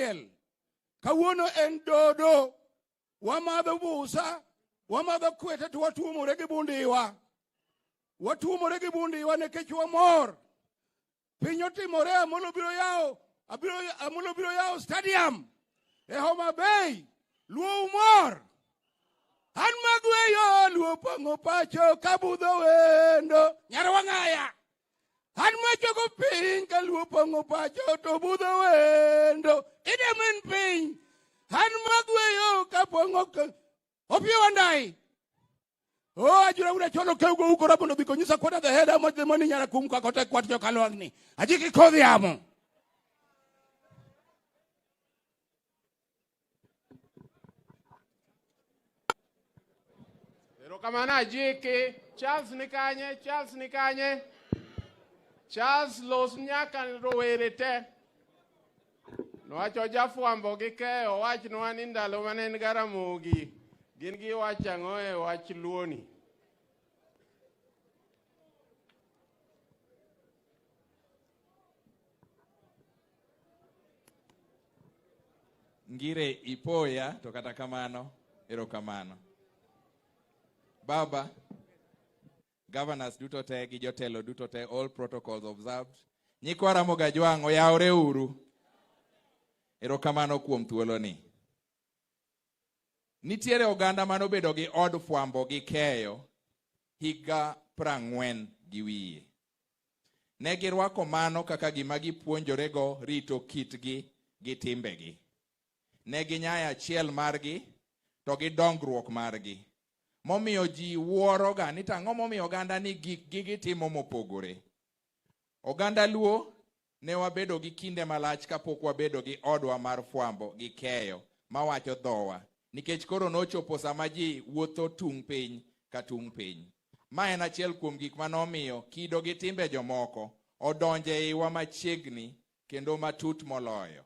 achiel. Kawuono en dodo. Wamadho busa. Wamadho kwete to watuomore gi bundiwa. Watuomore gi bundiwa nikech wamor. Piny otimore Amolo biro yawo. Amolo biro yawo stadium. E Homa Bay. Luo umor. An magweyo luo pongo pacho kabudho wendo. Nyarwang'aya. An machogo piny ka luo pongo pacho to budho wendo. Idemen piny. An magweyo ka pongo opio andai. Oh, ajura una chono keugo uko rabono biko nyisa kwada the head how much the money nyara kumka kote kwat jokalwagni. Ajiki kodhi amo. Kamana ajiki Charles nikanye Charles los nyaka rowere te nowacho jafwambo gi keyo wachnwa ni ndalo mane en Garamogi gin gi wach ang'o e wach luoni. Ngire ipoya to kata kamano erokamano. Baba, governors duto te gi jotelo duto te, all protocols observed. Nyikwa Ramogi Jwang' oyawre uru. Erokamano kuom thuolo ni. Nitiere oganda manobedo gi od fwambo gi keyo higa 40 gi wiye. Ne girwako mano kaka gima gipuonjorego rito kitgi gi timbegi. Ne ginyayo achiel margi to gi dongruok margi. Momiyo ji wuoroga ni tang'o momiyo oganda ni gigi timo mopogore. Oganda Luo ne wabedo gi kinde malach kapok wabedo gi odwa mar fwambo gi keyo mawacho dhowa. Nikech koro nochopo sama ji wuotho tung' piny ka tung' piny. Ma en achiel kuom gik manomiyo kido gi timbe jomoko odonje iwa machiegni kendo matut moloyo.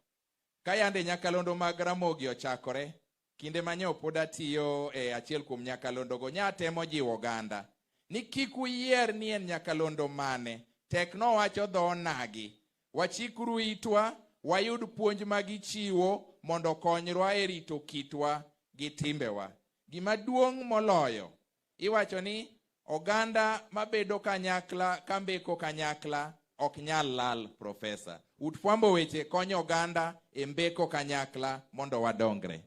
Ka yande nyakalondo mag Ramogi ochakore, kinde manyo pod atiyo e achiel kuom nyakalondogo nyatemo jiwo oganda ni kik uyier ni en nyakalondo mane, tek nowacho dho nagi. Wachikuru itwa, wayud puonj magichiwo mondo konyrwa e rito kitwa gi timbewa. Gima duong' moloyo, iwacho ni oganda mabedo kanyakla kambeko kanyakla ok nyal lal, Profesa. Utfwambo weche konyo oganda e mbeko kanyakla mondo wadongre.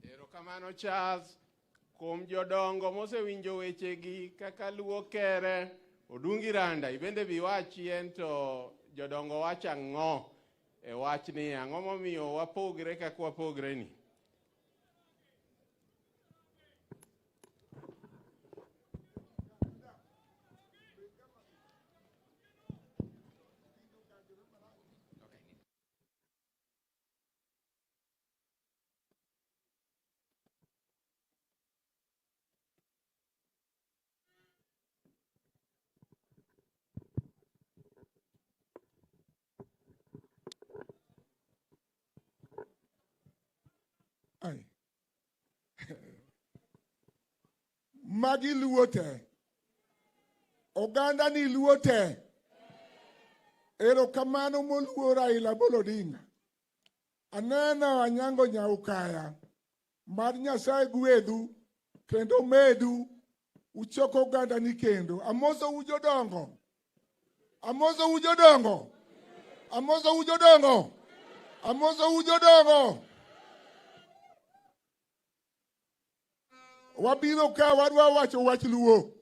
Erokamano Charles kuom jodongo mosewinjo wechegi kaka Luo Kere Odungi Randa. Ibende biwachi ento jodongo wacho ang'o e wach ni ang'o momiyo wapogre kaka wapogre ni. Magi Luo te. Oganda ni Luo te. Erokamano moluo Raila Odinga. Aneno anyango nyaukaya. Mar Nyasaye gwedhu kendo medu uchoko oganda ni kendo. Amoso ujodongo. Amoso ujodongo. Amoso ujodongo. Amoso ujodongo. Wabiro ka wadwa wacho wach Luo.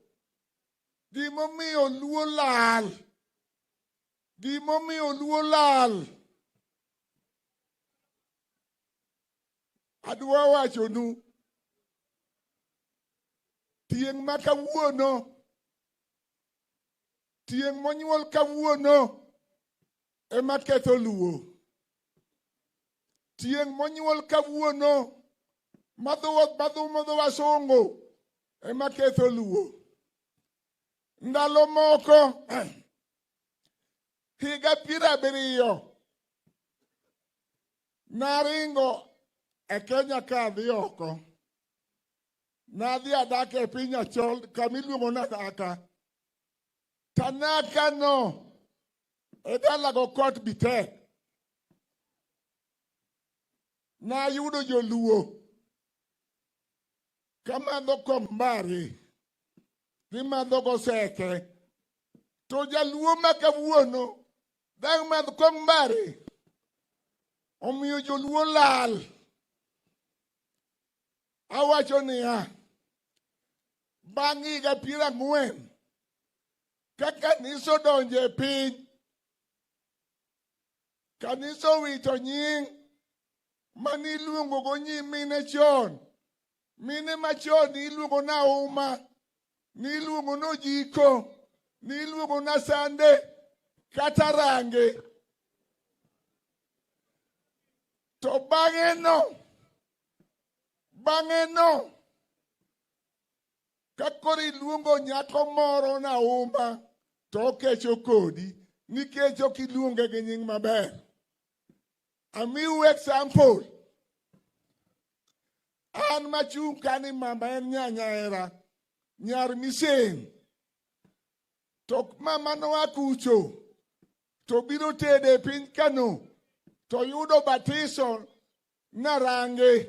Gimomiyo Luo lal. Gimomiyo Luo lal. Adwa wacho nu. Tieng' ma kawuono. Tieng' monyuol kawuono ema ketho Luo. Tieng' monyuol kawuono madho wasungu ema ketho Luo. Ndalo moko higa 70 naringo e Kenya ka dhi oko. Nadhi adak e piny achol kamiluongo Tanaka. Tanaka no e dalago kot bite. na yudo joluo kamadho kombari gi madho goseke to jaluo ma kawuono dang madho kombari omiyo joluo lal. Awacho niya, bang' higa 40 ka kanisa odonjo e piny, kanisa owito nying maniluongo go nyimine chon. Mine machon niluongo na Uma, niluongo no Jiko, niluongo na Sande kata Range. To bang'e no ka koro iluongo nyako moro na Uma to okecho kodi nikech ok iluonge gi nying maber. Amiu example. An machung' kani mama en nyanyahera, nyar Misen. To mama noa kucho, to biro tede piny Kano, to yudo batiso na Range.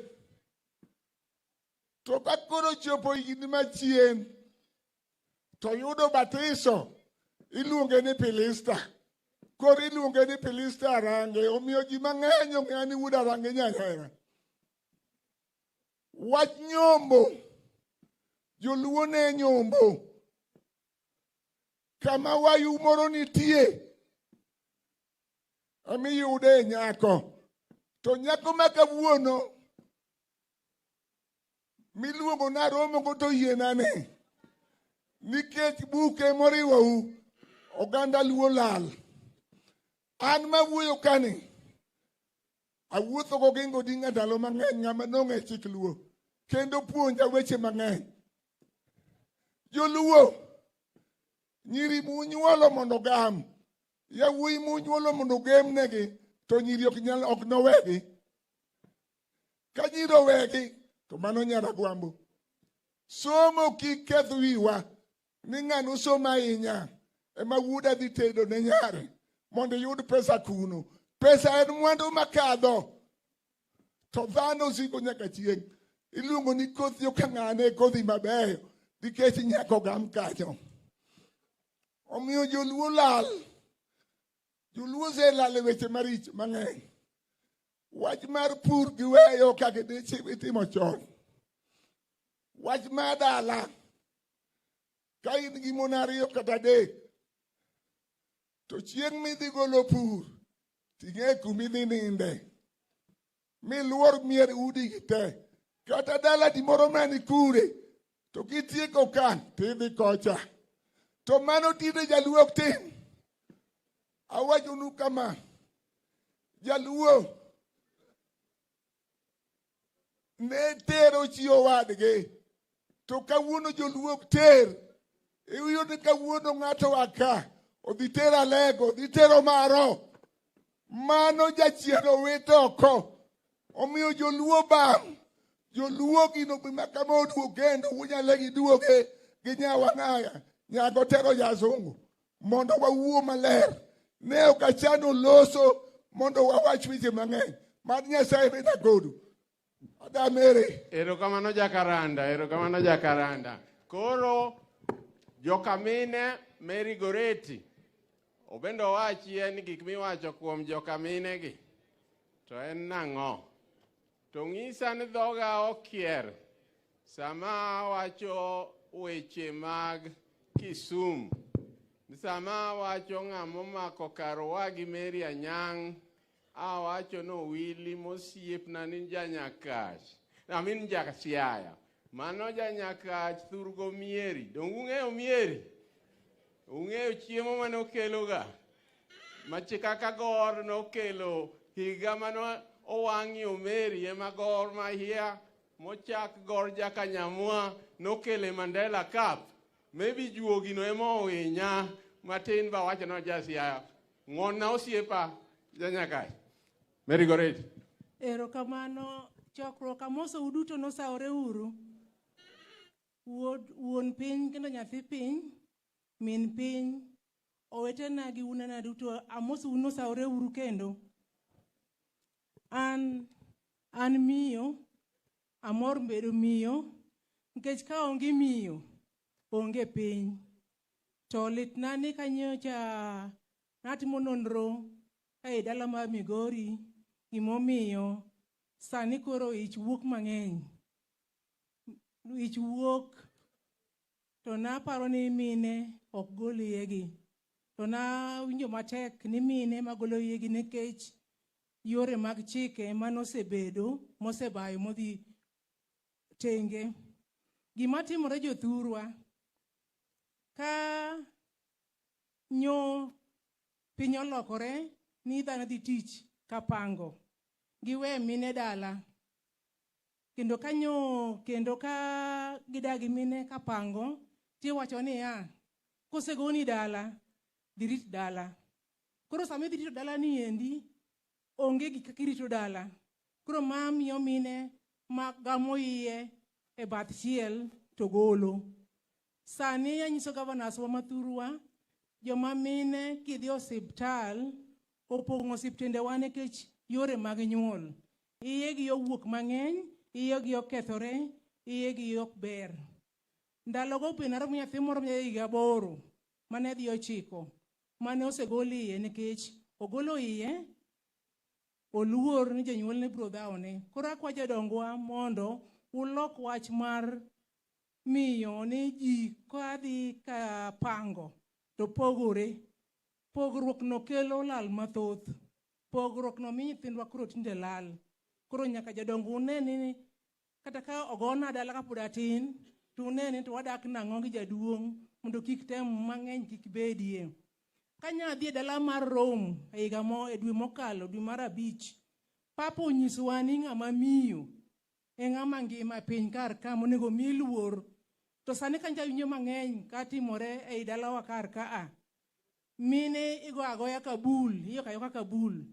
To ka koro chopo higni machien, to yudo batiso, iluonge ni Pilista. Koro iluonge ni Pilista Range, omiyo ji mang'eny ong'eyo ni wuod Range nyanyahera. Wach nyombo, joluo ne nyombo. Kama wayu moro nitie, amiyude nyako. To nyako ma kawuono miluongo na romo go to yienane. Nikech buke moriwou, oganda luo lal. An mawuoyo kani, awuotho go gingo dinga ndalo mang'eny ng'ama nong'e chik luo. Kendo puonja weche mang'eny. Joluo, nyiri munyuolo mondo gam. Yawuoyi munyuolo mondo gemnegi, to nyiri ok nowegi. Ka nyiri owegi, to mano nyara gwambo. Somo kik keth wiwa, ni ng'ano somo ahinya, ema wuoda dhi tedo ne nyare, mondo yud pesa kuno. Pesa en mwandu makadho. To dhano siko nyaka chieng'. Iluongo ni kothi okang'ane kodhi mabeyo, nikech nyako gam kanyo. Omiyo joluo lal. Joluo se lal e weche maricho mang'eny. Wach mar pur giweyo kaka itimo chon. Wach mar dala. Ka in gi mon ariyo kata adek, to chieng' midhi golo pur, ting'e kumidhi ninde. Miluor mier udi gi te. Kata dala di moro mani kure, to kitieko kan, tidhi kocha. To mano tinde jaluo ok tim. Awachonu kama, jaluo ne tero chi owadgi, to kawuono joluo ok ter. Iyudo kawuono ng'ato waka, odhi tero Alego, odhi tero Maro. Mano jachielo wito oko. Omiyo joluo bang'. Joluo gino makama oduog kendo, unyale giduoge gi nyawang'aya. Nyago tero jazungu, mondo wawuo maler. Ne ok achano loso, mondo wawach weche mang'eny. Mad Nyasaye bed agodu. Adamere. Erokamano jakaranda. Koro jokamine Mary Goreti, obendo wachi en gik miwacho kuom jokamine gi. To en nang'o? To ng'isa ni dhoga okier sama wacho weche mag Kisumu. Sama wacho ng'amo mako karwa gi Mary Anyang', awacho no Willy mosiepna ni janyakach. Amin jakasiaya. Mano janyakach thurgo mieri. Dong ung'eyo mieri? Ung'eyo chiemo mane okelo ga? Machi kaka gor nokelo higa mano owang'i Mary ema gor mahia mochak gor jakanyamua nokele Mandela Cup. Maybe juogino ema ohinya matin ba wacho no jasiaya. Ng'onna osiepa janyakach. Mary Goreti. Erokamano chokruok amoso uduto nosaore uru. Wuon piny kendo nyathi piny, min piny, owetena gi unana duto amoso uno saore uru kendo. An an miyo, amor bedo miyo, nikech ka onge miyo, onge piny. To litna ni kanyocha natimo nonro e dala mar Migori, gimomiyo sani koro ich wuok mang'eny. Ich wuok, to naparo ni mine ok gol iyegi. To na winjo matek ni mine magolo iyegi nikech yore mag chike manosebedo, mosebayo modhi tenge. Gima timore jothurwa, ka nyo piny olokore ni dhano dhi tich kapango, giwe mine dala. Kendo ka gidagi mine kapango, tiwacho ni kosegoni dala, dirit dala. Koro sami dirito dala ni endi, onge gik kirito dala. Koro miyo mine magamo iye e bath chiel to golo. Sani anyiso governors wa mathurwa, joma mine kidhi osiptal, opong'o osiptende wa nikech yore mag nyuol. Iyegi owuok mang'eny, iyegi okethore, iyegi ok ber. Ndalogo penaro nyathi moro ma higa 8 mane dhi 9 mane osegol iye nikech ogolo iye oluor ni jonyuol ne biro dhawone. Koro akwa jodongwa mondo ulok wach mar miyo ni ji kadhi ka pango to pogore. Pogruok no kelo lal mathoth. Pogruok no miyo nyithindwa koro tinde lal. Koro nyaka jodongo uneni ni kata ka ogona dala kapod atin, to uneni to wadak nang'o gi jaduong' mondo kik tem mang'eny kik bedie. Kanya dhi dala mar Rome e dwe mokalo, dwe mar 5, Papa onyisowa ni ng'ama miyo e ng'ama ngima piny kar ka monego mi luor. To sani kanja winjo mang'eny ka timore e dalawa kar ka mine igo agoya kabul, iyo kayo ka kabul.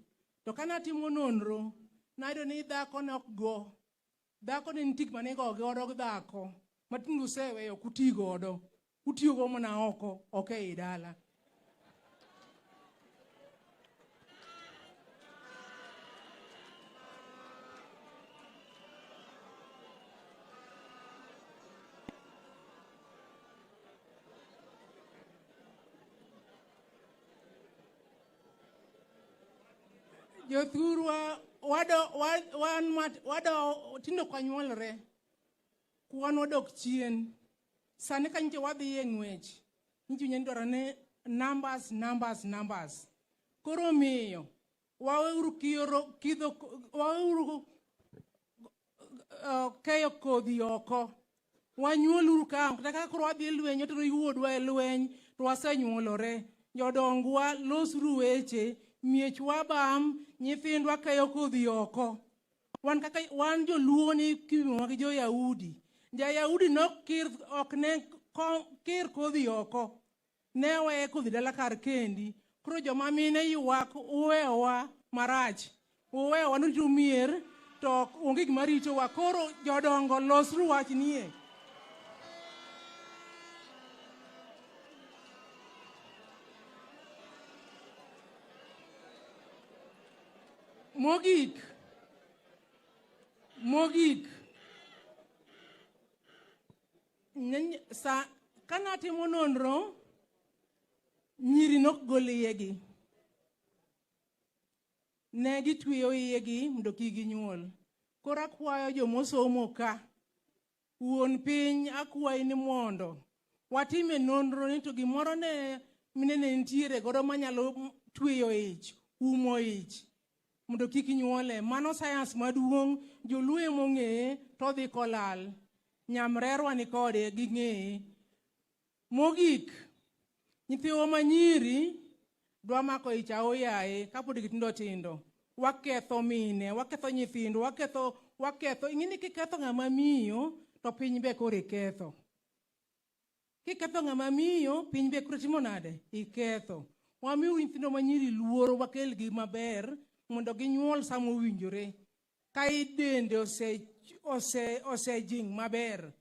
To kana timo nonro, nayudo ni dhako ne ok go. Dhako ne nitik mane go godo dhako. Matindu seweyo kuti godo. Utiyo go mana oko, ok e dala. Jothurwa wado tindo kwanyuolre, kwan wadok chien. Sani kanyo wadhi e ng'wech, nji nyendora ne numbers. Koro miyo, waweuru keyo kodhi oko. Wanyuoluru ka, kata koro wadhi e lweny, otero yuodwa e lweny, to wasenyuolore. Jodongwa losuru weche, miechwa bam, nyithindwa keyo kodhi oko. Wan joluo ni kimo gi jo-Yahudi. Ja-Yahudi ok ne kir kodhi oko. Ne weye kodhi dala kar kendi. Koro joma mine ywak uwewa marach. Uwewa nurito mier, to onge gima ritowa. Koro jodongo losru wach nie. Mogik. Kana timo nonro, nyiri nok gol iyegi. Ne gitweyo iyegi mondo kik ginyuol. Koro akwayo jomosomo ka, wuon piny akwayo ni mondo watime nonro ni to gimoro ne mine ne ntiere godo manyalo tweyo ich, umo ich, mondo kik nyuole. Mano science maduong', joluo mong'eye to dhi kolal. Nyamrerwa ni kode ging'eye. Mogik, nyithiwa manyiri dwa mako ich aoyaye kapod gitindo tindo. Waketho mine, waketho nyithindo, waketho. Ing'ini kiketho ng'ama miyo, to piny be koro iketho. Kiketho ng'ama miyo, piny be koro timo nade? Iketho. Wamiyo nyithindo manyiri luoro, wakelgi maber mondo ginyuol sama owinjore. Ka idende osejing maber.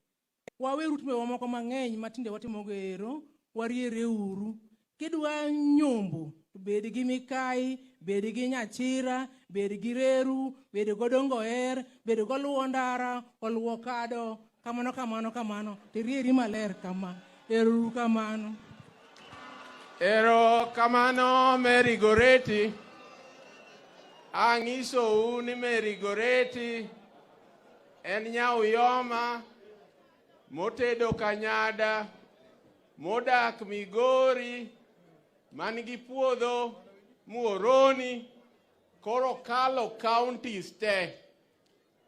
Waweru timbewa moko mang'eny matinde watimo ero, wariere uru. Kidwa nyombo, bed gi Mikai, bed gi Nyachira, bed gi Reru, bed godongoer, bed goluwo ndara, oluwo kado, kamano, tirieri maler kama. Eru kamano. Ero kamano Mary Goreti. Ang'iso uni Mary Goreti en nyauyoma motedo Kanyada, modak Migori, manigi puodho Muoroni, koro kalo counties te.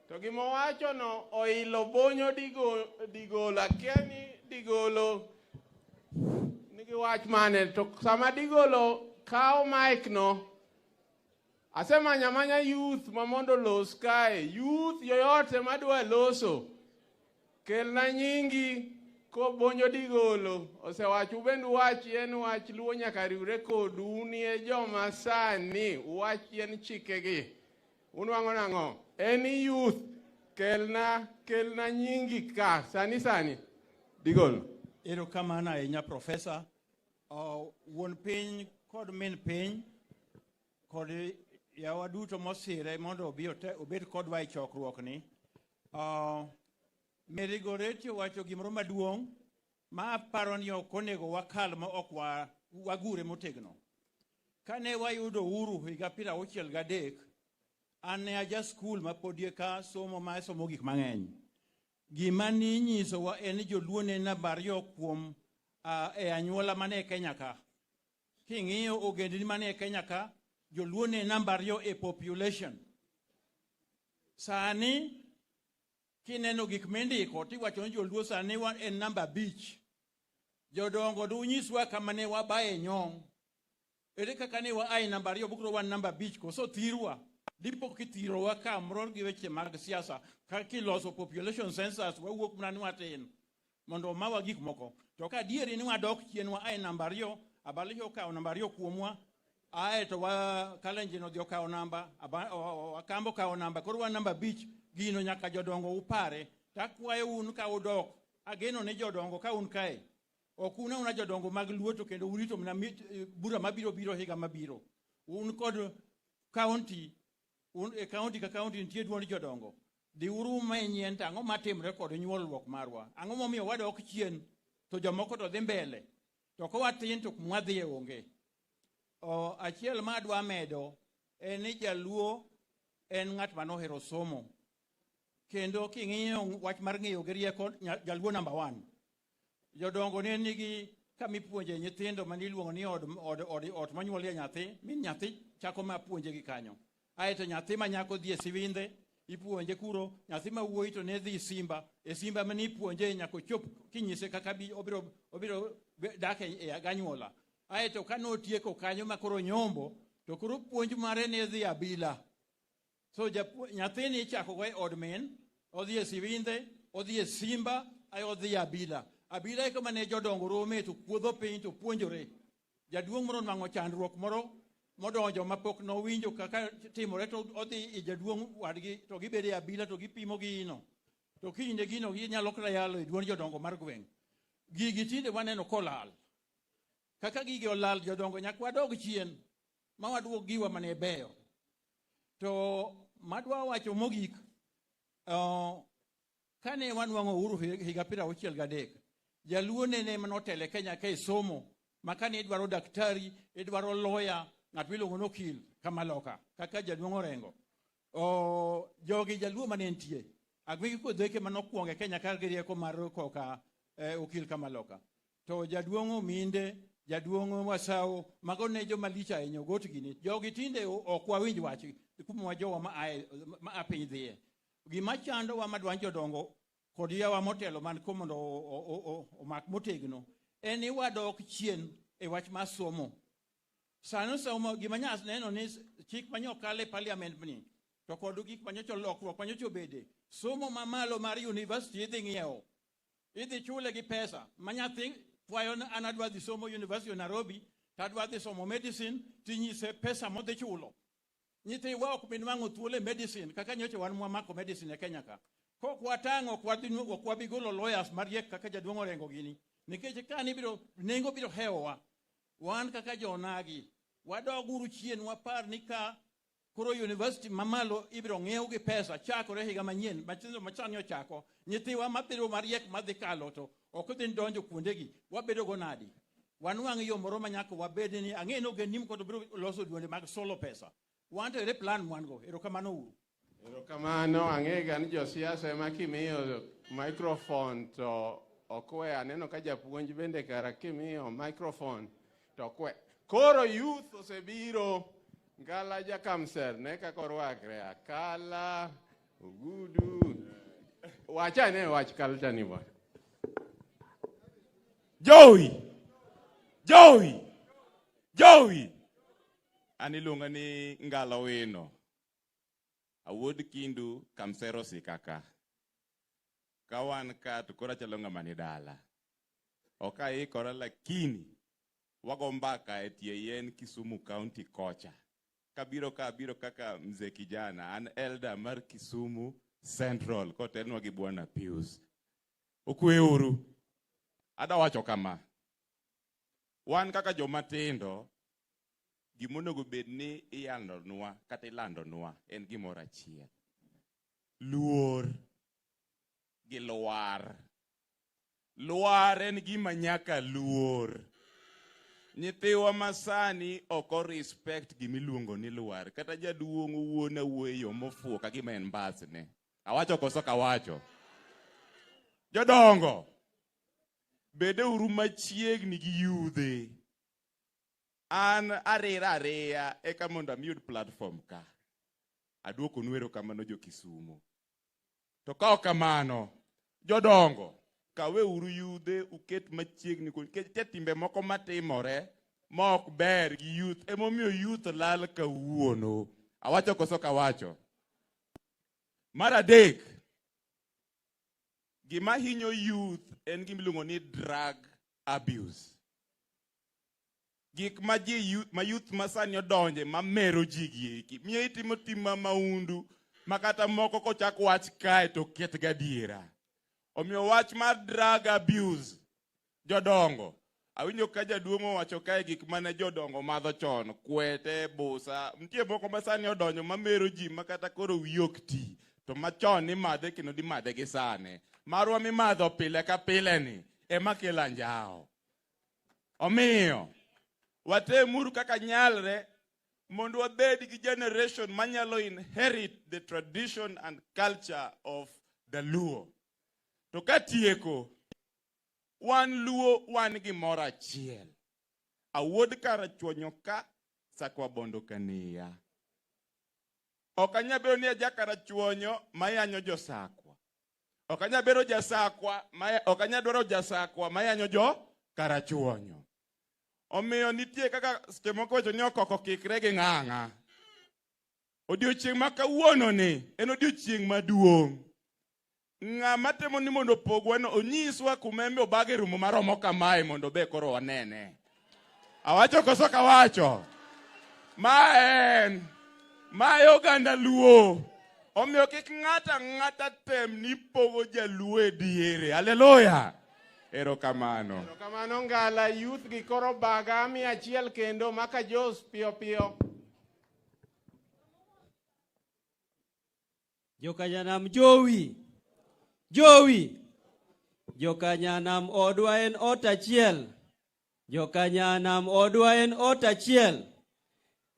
To gimowacho no oilo bonyo digolo akiani digolo nigi wach mane to sama digolo kao mic no asemanya youth mamondo los kae youth yoyote madwa loso kelna nyingi ko bonyo digolo osewacho bendu wachi en wach luo nyaka riure kodu nie joma sani wachi en chikegi unwango nango any youth kelna nyingi ka sani digolo. Ero kamana ahinya professor wuon piny kod min piny kod yawa duto mosire mondo obed kodwa e chokruok ni. Mary Goreti wacho gimoro maduong' ma paro ni ok onego wakal ma ok wagure motegno. Kane wayudo uhuru higa 63 an ne aja skul ma podie ka somo gik mang'eny. Gima ni nyiso wa en joluo ne namba 2 kuom e anyuola mane Kenya ka. King'iyo ogendni mane Kenya ka, joluo ne namba 2 e population. Sani kineno gik mendiko tiwacho ni joluo sani wan en namba 5. Jodongo du nyiswa kama ne wabaye nyong. Ere kaka ne wa ai namba 2 bukro wan namba 5 koso thirwa. Dipo kithiro ka mror gi weche mag siasa ka kiloso population census wawuok mna ni watin mondo mawa gik moko to ka dieri ni wadok chien wa ai namba 2 abali yo ka namba 2 kuomwa ae to wa Kalenjin no dio ka namba akambo ka namba koro wa namba 5 gino nyaka jodongo upare takwayo un ka udok ageno ne jodongo ka un kae okuna una jodongo mag luoto kendo urito mna bura mabiro higa mabiro un kod county county ka county nitie duond jodongo di uru manyien tango matimre kod nyuolruok marwa ango momiyo wadok chien to jomoko to dhi mbele to ko watin to mwadhi e onge achiel madwa medo en ni jaluo en ng'at manohero somo kendo king'iyo wach mar ng'eyo gi rieko jaluo namba 1 jodongo ne nigi kamipuonje nyithindo maniluongo ni ot manyuolie nyathi min nyathi chako mapuonje gi kanyo. Aeto nyathi manyako dhi e Sivinde ipuonje kuro, nyathi ma wuoyi to ne dhi Simba e Simba mani ipuonje nyako chop kinyise kaka obiro dak e aganyuola. Aeto kanotieko kanyo makoro nyombo to koro puonj mare ne dhi Abila. So nyathi ni chako go e od min, odhi e Sivinde, odhi e Simba, ayo odhi Abila. Abila eko mane jodongo rome to puodho piny to puonjore. Jaduong' moro nwang'o chandruok moro modonjo mapok no winjo kaka timore to odhi e jaduong' wadgi to gibede Abila to gipimo gi ino. To kinde gino ginyalo kra yalo e duond jodongo mar gweng'. Gigi tinde waneno kolal. Kaka gigi olal jodongo nyakwa dog chien ma waduok giwa mane beyo. To madwa wacho mogik kane wanwang'o uhuru higa 63 jaluo nene manotele Kenya ka somo makane idwaro daktari idwaro lawyer ng'at miluongo no okil kamaloka kaka jaduong' Orengo jogi jaluo mane nitie agwigi kodheke manokuonge Kenya ka gi rieko mar koka okil kamaloka to jaduong' Ominde jaduong' Wasau mago ne joma licha ahinya gotgi ni jogi tinde ok wawinj wach kuma jowa ma apiny dhiye gima chando wa madwan jodongo kod yawa motelo man komondo omak motegno en iwadok chien e wach mar somo. Sano somo gima nyas neno ni chik manyokale parliament ni to kod gik manyocho lokruok manyocho bede somo mamalo mar university idhi ng'iewo idhi chule gi pesa manyathi kwayo anadwa dhi somo University of Nairobi tadwa dhi somo medicine tinyise pesa modhi chulo nyithi wa ok bin wang'o thuolo e medicine kaka nyocho wan mwamako medicine e Kenya ka kok watang'o kwabi golo lawyers mariek kaka jaduong' Orengo gini nikech ka ni biro nengo biro hewa wan kaka jonagi wadoguru chien wapar ni ka koro university mamalo ibiro ng'iew gi pesa chakore higa manyien machino machani ochako nyithiwa mabiro mariek madhi kalo to ok dhi donjo kuondegi wabedo go nadi wan wang' yo moro manyako wabed ni ang'e no genim kod biro loso duonde mag solo pesa wan to ere plan mwan go erokamano uru erokamano ang'e ga ni josiasa ema kimiyo microphone to okwe aneno ka japuonj bende kara kimiyo microphone to okwe koro youth osebiro ngala jakamser ne ka korwakre akala ugudu wachane wach kaltani bo Joey aniluonga ni ngala wino awuod kindu kamsero sikaka kawan ka to kora chalo ng'ama ni dala oka ikora lakini wago mbaka etie yen Kisumu County kocha kabiro kaka mzee kijana an elder mar Kisumu Central kotelnwa gi bwana Pius okweuru adawacho kama wan kaka jomatindo gimonego bed ni iyandonwa kata ilandonwa en gimoro achiel luor gi luar en gima nyaka luor nyithiwa masani oko respect gimiluongo ni luar kata jaduong' wuona wuoyo mofuo ka gima en mbasne awacho koso kawacho jodongo bede uru machiegni gi yudhe an ariya eka mondo amiyud platform ka aduoko nwero kamano jo Kisumu to ka kamano jodongo kawe uru yudhe uket machiegni nikech timbe moko matimore mok ber gi youth emomiyo youth lal kawuono awacho koso kawacho mar adek gima hinyo youth en gimiluongo ni drug abuse gik ma youth masani odonje mamero ji gieki miyo itimo tim maundu makata moko kochak wach kae to ket gadiera omiyo wach mar drug abuse jodongo awinjo ka jaduong' owacho kae gik mane jodongo madho chon kwete busa mtie moko masani odonjo mamero ji makata koro wiyok ti to machon ni madhe kendo di madhe gi sane marwa mimadho pile ka pile ni ema kelo anjao omiyo watemuru kaka nyalre mondo wabed gi generation manyalo inherit the tradition and culture of the Luo to katieko wan Luo wan gimoro achiel awuod karachuonyo ka sakwa bondo kania okanyabero ni jakarachuonyo mayanyo josakwa okanyabero jasakwa okanyadwaro jasakwa mayanyo jo karachuonyo omiyo nitie kaka skemoko wacho ni okoko kikre gi ng'ang'a odiochieng' ma kawuono ni en odiochieng' maduong' ng'ama temo ni mondo pogwano onyiswa kumembe obage rumo maromo kamae mondo be koro wanene awacho koso kawacho ma oganda Luo omiyo kik ng'ata tem ni pogo jaluo e diere haleluya erokamano ngala youth gi koro baga 100 kendo maka jos piyo Jokanyanam Jokanyanam odwa en ot achiel. Jokanyanam odwa en ot achiel.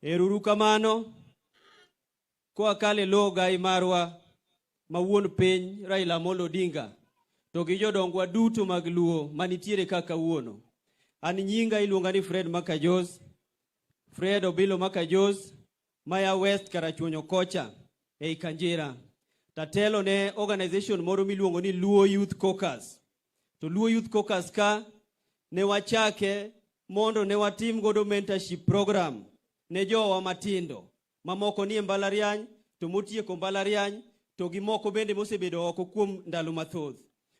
Eruru kamano. Kwa kale loga imarwa mawuon piny Raila Odinga. To gi jodongwa duto mag Luo manitiere kaka wuono. An nyinga iluonga ni Fred Makajos. Fred Obilo Makajos. Maya West karachuonyo kocha. Ei Kanjira. Tatelo ne organization moro miluongo ni Luo Youth Caucus. To Luo Youth Caucus ka ne wachake mondo ne watim godo mentorship program ne jowa matindo. Mamoko ni mbalariany, to motieko mbalariany, to gimoko bende mosebedo oko kuom ndalo mathoth.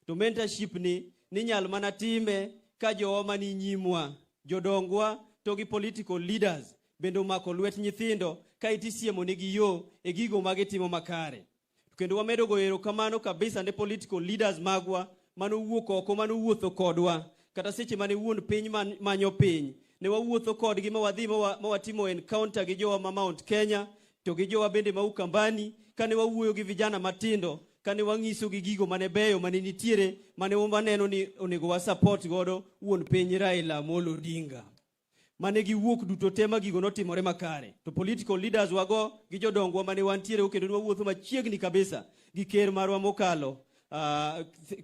To mentorship ni nyal mana time ka jowa mani nyimwa, jodongwa to gi political leaders bende omako lwet nyithindo ka itisiemo negi yo e gigo magitimo makare. Kendo wamedo go erokamano kabisa ne political leaders magwa mano wuok oko mano wuotho kodwa kata seche mane wuon piny manyo piny ne wawuotho kodgi ma wadhi ma watimo encounter gi jowa ma Mount Kenya, to gi jowa bende ma Ukambani, kane wawuoyo gi vijana matindo, kane wangiso gi gigo mane beyo mane nitiere, mane waneno ni onego wa support godo wuon piny Raila Odinga. Mane giwuok duto tema gigo notimore makare. To political leaders wago gi jodongwa mane wantiere kendo wawuotho machiegni kabisa gi ker marwa mokalo,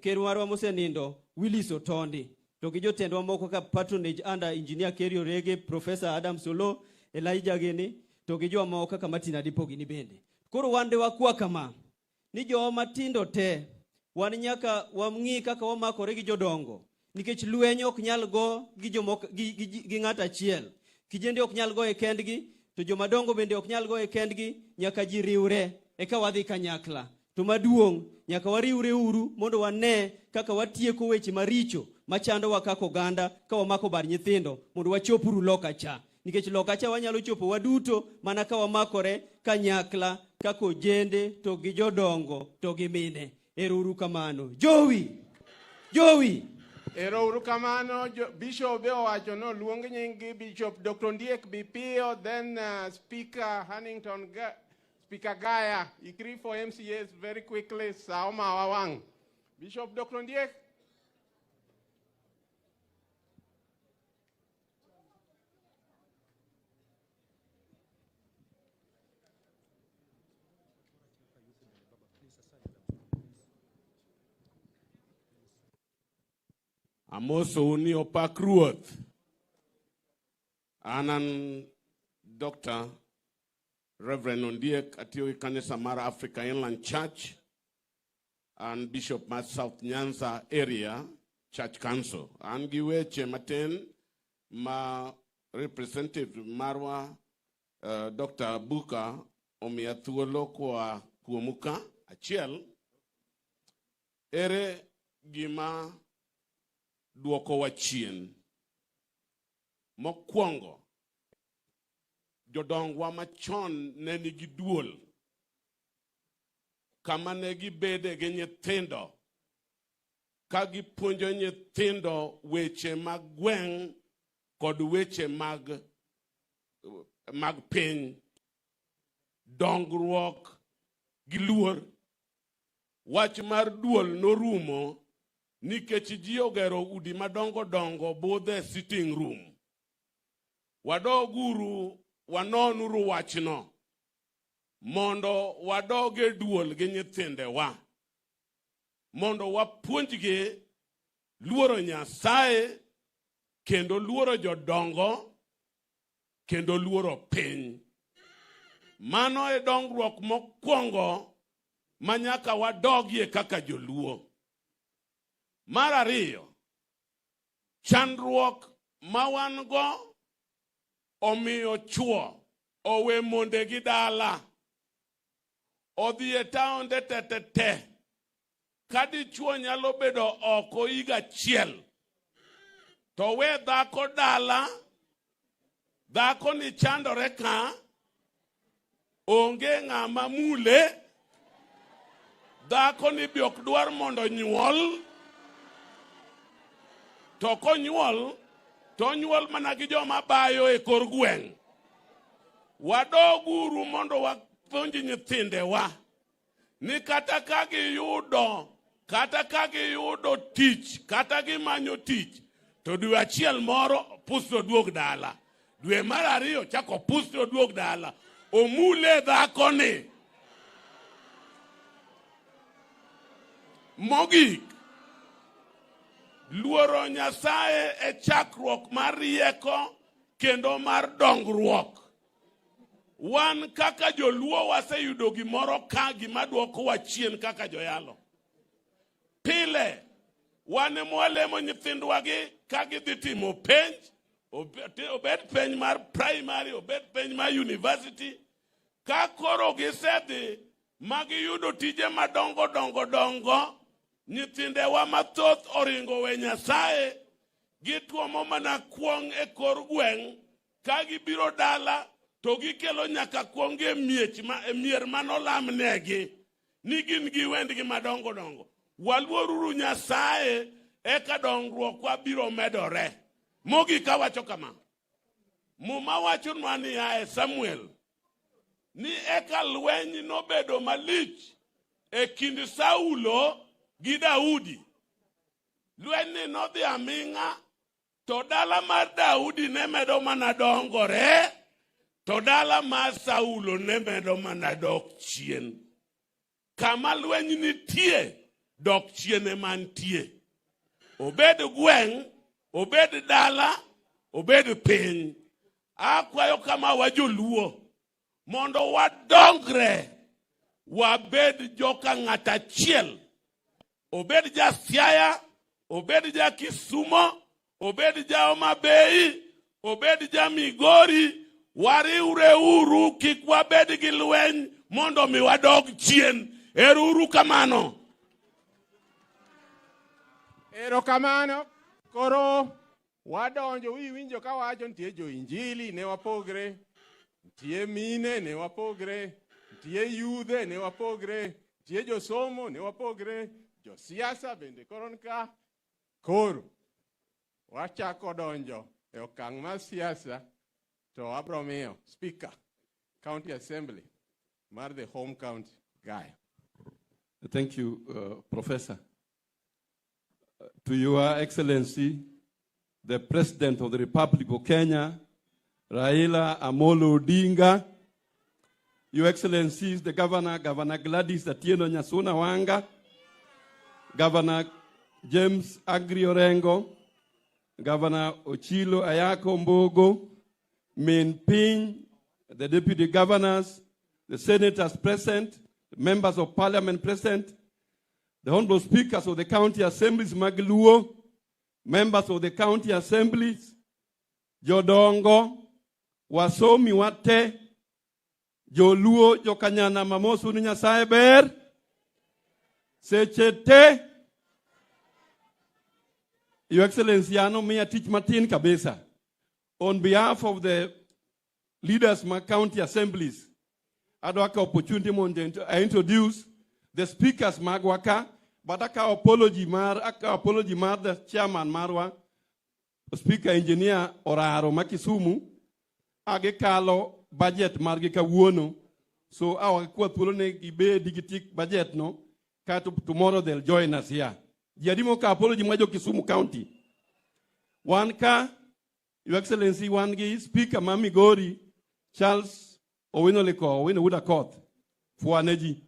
ker marwa mosenindo Willis Otondi, to gi jotendwa moko ka patronage under engineer Kerio Rege, Professor Adam Solo, Elijah Geni, to gi joma moko kaka Martin Adipo gini bende. Koro wande wakwa kama ni jo matindo te wan nyaka wamngi kaka wamakore gi jodongo, nikech lweny ok nyal go gi ng'ata achiel. Kijende ok nyal go e kendgi, to joma dongo bende ok nyal go e kendgi, nyaka ji riwre eka wadhi kanyakla. To maduong' nyaka wariwre uru mondo wane kaka watieko weche maricho machando wa kaka oganda ka wamako bar nyithindo mondo wachopuru loka cha. Nikech loka cha wanyalo chopo waduto mana ka wamakore kanyakla kaka ojende to gi jodongo to gi mine. Ero uru kamano. Jowi. Ero uru kamano. Bishop Beo wacho no luong nyingi Bishop Dr. Ndiek Bipio, then Speaker Hannington Speaker Gaya, ikri for MCAs very quickly, Saoma Wawang. Bishop Dr. Ndiek. Amoso ni opak ruoth. Anan Dr. Reverend Ondiek atiyo kanisa mar Africa Inland Church and Bishop mar South Nyanza Area Church Council. An gi weche matin ma representative marwa Dr. Buka omiya thuolo kwa kuomuka achiel. Ere gima duoko wachien. Mokwongo, jodongwa machon ne nigi duol kama ne gibede gi nyithindo ka gipuonjo nyithindo weche mag gweng' kod weche mag piny, dongruok gi luor. Wach mar duol norumo nikech ji ogero udi madongo dongo budhe sitting room. Wadoguru wanonuru wachno mondo wadoge duol gi nyithindewa, mondo wapuonjgi luoro Nyasaye kendo luoro jodongo kendo luoro piny. Mano e dongruok mokwongo manyaka wadogie kaka joluo. Mar ariyo, chandruok mawango omiyo chuo owe monde gi dala, odhi e taonde te. Kadi chuo nyalo bedo oko higa achiel, to we dhako dala, dhako ni chandore ka, onge ng'ama mule, dhako ni biok dwar mondo nyuol, to konyuol, to nyuol mana gi joma bayo e kor gweng'. Wadoguru mondo wapuonj nyithindewa ni kata ka giyudo tich, kata gimanyo tich, to dwe achiel moro pusto duog dala. Dwe mar ariyo chako pusto duog dala. Omule dhako ni. Mogik, luoro Nyasaye e chakruok mar rieko kendo mar dongruok. Wan kaka joluo waseyudo gimoro ka gima duoko wachien kaka joyalo. Pile, wan mwalemo nyithindwa gi ka gidhi timo penj, obed penj mar primary, obed penj mar university, ka koro gisedhi magiyudo tije madongo, nyithindewa mathoth oringo we Nyasaye, gituomo mana kuong e kor gweng', ka gibiro dala, to gikelo nyaka kuong e mier manolamnegi, ni gin giwendgi madongo. Waluoruru Nyasaye eka dongruok wabiro medore. Mogik awacho kama, Muma wacho nwani ya Samuel ni eka lweny nobedo malich e kind Saulo gi Daudi. Lweny nodhi aming'a, to dala mar Daudi ne medo mana dongore, to dala mar Saulo ne medo mana dok chien. Kama lweny nitie, dok chien ema nitie. Obed gweng', obed dala, obed piny. Akwayo kama wajoluo mondo wadongre, wabed joka ng'ata chiel. Obed ja Siaya, obed ja Kisumo, obed ja Homa Bay, obed ja Migori, wariure uru kik wabed gi lweny mondo mi wadog chien. Uru kamano. Erokamano. Koro wadonjo winjo ka wacho nitie jo injili ne wapogre, nitie mine ne wapogre, nitie yudhe ne wapogre, nitie jo somo ne wapogre, jo siasa bende koron ka. Koro wachako donjo e okang' mar siasa, to abro miyo Speaker County Assembly mar the home county guy. Thank you, Professor. To Your Excellency, the President of the Republic of Kenya, Raila Odinga, Your Excellencies, the Governor Gladys Atieno Nyasuna Wanga, Governor James Agri Orengo, Governor Ochilo Ayako Mbogo, Min Ping, the Deputy Governors, the Senators present, the Members of Parliament present, the Honorable Speakers of the County Assemblies Magluo, Members of the County Assemblies, Jodongo, Wasomi Wate, Joluo, Jokanyana Mamosu Nyasaye Ber, Sechete, Your Excellency, I know me a teach Martin Kabesa. On behalf of the leaders of my county assemblies, I'd like opportunity to introduce the speakers Magwaka, but I apology mar the chairman Marwa, speaker engineer Oraro Makisumu, Age Kalo budget Margika Wuono, so our Kwatulone Ibe digitic budget no, tomorrow they'll join us here. Yadimo ka apology Majo Kisumu County. One ka, Your Excellency, one speaker Mami Gori, Charles Owino Leko, Owino Wuda Court, Fuaneji.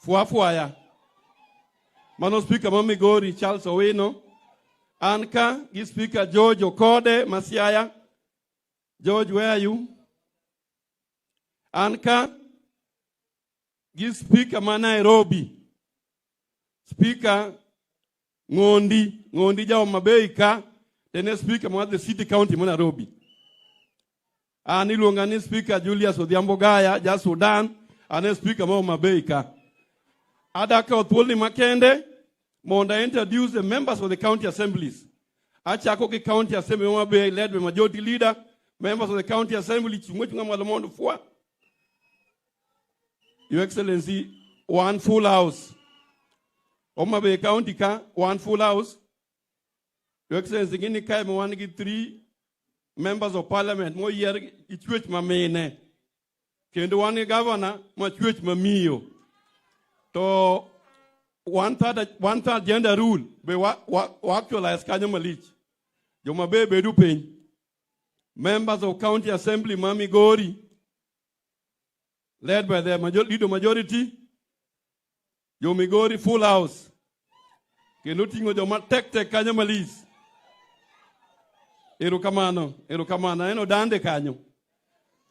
Fuafuaya. Mano speaker Mami Gori, Charles Owino. Anka, speaker George Okode, Masiaya. George, where are you? Anka, speaker Nairobi. Speaker Ngondi Jao Mabeika, the next speaker was the city county Nairobi. Ani Lungani speaker Julius Odhiambogaya, just Sudan, and then speaker Mo Mabeika. Adaka Otwoli Makende, Monda introduce the members of the county assemblies. Achakoki County Assembly Mabe led by majority leader, members of the county assembly, Chumuchunga. Your Excellency, one full house. Homa Bay County ka one full house. Your Excellency, gini kai mo one get 3 members of parliament. Mo year ichwech mamene. Kendo one governor mo chwech mamiyo. To one third gender rule be wa actualize kanyo malich. Joma Bay bedu pen. Members of county assembly Mami Gori, led by the majority. Yomigori full house. Kenutingo joma tek kanyo malis. Erukamano, eno dande kanyo.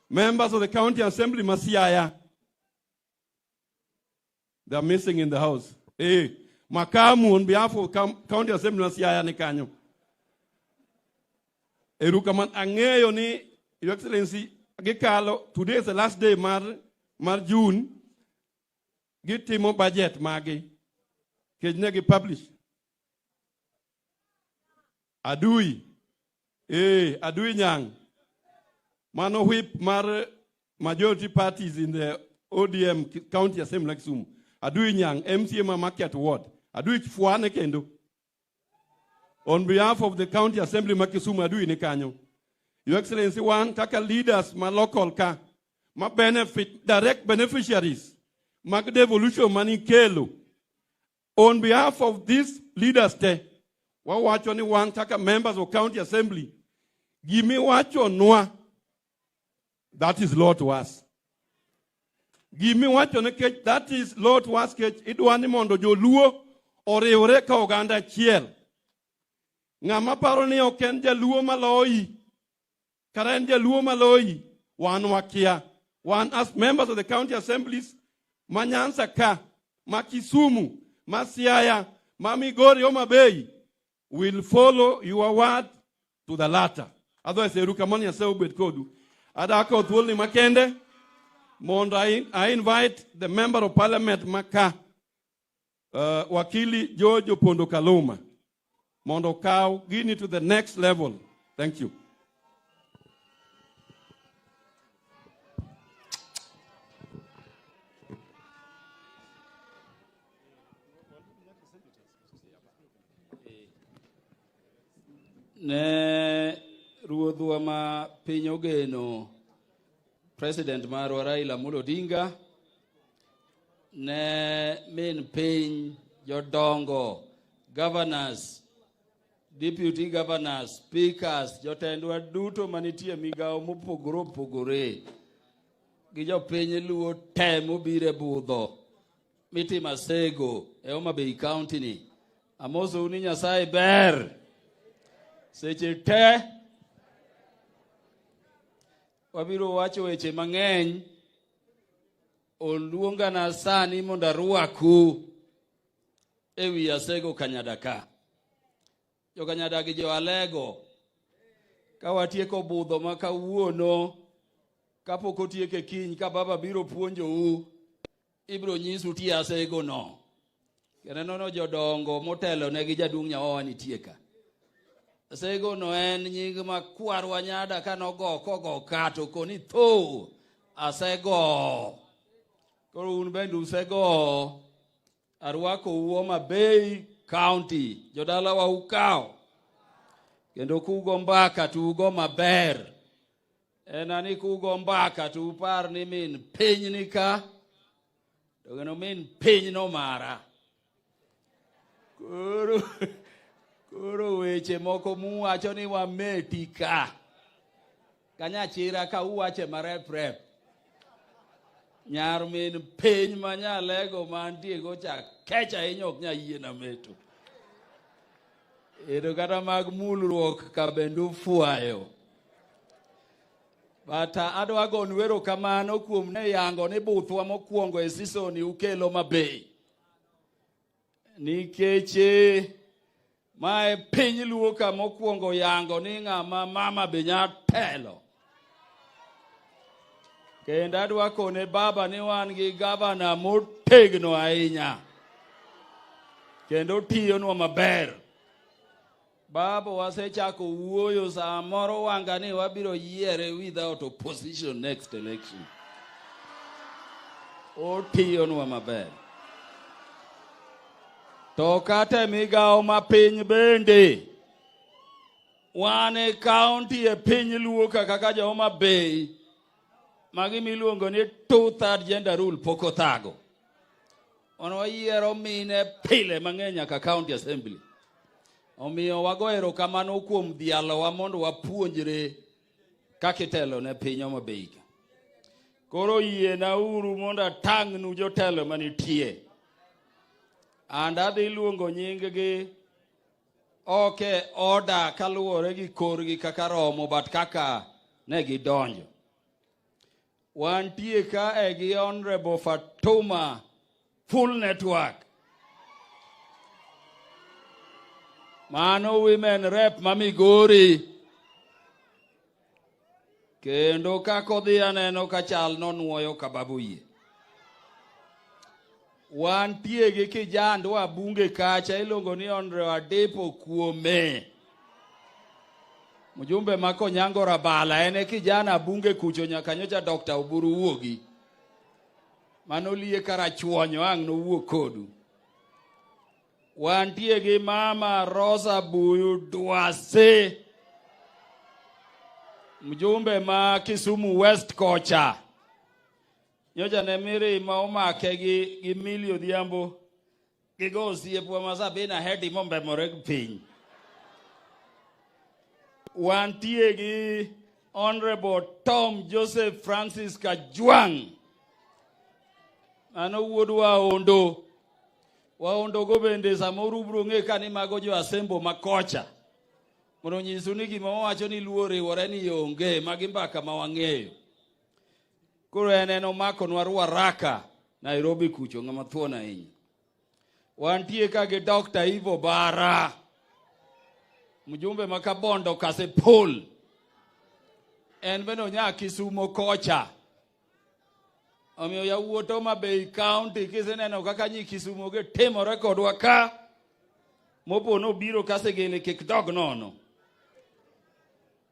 Members of the county assembly Masiaya. They are missing in the house. Makamu on behalf of county assembly Masiaya ni kanyo. Erukaman angeyo ni, Your Excellency, agikalo, today is the last day mar June. Get him a budget, Maggie. Kejnegi publish. Adui. Adui Nyang. Mano whip majority parties in the ODM County Assembly Kisumu. Adui Nyang, MCM Market Ward. Adui Fuane Kendo. On behalf of the County Assembly Makisumu, Adui Nekanyo. Your Excellency, one kaka leaders ma local ka ma benefit direct beneficiaries ma devolution mani kelo. On behalf of these leaders te, wa wacho ni one kaka members of county assembly, give me wacho noa. That is law to us. Give me wacho ne kech, that is law to us kech idwani mondo joluo oriwre ka oganda chiel. Ngama paro ni oken jaluo maloi. Karen jaluo maloi. Wan wakia. One as members of the county assemblies, Manyansa ka, Makisumu, Masiaya, Mamigori, Omabei, will follow your word to the latter. Otherwise, Erukamani Asebet Kodu. Adako Tulni Makende, Monda, I invite the member of parliament Maka, Wakili Jojo Pondo Kaluma. Mondo Kau, Guinea to the next level. Thank you. Ne ruodhwa ma piny ogeno President marwa Raila Odinga, ne min piny jodongo, governors, deputy governors, speakers, jotendwa duto manitie migao mopogore opogore, gi jopiny luo te mobire budho, mitima sego e Homabay County ni. Amoso uni Nyasaye ber. Seche te wabiro wacho weche mang'eny. Oluonga na sani mondo arwaku ewi asego Kanyadaka. Jo Kanyadagi jo alego ka watieko budho ma kawuono, kapok otieke kiny ka baba biro puonjou, ibiro nyisu tie asego no. Kendo nono jodongo motelo ne gi jaduong' nyawawa nitie ka. Asego no en nying ma kwarwa nyada ka nogo kogo kato koni tho asego. Koro un bende usego. Arwako Homabay County. Jodala wa ukao. Kendo kugo mbaka tu ugo maber. Enani kugo mbaka tu upar ni min piny nika. Dogeno min piny no mara. Koro weche moko muwacho ni wameti ka. Kanyachira ka uwache marep. Nyar min piny manyalego mantie gocha kecha inyok nyayiena meto. Edo kata mag mulruok ka bendu fuayo. Bata adwa gon wero kamano kuom ne yango ni buthwa mokwongo e seasoni ukelo Homabay. Nikeche mae piny luo ka mokwongo yango ni ng'ama mama be nyatelo. Kendo adwa kone baba ni wan gi gavana motegno ahinya. Kendo tiyonwa maber. Baba wasechako wuoyo samoro wanga ni wabiro yiere without opposition next election. Otiyonwa maber. To kata migao ma piny bende. Wane county e piny luo kaka jo Homabay. Magi miluongo ni 2/3 gender rule poko thago. Ono yiero mine pile mang'eny nyaka county assembly. Omiyo wago erokamano kuom dhialowa mondo wapuonjre kaka itelo ne piny Homabay. Koro yiena uru mondo atang'nu jotelo manitie. And adhi luongo nying-gi oke order kaluwore gi korgi kaka romo but kaka ne gidonjo. Wantie ka gi Honorable Fatuma Full Network. Mano women rep mamigori. Kendo kakodhi aneno kachal nonuoyo kababuye. Wantie gi kijandwa bunge kacha ilongo ni Honorable Adepo Kuome. Mjumbe mako nyango rabala ene kijana bunge kucho nyaka nyocha Dr. Uburu wuogi. Manoliye karachuonyo ang' no wuok kodu. Wantie gi mama Rosa Buyu Dwase. mjumbe ma Kisumu West kocha. Nyocha ne miri ma omake gi Milio Odhiambo gigo osiepwa masabina hedi mombe moreg piny. Wantie gi Honorable Tom Joseph Francis Kajwang'. Ano wuod waondo go bende samoro bro ng'e ka ni mago jo asembo makocha. Mondo nyisu ni gima wacho ni luo riwore ni onge magi mbaka ma wang'eyo. Koro en omako nwa Ruaraka Nairobi kucho ng'ama thuon ahinya. Wantie ka gi Dr. Ivo Bara, mjumbe makabondo Kasepol. En beno nya Kisumo kocha. Omiyo yawuoto Mabei County kiseneno kaka nyi Kisumo ge timore kodwa ka mopono biro kasegele kik dog nono.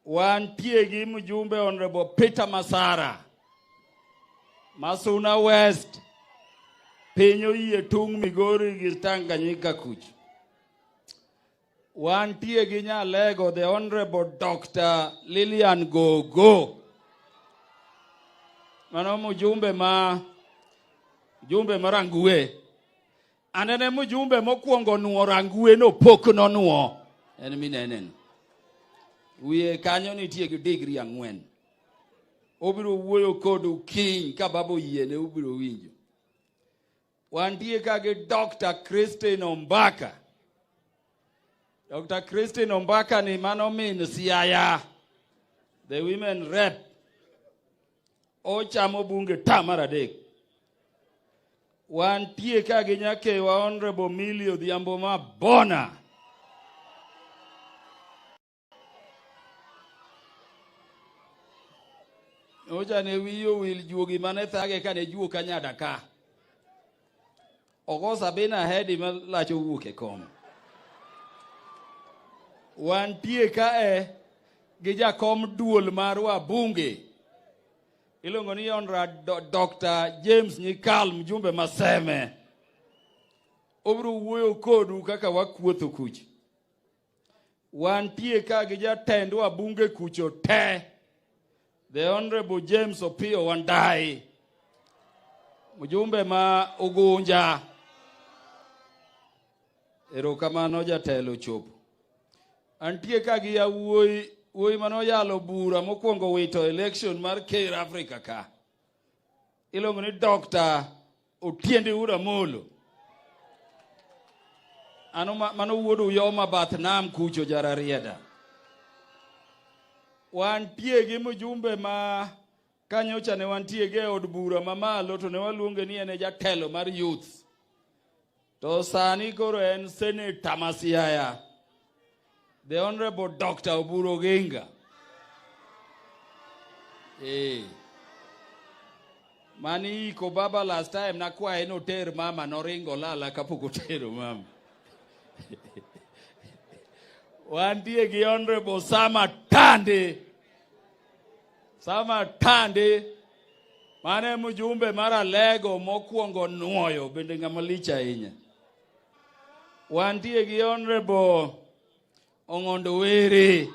Wantie gi mjumbe Honorable Peter Masara, Masuna West, Pinyo yie tung Migori gi Tanganyika kuch. Wantie gi Nyalego the Honorable Dr. Lilian Gogo. Mano mjumbe marangue. Anene mjumbe mokwongo nuo rangue no pok no nuo. En minenen. Wiye kanyo nitie gi degree 4. Obiro wuoyo kodu kiny ka babo yiene obiro winjo. Wantie ka gi Dr. Christine Ombaka. Dr. Christine Ombaka ni mano min Siaya, the women rep. Ochamo bunge tamaradek. Wantie ka gi nyakewa Honorable Milio Odhiambo ma Bona. Ocha ne wiyo wil juogi mane thage ka ne juo kanyada ka. Ogosa bina hedi ma lacho wuke kom. Wantie ka gi jakom duol marwa bunge. Ilongo ni Honorable Dr. James Nyikal mjumbe Maseme. Obro wuoyo kodu kaka wakuotho kuch. Wantie ka gi jatendwa bunge kucho te. The Honorable James Opio Wandai, mjumbe ma Ugunja. Erokamano jatelo chopo. Antie ka gi wuoi mano yalo bura mokwongo wito election mar Ker Africa ka. Ilongo ni Dr. Otiende Ura Molo. Ano mano wuodo yoma bath nam kucho jararieda. Wantie gi mjumbe ma kanyocha ne wantie ge od bura mamalo to ne waluonge ni ene jatelo mar youth. To sani koro en Senator Masiaya, the Honorable Dr. Oburu Oginga. Mani ko baba last time na kwa eno ter mama noringo lala kapoko tero mama. Wantie gi Honorable Sama Tande. Mane mjumbe mara lego mokwongo nuoyo bende ng'amalicha ahinya. Wantie gi Honorable Ong'ondo Were.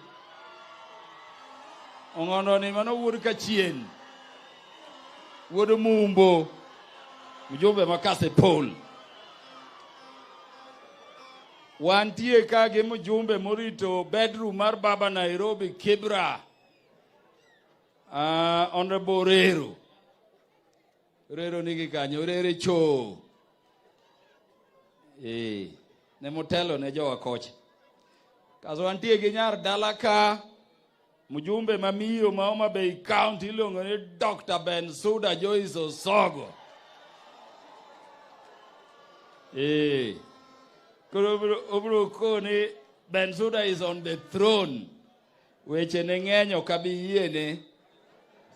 Ong'ondo ni mano wuod Kachien. Wuod Mumbo. Mjumbe makase Paul. Wantie ka gi mjumbe morito bedroom mar baba Nairobi Kibra. Honorable Rero nigi kanyo Rere cho. Ne motelo ne jowa kocha. Kaso wantie gi nyar dalaka mjumbe mamiyo ma Homa Bay County ilongo ni Dr. Bensuda Joyce Osogo. Obro kone Bensuda is on the throne. Weche ne ng'enyo kabi yiene.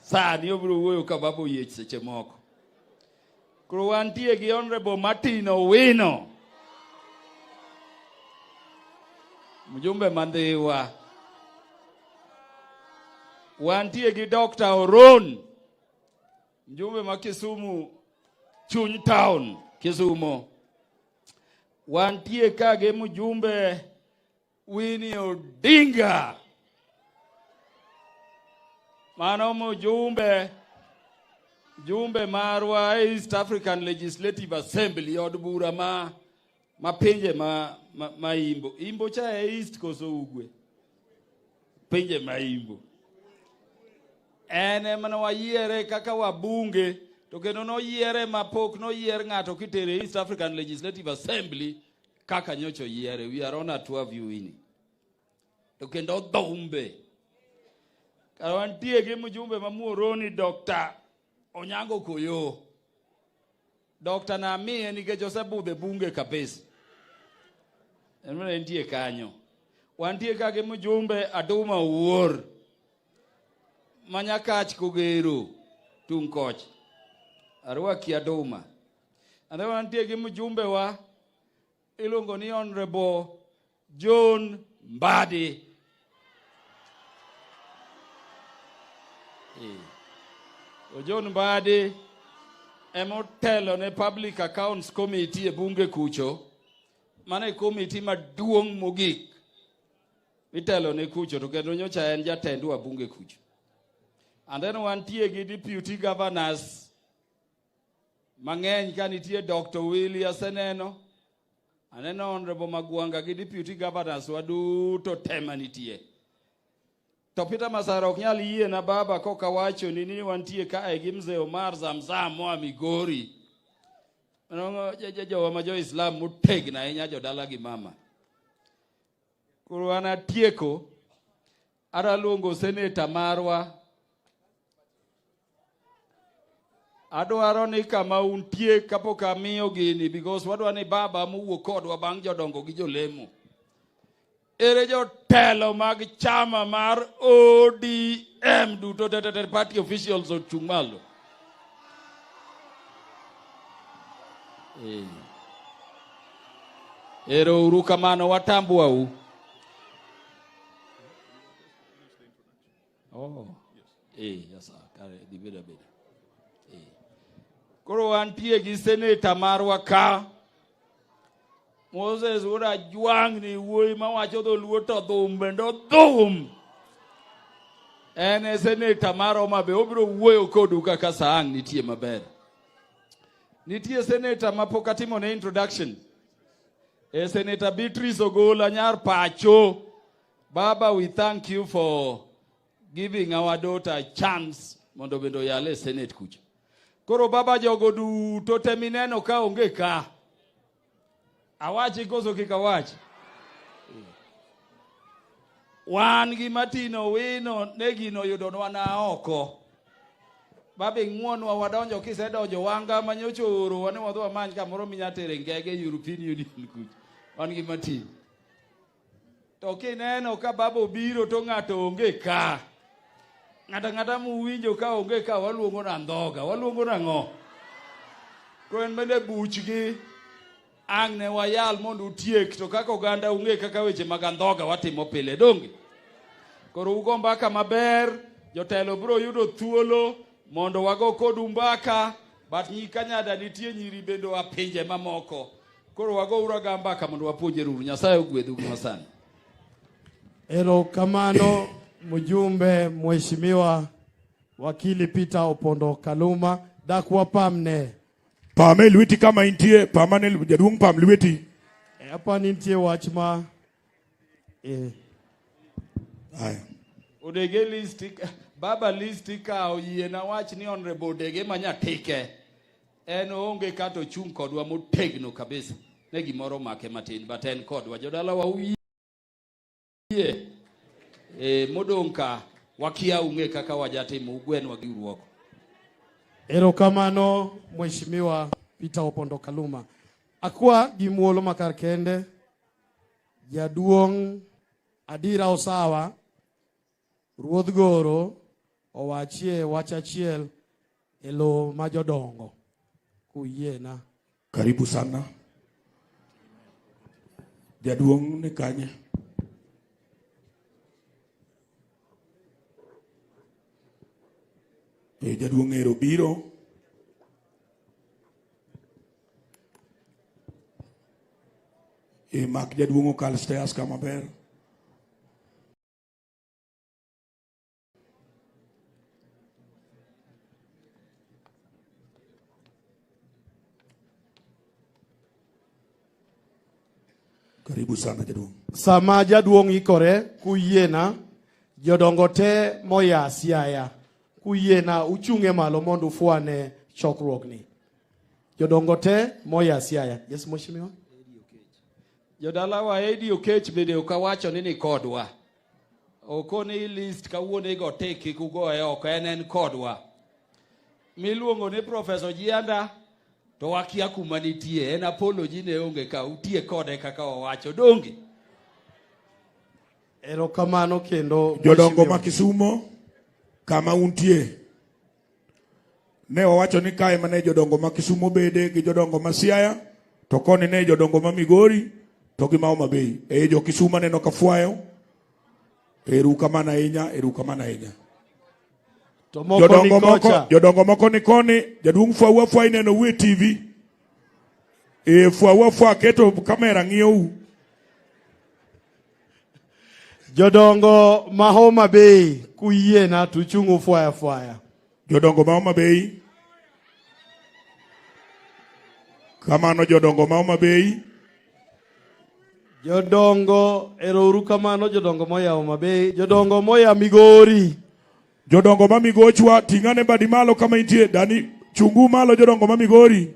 Sani obro wuoyo ka babo yech seche moko. Koro wantie gi Honorable Martin Owino, mjumbe Mandhiwa. Wantie gi Dr. Oron, mjumbe ma Kisumu Chuny Town, Kisumu. Wantie ka gi mjumbe Winnie Odinga, Mano mujumbe marwa East African Legislative Assembly od bura ma pinje ma imbo. Imbo cha East koso ugwe. Pinje ma imbo. Ene mana wayiere kaka wabunge to kendo no yiere mapok no yier ng'ato kitere East African Legislative Assembly kaka nyocho yiere. We are on a 12 ini. To kendo dhombe. Kawantie gi mjumbe mamuoroni Dr. Onyango Koyo. Dr. Nami nikech osebudhe bunge kabisa. Enmane ntie kanyo. Wantie kage mjumbe Aduma Wuor. Manyakach Kogero tung koch. Arwaki Aduma. Ande wantie gi mjumbe wa iluongo ni Honorable John Mbadi. John Mbadi emotelo ne Public Accounts Committee e bunge kucho. Mane committee maduong' mogik. Itelo ne kucho to kendo nyocha en jatend wa bunge kucho. And then wantie gi deputy governors mang'eny ka nitie Dr. Willie Aseneno. Aneno Honorable Magwanga gi deputy governors waduto tema nitie. To Peter Masaro ok nyal yie na baba koka wacho ni wantie ka e gi mzee Omar Zamzam moa Migori. Ano jowa ma jo Islam motegna ahinya jodala gi mama. Koro an atieko araluongo seneta marwa. Adwaro ni kama untie kapok amiyo gini because wadwa ni baba mowuok kodwa bang' jodongo gi jolemo. Ere jotelo mag chama mar ODM duto tete party officials ochung' malo. Ero uru kamano watambua u. Oh. Yes, kare dibeda beda. Koro wantie gi seneta marwa ka. Moses ora juang ni wuoi mawacho dholuo to dhum bendo dhum. Ene seneta maro mabe obiro wuoyo kodu kaka saang nitie maber. Nitie seneta mapok atimo ne introduction. Senator Beatrice Ogola nyar pacho. Baba, we thank you for giving our daughter a chance mondo bendo yale Senate kucha. Koro baba jogo duto temineno ka onge ka. Awachi koso kikawachi. Wan gi matino wino negino yudonwa na oko. Babe ng'wonwa wadonjo kisedonjo wanga manyocho oro wane wadho amany kamoro minyatere ngege European Union kucha. Wan gi matino. To kineno ka babo biro to ng'ato onge ka. Ng'ata muwinjo ka onge ka waluongo na ndhoga. Waluongo na ng'o. Ko en bende buchgi. Ang ne wayal mondo utiek to kaka oganda unge kaka weche mag ndhoga watimo pile donge. Koro ugo mbaka maber, jotelo bro yudo thuolo mondo wago kodu mbaka, but nyikanyada nitie nyiri bendo wa pinje mamoko. Koro wago uraga mbaka mondo wapuonjeru. Nyasaye ogwedhu masani. Ero kamano mjumbe mheshimiwa wakili Peter Opondo Kaluma dakwa pamne. Pame lweti kama intie, pamane jaduong' pam lweti. Hapa nintie wachma. Aya. Odege listika, baba listika oyie na wach ni Honorable Odege manyatike. En onge kato chung' kodwa motegno kabisa. Ne gimoro make matin, but en kodwa. Jodala wa uye. Modonka wakia unge kaka wajatimo ugwenwa gi uruoko. Ero kamano mheshimiwa Peter Opondo Kaluma. Akwa gimuolo makar kende jaduong' Adira Osawa Ruodh Goro owachie wachachiel elo majodongo kuyiena. Karibu sana. Jaduong' ni kanye. Jaduong' ero biro. Mak jaduong' okal stairs kama ber. Karibu sana jaduong'. Sama jaduong' ikore kuyiena jodongo te moya Siaya kuyiena uchung'e malo mondo ufwane chokruokni. Jodongo te moya Siaya. Yes, Mheshimiwa. Jodala wa Edi Okech bende ukawacho ni kodwa. Okoni list kawuone go teki kugoe oko en kodwa. Miluongo ni Professor Jianda to wakia kuma nitie en apology ne onge ka utie kode kaka wawacho dongi. Erokamano kendo Jodongo ma Kisumo kama untie. Ne wawacho ni kae mane jodongo ma Kisumo bede gi jodongo ma Siaya to koni ne jodongo ma Migori to gi ma Homa Bay. Jo Kisumo neno ka fuayo. Erukamana ahinya. Jodongo moko ni koni jaduong' fwa neno we TV. Fwa keto kamera ng'iyo. Jodongo ma Homa Bay kuyiena tuchung'u fwaya. Jodongo ma Homa Bay. Kamano jodongo ma Homa Bay. Jodongo erouru kamano jodongo moya Homa Bay. Jodongo moya Migori. Jodongo ma Migochwa tingane badi malo kama intie dani chungu malo jodongo ma Migori.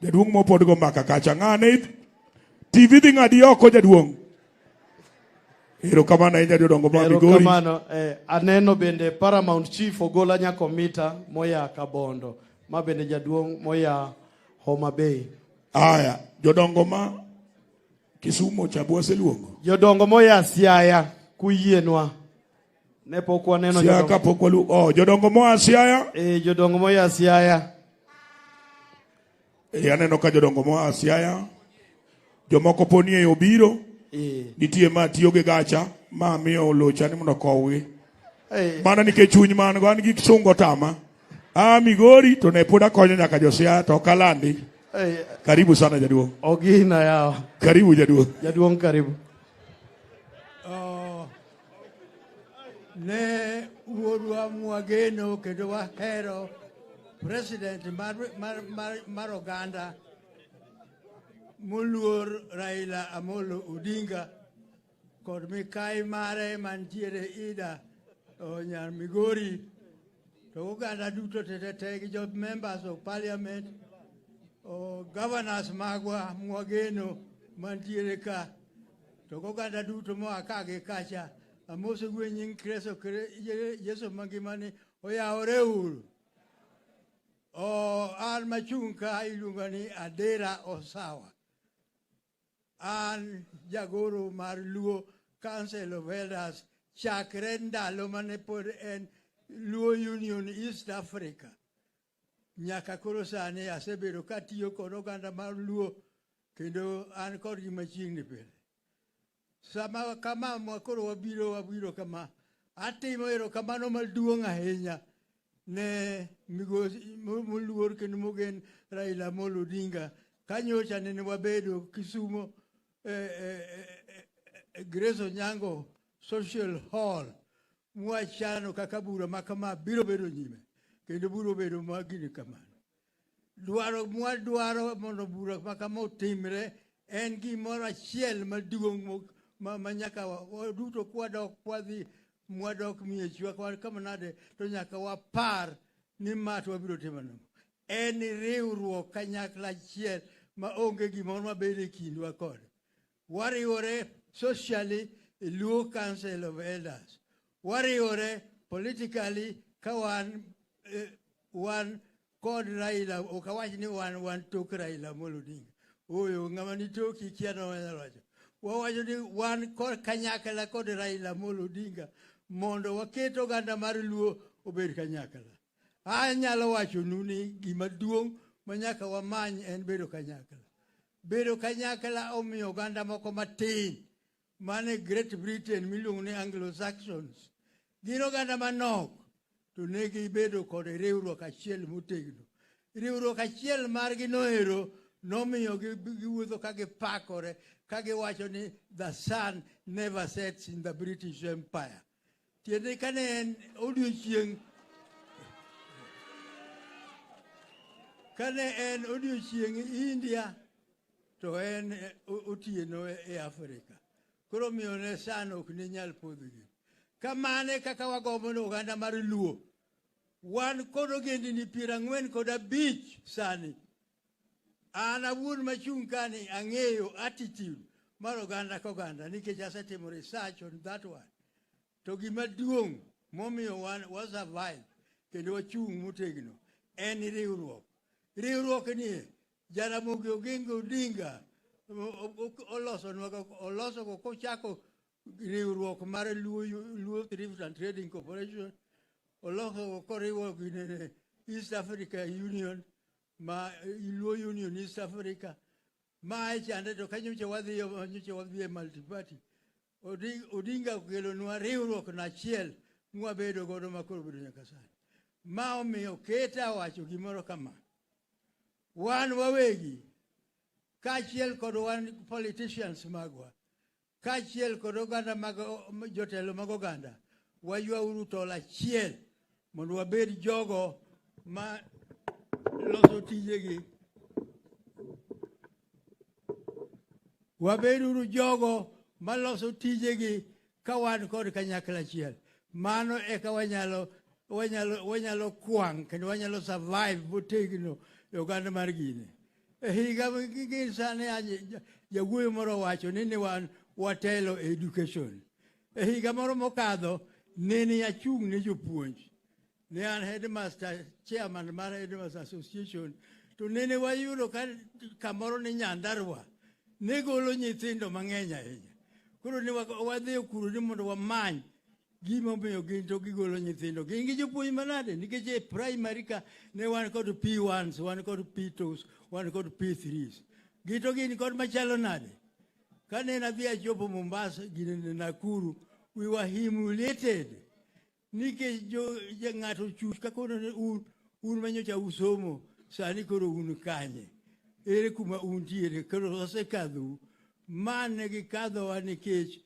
Jaduong' mopod go mbaka kacha ng'ane TV dhi ng'adi oko jaduong'. Erokamano ahinya jodongo ma Migori. Erokamano aneno bende Paramount Chief Ogola Nyakomita moya Kabondo. Ma bende jaduong' moya Homa Bay. Aya, jodongo ma Kisumo chabu aseluongo. Jodongo moya Siaya kuyienwa. Ne pok waneno Siaya ka pok waluongo. Jodongo moya Siaya. Jodongo moya Siaya. Aneno ka jodongo moya Siaya. Jomoko poni e obiro. Nitie ma tiyo gi gacha ma miyo locha ni mondo kowgi. Mana nikech chuny man go an gi sungo tama. Migori to ne pod akonyo nyaka jo Siaya to kalandi. Karibu sana jaduong'. Ogina yao. Karibu jaduong'. Jaduong' karibu. Ne wuodwa mwageno kendo wahero president mar oganda moluor Raila Amolo Odinga kod mikai mare mantiere Ida Nyar Migori to oganda duto te gi jo members of parliament governors magwa mwageno mantiere ka to oganda duto moa ka gi kacha amoso gwe nying Kristo Yesu mangimani oyawore uru. An machung' ka iluongo ni Adera Osawa. An jagoro mar Luo Council of Elders chakre ndalo mane pod en Luo Union East Africa. Nyaka koro sani asebedo katiyo kod oganda mar Luo kendo an kod gi machiegni pile. Sama kama mwakoro wabiro kama atimo erokamano maduong' ahinya ne migosi moluor kendo mogen Raila Amolo Odinga kanyocha ne wabedo Kisumo Grace Onyango Social Hall mwachano kaka bura makama biro bedo nyime kendo biro bedo magini kamano. Dwaro mondo bura makama otimre en gimoro achiel maduong' manyaka duto kwadhi mwadok miechwa kama nade to nyaka wapar ni mato wabiro timo no. En riwruok kanyakla achiel ma onge gimoro mabedo e kindwa kod. Wariwore socially Luo Council of Elders. Wariwore politically ka wan kod Raila okawach ni wan tok Raila Amolo Odinga. Oyo ng'ama ni toki kia no wacho. Wawacho ni wan kod kanyakla kod Raila Amolo Odinga mondo waketo oganda mar Luo obed kanyakla. Anyalo wacho ni gima duong' manyaka wamany en bedo kanyakla. Bedo kanyakla omiyo oganda moko matin mane Great Britain miluongo ni Anglo-Saxons. Gin oganda manok to ne gibedo kod riwruok achiel motegno. Riwruok achiel margi noero nomiyo giwuotho ka gipakore ka giwacho ni the sun never sets in the British Empire. Tiende kane en odiochieng' India to en otieno e Afrika. Koro miyo ne sano ok ne nyal podhogi. Kamane kaka wagombo ni oganda mar Luo. Wan kod ogendini 45 sani. An awuon machung' kani ang'eyo attitude mar oganda koganda nikech asetimo research on that one. To gima duong' momiyo wan wasurvive kendo wachung' motegno en riwruok. Riwruok ni Jaramogi Oginga Odinga oloso go kochako riwruok mar Luo Thrift and Trading Corporation, oloso koriwo gi East Africa Union, ma Luo Union East Africa, ma chande to kanyocha wadhi multi-party. Odinga okelonwa riwruok nachiel mwabedo godo makoro bedo nyaka sani. Ma omiyo keta wacho gimoro kama. Wan wawegi, kachiel kod wan politicians magwa, kachiel kod oganda mag jotelo mag oganda, waywa uru tol achiel mondo wabed jogo ma loso tijegi. Wabed uru jogo ma loso tijegi ka wan kod kanyakla achiel. Mano eka wanyalo kwang kendo wanyalo survive motegno e oganda mar gine. E higa gini sani jawuoyo moro wacho ni wan watelo education. E higa moro mokadho nene achung' ne jopuonj. Ne an headmaster, chairman mar Headmaster Association. To nene wayudo ka kamoro ni Nyandarua ne golo nyithindo mang'eny ahinya. Koro ne wadhi kuro ni mondo wamany gima omiyo gin to gigolo nyithindo. Gin gi jopuonj manade nikech e primary ka ne wan kod P1s, wan kod P2s, wan kod P3s. Gito gin kod machalo nade. Ka ne nadhi achopo Mombasa gine Nakuru, we were humiliated. Nikech ng'ato chuch ka kono ne un manyocha usomo sani koro un kanye. Ere kuma untiere koro osekadho. Mane gikadhowa nikech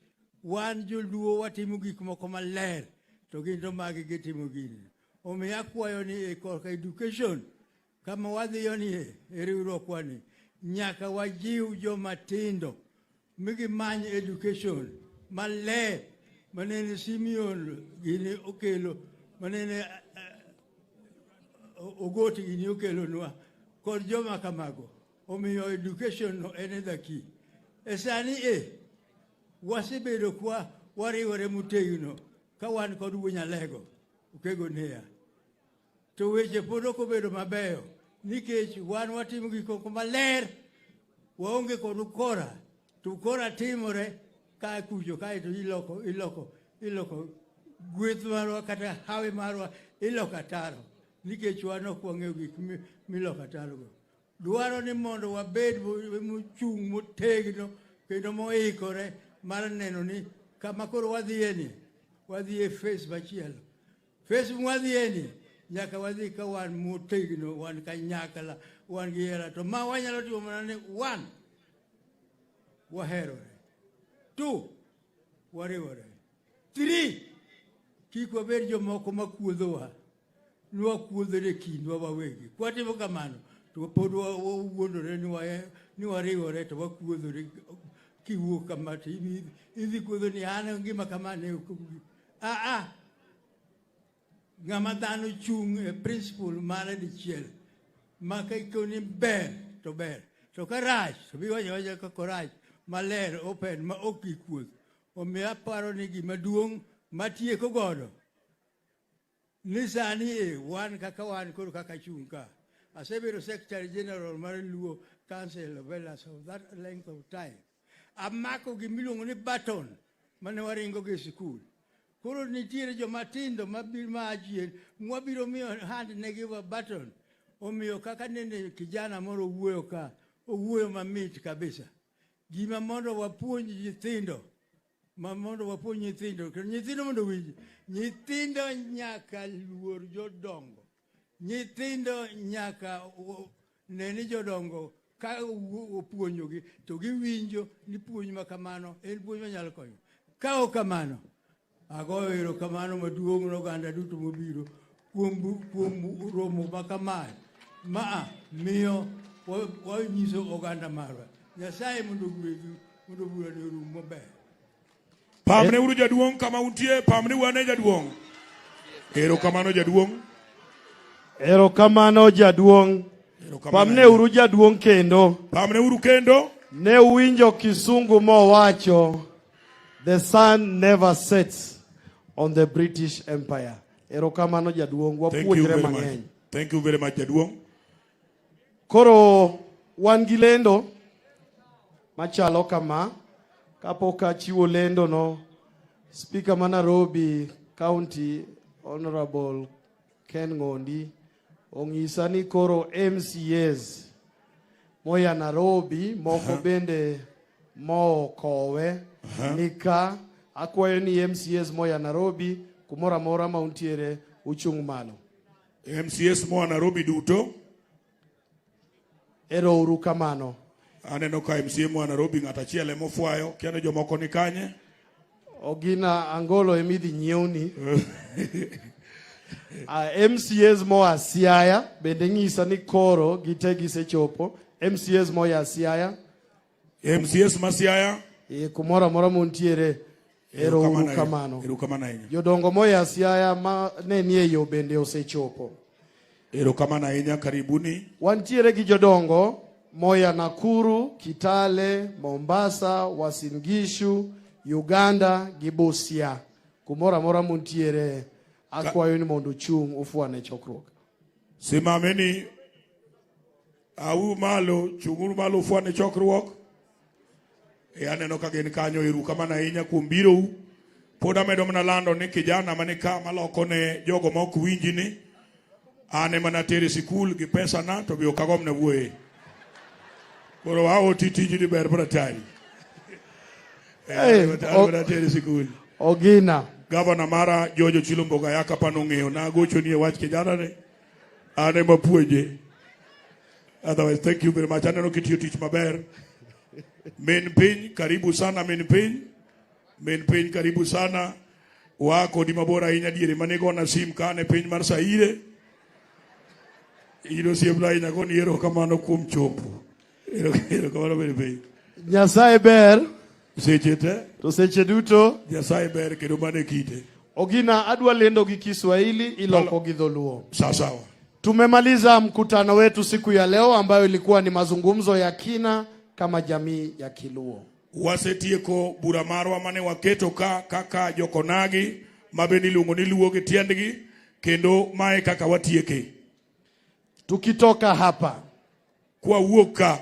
wan joluo watimo gik moko maler to gin to magi gitimo gini. Omiyo akwayo ni e korka education kama wadhiyo ni e riwruokwa ni nyaka wajiw joma tindo migi many education maler manene Simeon gini okelo, manene Ogoti gini okelo nwa kod joma kamago. Omiyo education no en the key. Esani wasebedo kwa wariwore motegno ka wan kod wuonyalego okego neya. To weche pod ok obedo mabeyo nikech wan watimo gik moko maler, waonge kod ukora. To ukora timore ka kucho kae to iloko gweth marwa kata hawe marwa iloko ataro nikech wan ok wang'eyo gik miloko atarogo. Dwaro ni mondo wabed mochung' motegno kendo moikore mar neno ni kama koro wadhiye face machielo. Face mwadhiye ni nyaka wadhi ka wan motegno, wan kanyakla, wan gi hera. To ma wanyalo timo mana ni 1, waherore. 2, wariwore. 3, kik wabed jomoko makuodhowa. Nwakuodhore kindwa wawegi. Kwatimo kamano to pod wawuondore ni wariwore to wakuodhore. Kiwuok kama to idhi kuodho ni an ngima kama ne ng'ama dhano chung' e principle mare dichiel ma ka ikoni ber to ber, to ka rach to biwacho kako rach maler open ma ok ikuodh. Omiyo aparo ni gima duong' matieko godo ni sani wan kaka wan koro kaka chung' ka. Asebedo Secretary General mar Luo Council of Elders of that length of time. Amako gimiluongo ni baton mane waringo gi sikul. Koro nitiere joma tindo mabiro maachien mwabiro miyo hand ne give a baton. Omiyo kaka nene kijana moro owuoyo mamit kabisa. Gima mondo wapuonj nyithindo, kendo nyithindo mondo winj, nyithindo nyaka luor jodongo. Nyithindo nyaka neni jodongo ka opuonjogi to giwinjo ni puonj ma kamano en puonj manyalo konyo. Ka ok kamano, agoyo erokamano maduong' ne oganda duto mobiro kuom romo ma kamae. Miyo wanyiso oganda marwa Nyasaye mundu bura ni rum maber. Pamne uru jaduong kama untie, pamne wane jaduong. Erokamano jaduong. Erokamano jaduong. Pamne uru jaduong kendo. Pamne uru kendo. Ne uwinjo kisungu mowacho, the sun never sets on the British Empire. Erokamano jaduong. Wapuonjre mang'eny. Thank you very much jaduong. Koro wan gi lendo machalo kama. Kapok achiwo lendo no, Speaker ma Nairobi County Honorable Ken Ngondi ong'isa ni koro MCAs moya Nairobi moko bende mokowe nika akwayo ni MCAs moya Nairobi kumora mora mauntiere uchung' malo. MCAs moya Nairobi duto. Ero uru kamano. Aneno ka MCA moya Nairobi ng'ata chiele mofuayo kiano jomoko ni kanye. Ogina angolo emidhi nyiewni. MCAs moya Siaya bende ng'isa ni koro gite gisechopo. MCAs moya Siaya. MCAs ma Siaya. Kumora mora muntiere ero uru kamano. Jodongo moya Siaya ma ne nie yo bende osechopo. Erokamano ahinya, karibuni. Wantiere gi jodongo moya Nakuru, Kitale, Mombasa, Uasin Gishu, Uganda, Busia. Kumora mora muntiere akwayo ni mondo chung ufuane chokruok. Simameni au malo chunguru malo ufuane chokruok. Aneno ka gin kanyo erokamano ahinya kuom biro. Pod amedo mana lando ni kijana mane ka maloko ne jogo mok winji ni ane mana tere sikul gi pesa na to bi okagom na wuoye. Koro wao titiji ni ber bratari. Ogina. Governor Mara Jojo Chilumboga yaka panongeo na gocho ni wach kijana ne. Ane mapuoje. Otherwise, thank you very much. Aneno kitiyo tich maber. Men piny, karibu sana men piny. Men piny, karibu sana. Wako di mabora inya diere manego na sim kane piny mar Saire. Iro siebla inya koni erokamano kuom chopo. Erokamano men piny. Nyasaye ber. Sechete. To seche duto. Nyasaye ber kendo mane kite. Ogina adwa lendo gi Kiswahili iloko gi dholuo. Sawa. Tumemaliza mkutano wetu siku ya leo ambayo ilikuwa ni mazungumzo ya kina kama jamii ya Kiluo. Wasetieko bura marwa mane waketo ka kaka jokonagi mabeni luongo ni luo gi tiendgi kendo mae kaka watieke. Tukitoka hapa kwa wuoka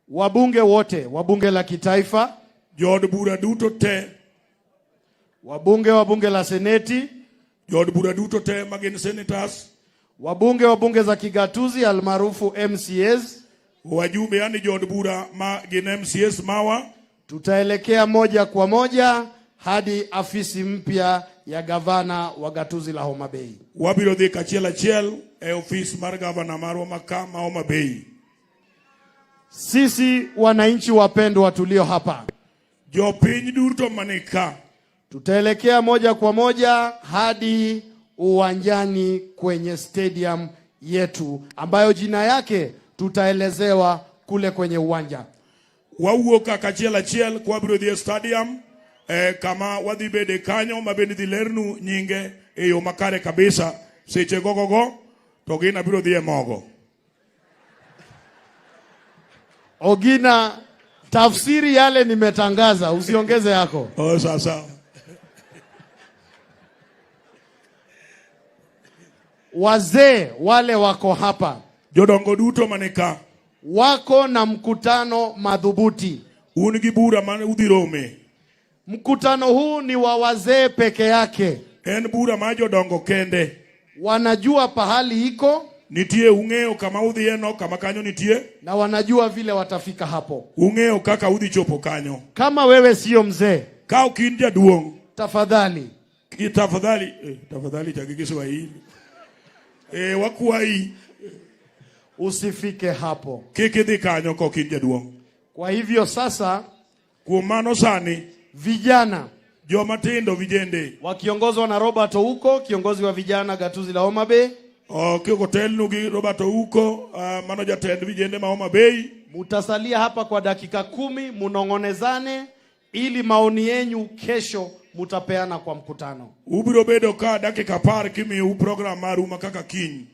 wabunge wote, wabunge la kitaifa, jod bura duto te, wabunge wa bunge la seneti, jod bura duto te magin senators, wabunge za kigatuzi almaarufu MCAs, wajumbe yani jod bura magin MCAs mawa. Tutaelekea moja kwa moja hadi afisi mpya ya gavana wa gatuzi la Homa Bay. Wabiro dhi kachiel achiel e ofis mar gavana marwa makama Homa Bay. Sisi wananchi wapendwa tulio hapa, jopiny duto manika, tutaelekea moja kwa moja hadi uwanjani kwenye stadium yetu ambayo jina yake tutaelezewa kule kwenye uwanja. Wawuoka kachiel achiel kwa biro dhi stadium kama wadhi bede kanyo mabende dhi lernu nyinge e yo makare kabisa seche gogogo to gina biro dhi e mogo. Ogina, tafsiri yale nimetangaza, usiongeze yako. Sasa. Wazee wale wako hapa, jodongo duto manika, wako na mkutano madhubuti. Un gi bura mane udhi rome. Mkutano huu ni wa wazee peke yake. En bura ma jodongo kende. Wanajua pahali iko. Nitie ungeo kama udhi eno kama kanyo nitie. Na wanajua vile watafika hapo. Ungeo kaka udhi chopo kanyo. Kama wewe sio mzee, ka ukin jaduong, tafadhali. Tafadhali chaki Kiswahili. Wakuai usifike hapo. Kiki dhi kanyo ka ukin jaduong. Kwa hivyo sasa, kuom mano sani, vijana jomatindo vijende wakiongozwa na Robert huko, kiongozi wa vijana gatuzi la Homa Bay. Kiko telnu gi Robert huko, mano jatend vijende ma Homa Bay. Mutasalia hapa kwa dakika 10 munongonezane ili maoni yenu kesho mutapeana kwa mkutano. Ubiro bedo ka dakika 10 kimi program maru makaka kiny.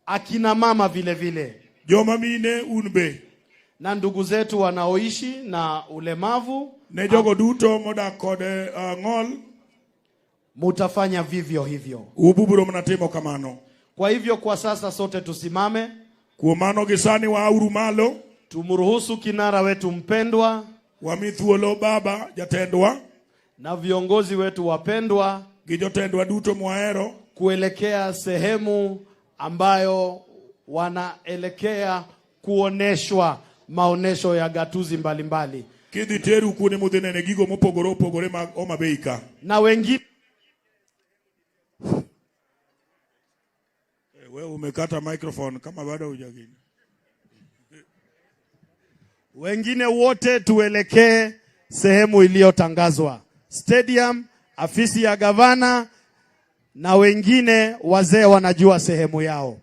Akina mama vile vile. Joma mine unbe. Na ndugu zetu wanaoishi na ulemavu. Ne jogo duto modak kode ng'ol. Mutafanya vivyo hivyo. Ububuro mnatimo kamano. Kwa hivyo kwa sasa sote tusimame. Kuom mano gisani wauru malo. Tumruhusu kinara wetu mpendwa. Wamithuolo baba jatendwa. Na viongozi wetu wapendwa. Gijotendwa duto mwahero. Kuelekea sehemu ambayo wanaelekea kuoneshwa maonesho ya gatuzi mbalimbali. Kidhi teru kune mudhinene gigo mopogore opogore mag Homabay ka. Na wengine wewe umekata microphone kama bado hujagini. Wengine wote tuelekee sehemu iliyotangazwa. Stadium, afisi ya gavana na wengine wazee wanajua sehemu yao.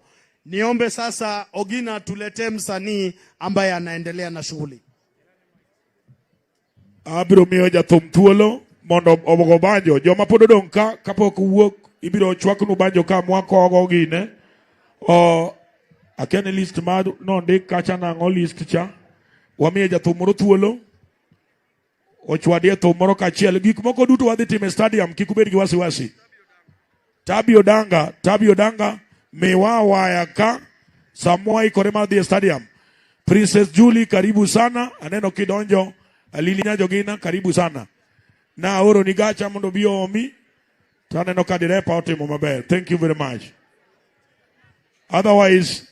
Niombe sasa Ogina tuletee msanii ambaye anaendelea na shughuli. Abiro miyo jathum thuolo mondo obogo banjo. Joma pod odong' ka kapok wuok ibiro chwaknu banjo ka mwakogo gine. Akia ni list ma nondik kacha nang'o list cha. Wamiyo jathum moro thuolo. Ochwadie thum moro kachiel. Gik moko duto wadhi time stadium kik ubed gi wasiwasi. Tabi Odanga miwa waya ka samwa ikore mar dhi stadium. Princess Julie karibu sana. Aneno kidonjo. Alili Nyajo Gina karibu sana. Na oro ni gacha mondo bi omi. Taneno ka direpa otimo maber. Thank you very much. Otherwise,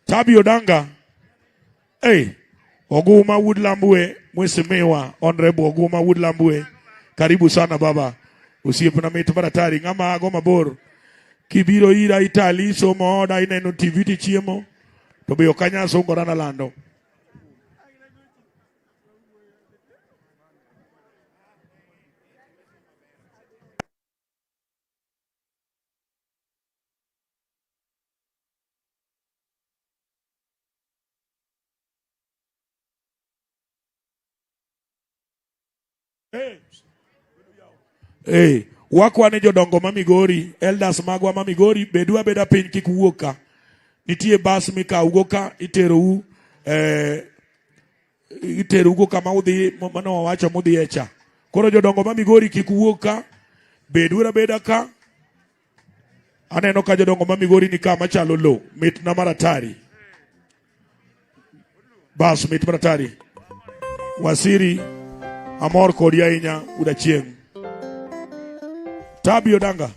Tabi Odanga. Hey, Oguma Woodlambwe Mheshimiwa Honorable Oguma Woodlambwe. Karibu sana baba. Usiepuna metu baratari ngama ago mabor. Kibiro ira Itali somo oda ineno TV ti chiemo. To be okanya songo rana lando. Hey, wakwane jodongo ma Migori, elders magwa ma Migori, bedwa beda piny kik wuoka. Nitie bas mikawgo ka iterou kama udhi mano wacho mudhi echa. Koro jodongo ma Migori kik wuoka, bedwa beda ka. Aneno ka jodongo ma Migori ni ka machalo lo, mit na maratari. Bas mit maratari. Wasiri amor kodi ahinya udachieng'. Tabi Odanga.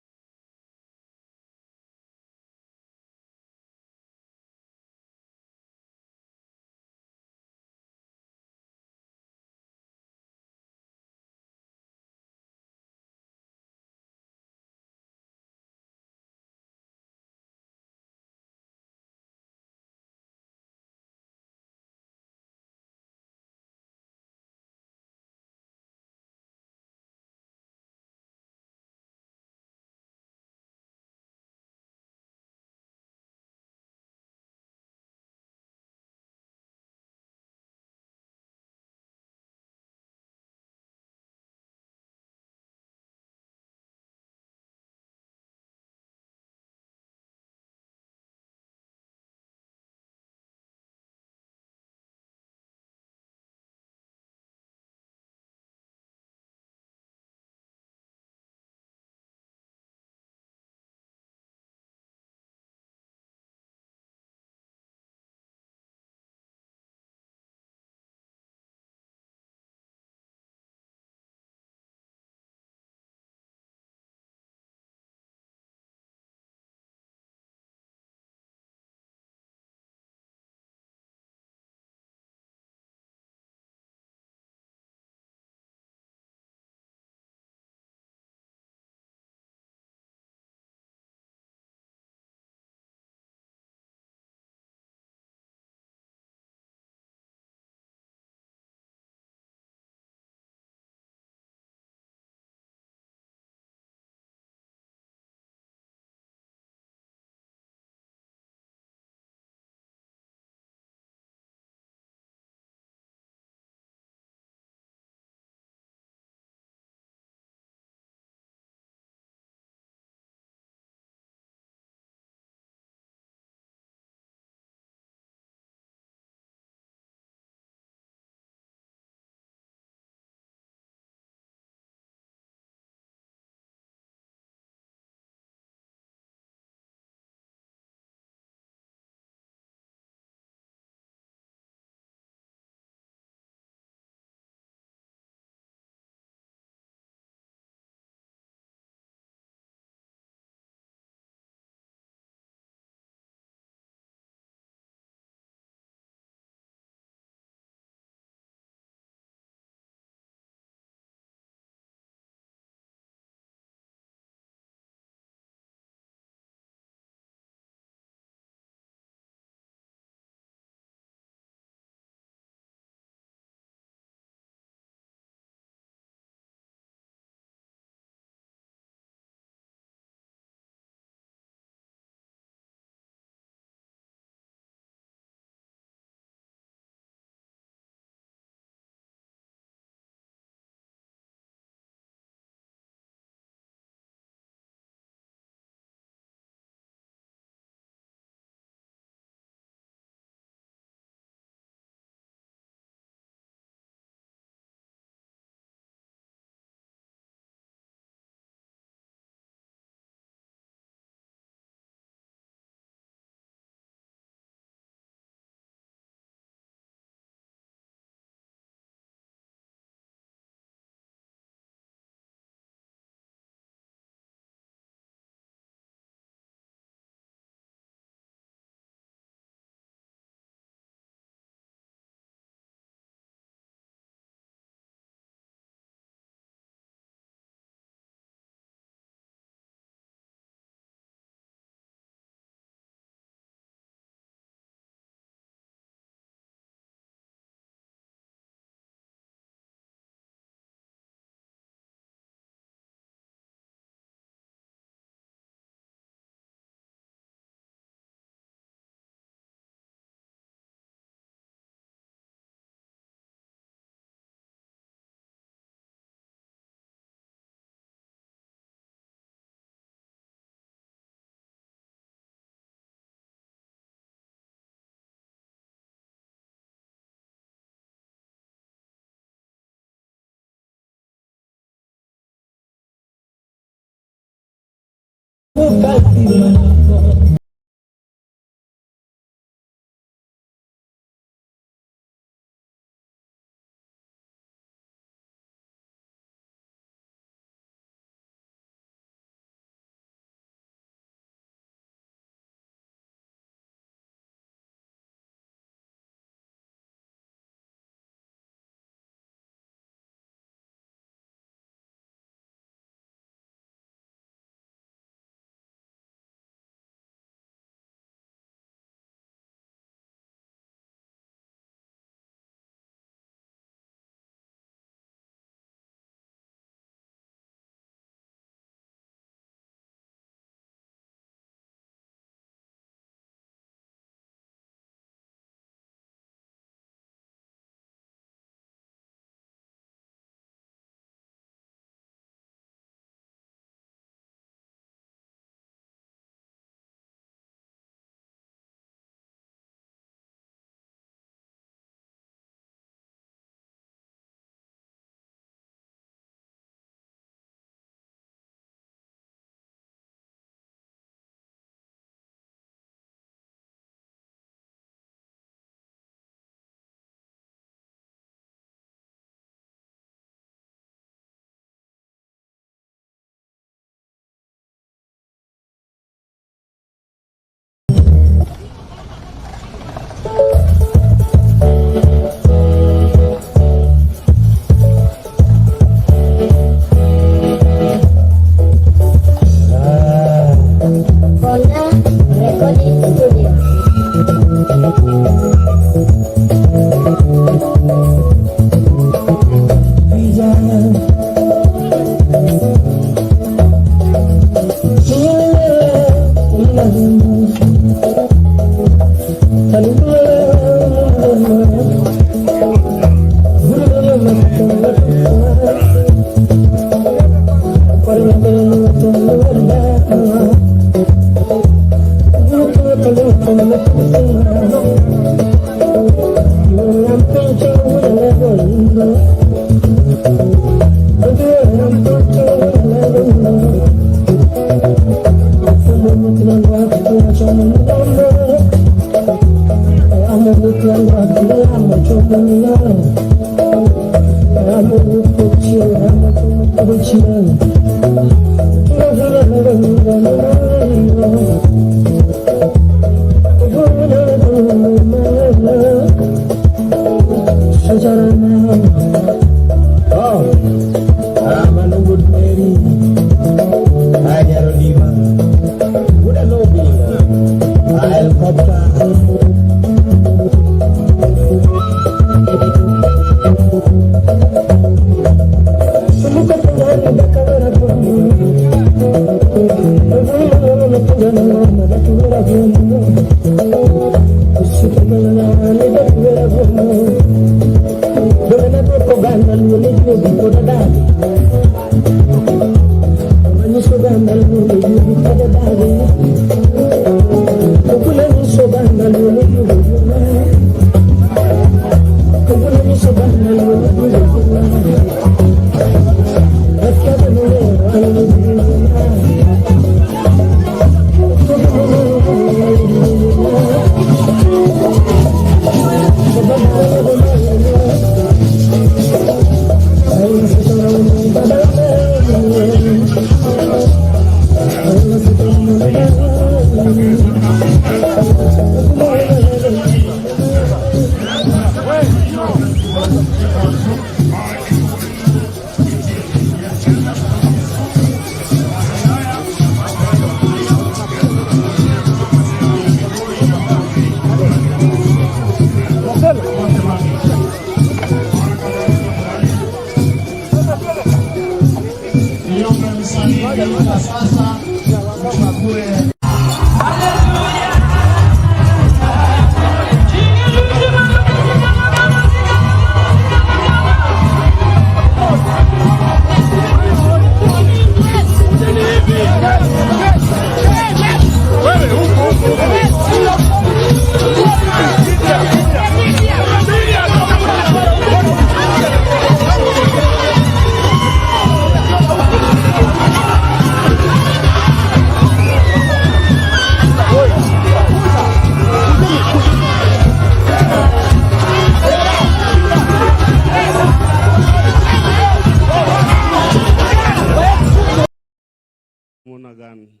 an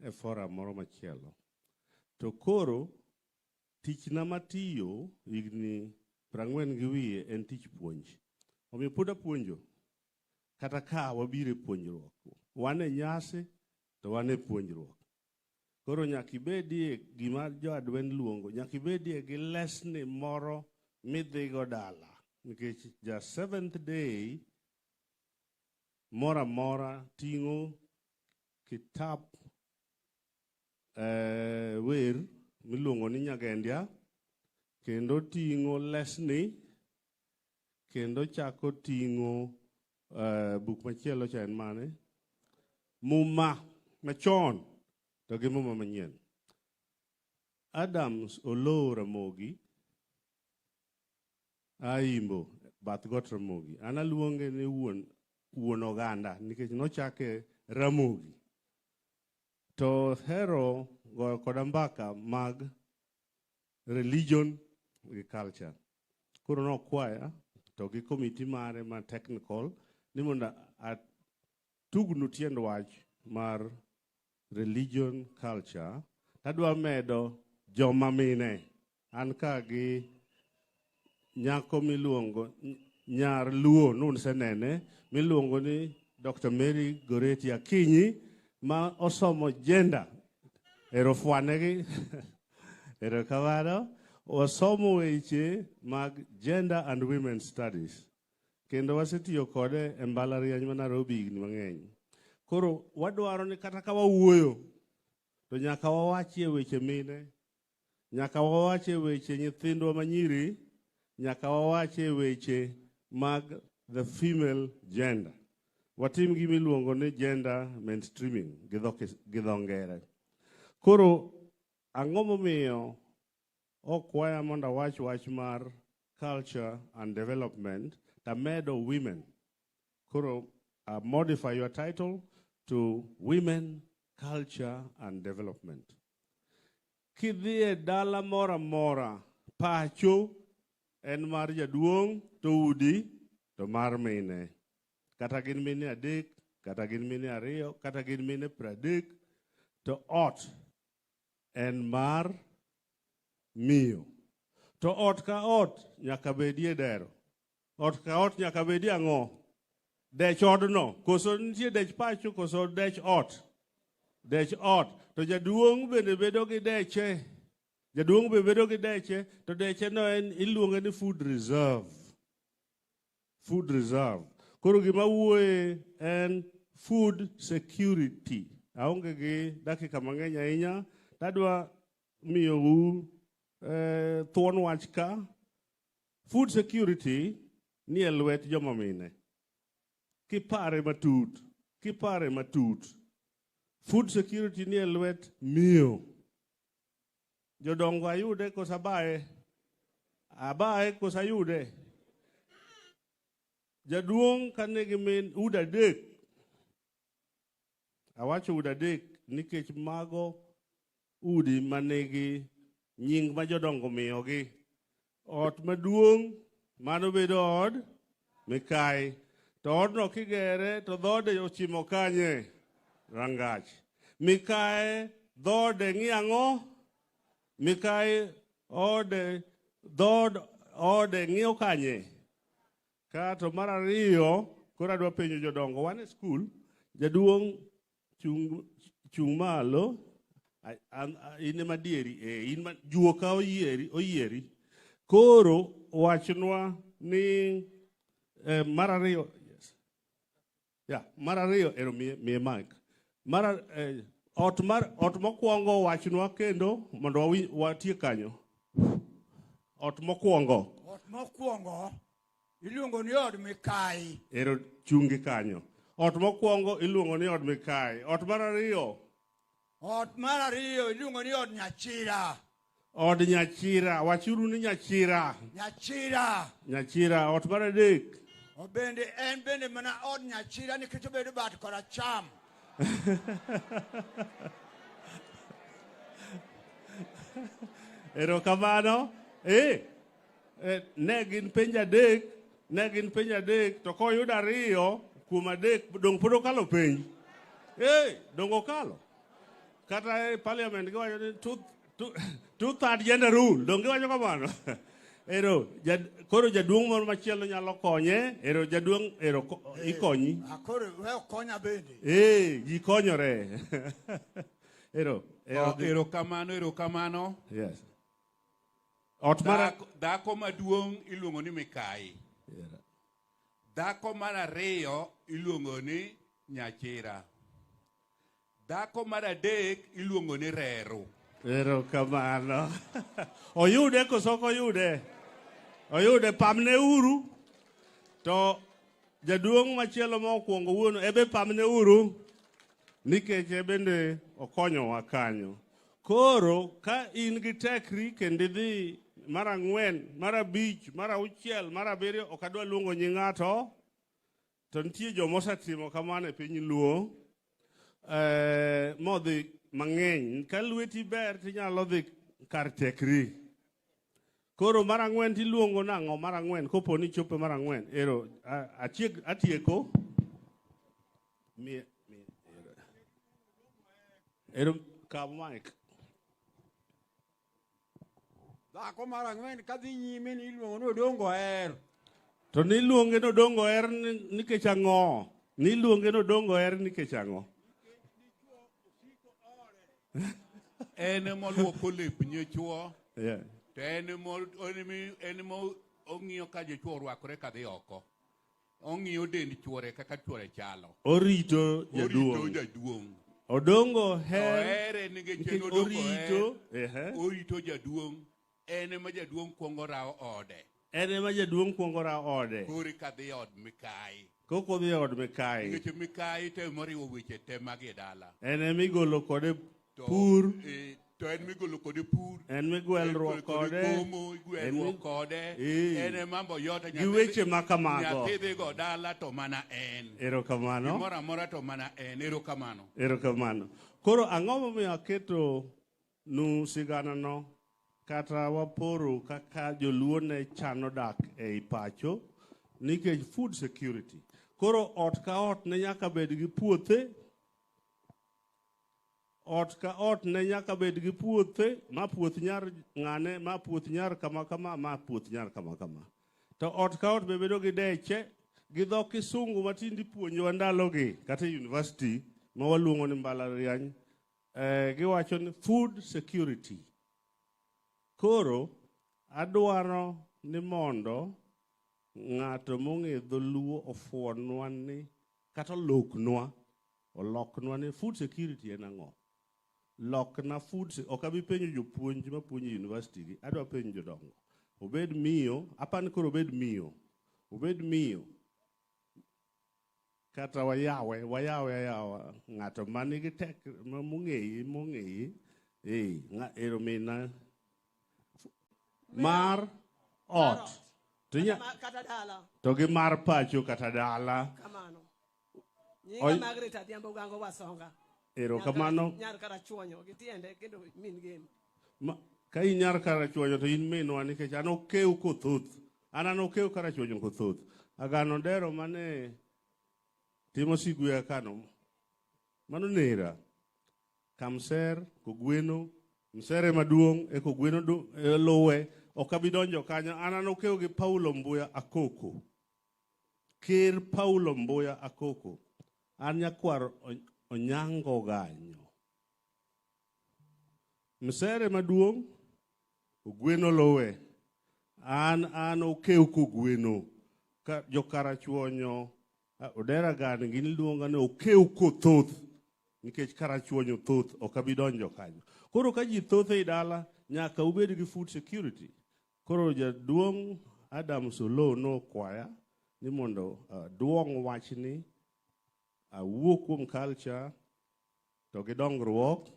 e forum moro machielo. To koro tichna matiyo higni 40 gi wiye en tich puonj. Omiyo pod apuonjo. Kata ka wabire puonjruok. Wan e nyasi to wan e puonjruok. Koro nyaka ibedie gima jo adwen luongo, nyaka ibedie gi lesni moro midhigo dala. Nikech ja 7th day mora mora tingo kitab wer miluongo ni nyagendia, kendo tingo lesni, kendo chako tingo buk machielo cha en mane? Muma machon to gi muma manyien. Adams Oloo Ramogi Aimbo bath got Ramogi. An aluonge ni wuon oganda nikech nochake Ramogi. To hero go koda mbaka mag religion gi culture. Koro nokwaya to gi committee mare ma technical ni mondo atugnu tiend wach mar religion culture. Tadwa medo joma mine. An ka gi nyako miluongo nyar luo nun senene miluongo ni Dr. Mary Goreti Akinyi ma osomo gender. Ero fwanegi. Ero kawado. Osomo weche mag gender and women studies. Kendo wasetiyo kode e mbalariany ma Nairobi higni mang'eny. Koro wadwaro ni kata ka wawuoyo to nyaka wawachie weche mine, nyaka wawachie weche nyithindwa manyiri, nyaka wawachie weche mag the female gender. Watim gimiluongo ni gender mainstreaming gi dho ngere. Koro ang'o momiyo okwaya mondo wach mar culture and development tamedo women. Koro modify your title to women, culture and development. Kidhie dala mora mora pacho en mar jaduong' to udi to mar mine. Kata gin mine 3, kata gin mine 2, kata gin mine 30 to ot en mar miyo. To ot ka ot nyaka bedie dero. Ot ka ot nyaka bedie ang'o? Dech odno. Koso nitie dech pacho, koso dech ot. Dech ot. To jaduong' bende bedo gi deche. Jaduong' bende bedo gi deche. To deche no en iluonge ni food reserve. Food reserve. Koro gima wuoye en food security. Aonge gi dakika mang'eny ahinya. Tadwa miyou thuon wach ka. Food security ni e lwet joma mine. Kipare matut. Kipare matut. Food security ni e lwet miyo. Jodongo ayude kosa abaye. Abaye kosa ayude. Jaduong' kanegi min uda dek. Awacho uda dek nikech mago udi manegi nying ma jodongo miyogi. Ot maduong' mano bedo od mikai. To odno kigere to dhode ochimo kanye rangach. Mikae dhode ng'iang'o? Mikae dhod ode ng'iyo kanye? Kato mar ariyo, koro adwa penjo jodongo, wan e skul, jaduong' chung malo, in ema dieri, juoka oyieri. Koro wachnwa ni mar ariyo, mar ariyo, ero miye mic. Ot mokwongo wachnwa kendo mondo watie kanyo. Ot mokwongo. Ot mokwongo iluongo ni od mikai. Ero chungi kanyo. Ot mokwongo iluongo ni od mikai. Ot mar ariyo. Ot mar ariyo iluongo ni od nyachira. Od nyachira. Wachuru ni nyachira. Nyachira. Nyachira. Ot mar adek. Bende en bende mana od nyachira nikech obedo bat kora cham. Ero kamano. Ne gin penj adek to koyudo ariyo kuom adek dong' pod okalo penj. dongo kalo. Kata parliament giwacho ni two-third gender rule. Donge wacho kamano. Ero koro jaduong' moro machielo nyalo konye. Ero jaduong' ikonyi. Koro we konya bende. Ji konyore. Ero kamano. Yes. Dhako maduong' iluongo ni Mikai. Dhako mar ariyo iluongo ni Nyachira. Dhako mar adek iluongo ni Reru. Kamano. Oyude koso ok oyude? Oyude, pamne uru. To jaduong' machielo mokwongo wuono ebe pamne uru. Nikech bende okonyowa kanyo. Koro ka in gi tekri kendo idhi mar ang'wen, mar abich, mar auchiel, mar abiriyo, ok adwa luongo nying ng'ato, to nitie joma osetimo kamano e piny Luo, modhi mang'eny. Ka lweti ber tinyalo dhi kar tekri. Koro mar ang'wen tiluongo nang'o mar ang'wen, kopo ni chope mar ang'wen. Ero atieko. Ero kaw mic. Dhako mar ang'wen kadhi nyime ni iluongo ni Odongo Her. To niluonge ni Odongo Her nikech ang'o? Niluonge ni Odongo Her nikech ang'o? En moluoko lep nyochuo. Yeah. To en ong'iyo ka jochuo orwakore kadhi oko. Ong'iyo dend chuore kaka chuore chalo. Orito jaduong'. Odongo Her nikech orito jaduong'. En ma jaduong' kuongo rawo ode. Kori kadhi od Mikai. Koko dhi od Mikai. Nikech Mikai te moriwo weche te mag dala. En migolo kode pur. To en migolo kode pur. En migwelruok kode. Igwelruok kode. En mambo yote. Gi weche ma kamago. Nyathi dhi go dala to mana en. Erokamano. Gimoro amora to mana en. Erokamano. Koro ang'o momiyo aketo nu siganano kata waporo kaka joluo ne chano dak ei pacho nikech food security. Koro ot ka ot ne nyaka bed gi puothe. Ot ka ot ne nyaka bed gi puothe, ma puoth nyar ng'ane, ma puoth nyar kama kama, ma puoth nyar kama kama. To ot ka ot be bedo gi deche, gi dho kisungu matindi puonjowa ndalogi, kata university, ma waluongo ni mbalariany, giwacho ni food security. Koro, adwaro ni mondo ng'ato mong'e dholuo ofuonwa ni, kata oloknwa ni food security en ang'o. Lokna food, ok abi penjo jopuonj mapuonjo university gi, adwa penjo jodongo. Obed miyo, apani koro obed miyo. Kata wayawa, ng'ato manigi tek, mong'eye, ero mina, mar ot. Kata dala. To gi mar pacho kata dala. Kamano. Nyinga Margaret Adhiambo Gango Wasonga. Erokamano. Nyar kara chuonyo gitiende kendo min game. Ka inyar kara chuonyo to in minwa nikech an okeu kothoth. An okeu kara chuonyo kothoth. Agano dero mane timo sigwe kano. Mano nera. Kamser kogweno, msere maduong e kogweno luwe. Okabidonjo kanyo. An okeu gi Paulo Mbuya Akoko. Ker Paulo Mbuya Akoko. An nyakwar Onyango ganyo. Msere maduong, ogweno lowe. An okeu kogweno. Jokara chuonyo, odera gani gini luonga ni okeu kothoth. Nikech kara chuonyo thoth, okabidonjo kanyo. Koro ka ji thoth e dala, nyaka ubed gi food security. Koro jaduong Adam Solo no kwaya, ni mondo duong wachni, wuok kuom culture to gi dongruok,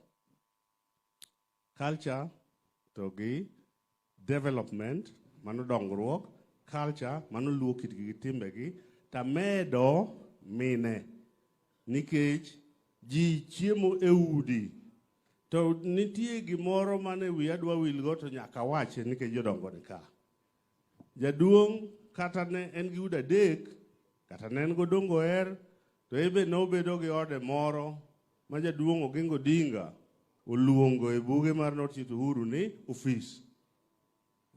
culture to gi development, mano dongruok, culture mano luo kitgi gi timbegi, tamedo mine, nikech ji chiemo e udi, to nitie gimoro mane wi adwa wilgo to nyaka wache nikech jodongo ni ka. Jaduong kata ne en gi udi adek, kata ne en godongo Her, to ebe nobedo gi ode moro ma jaduong' Oginga Odinga oluongo e buge mar notice uhuru ni office.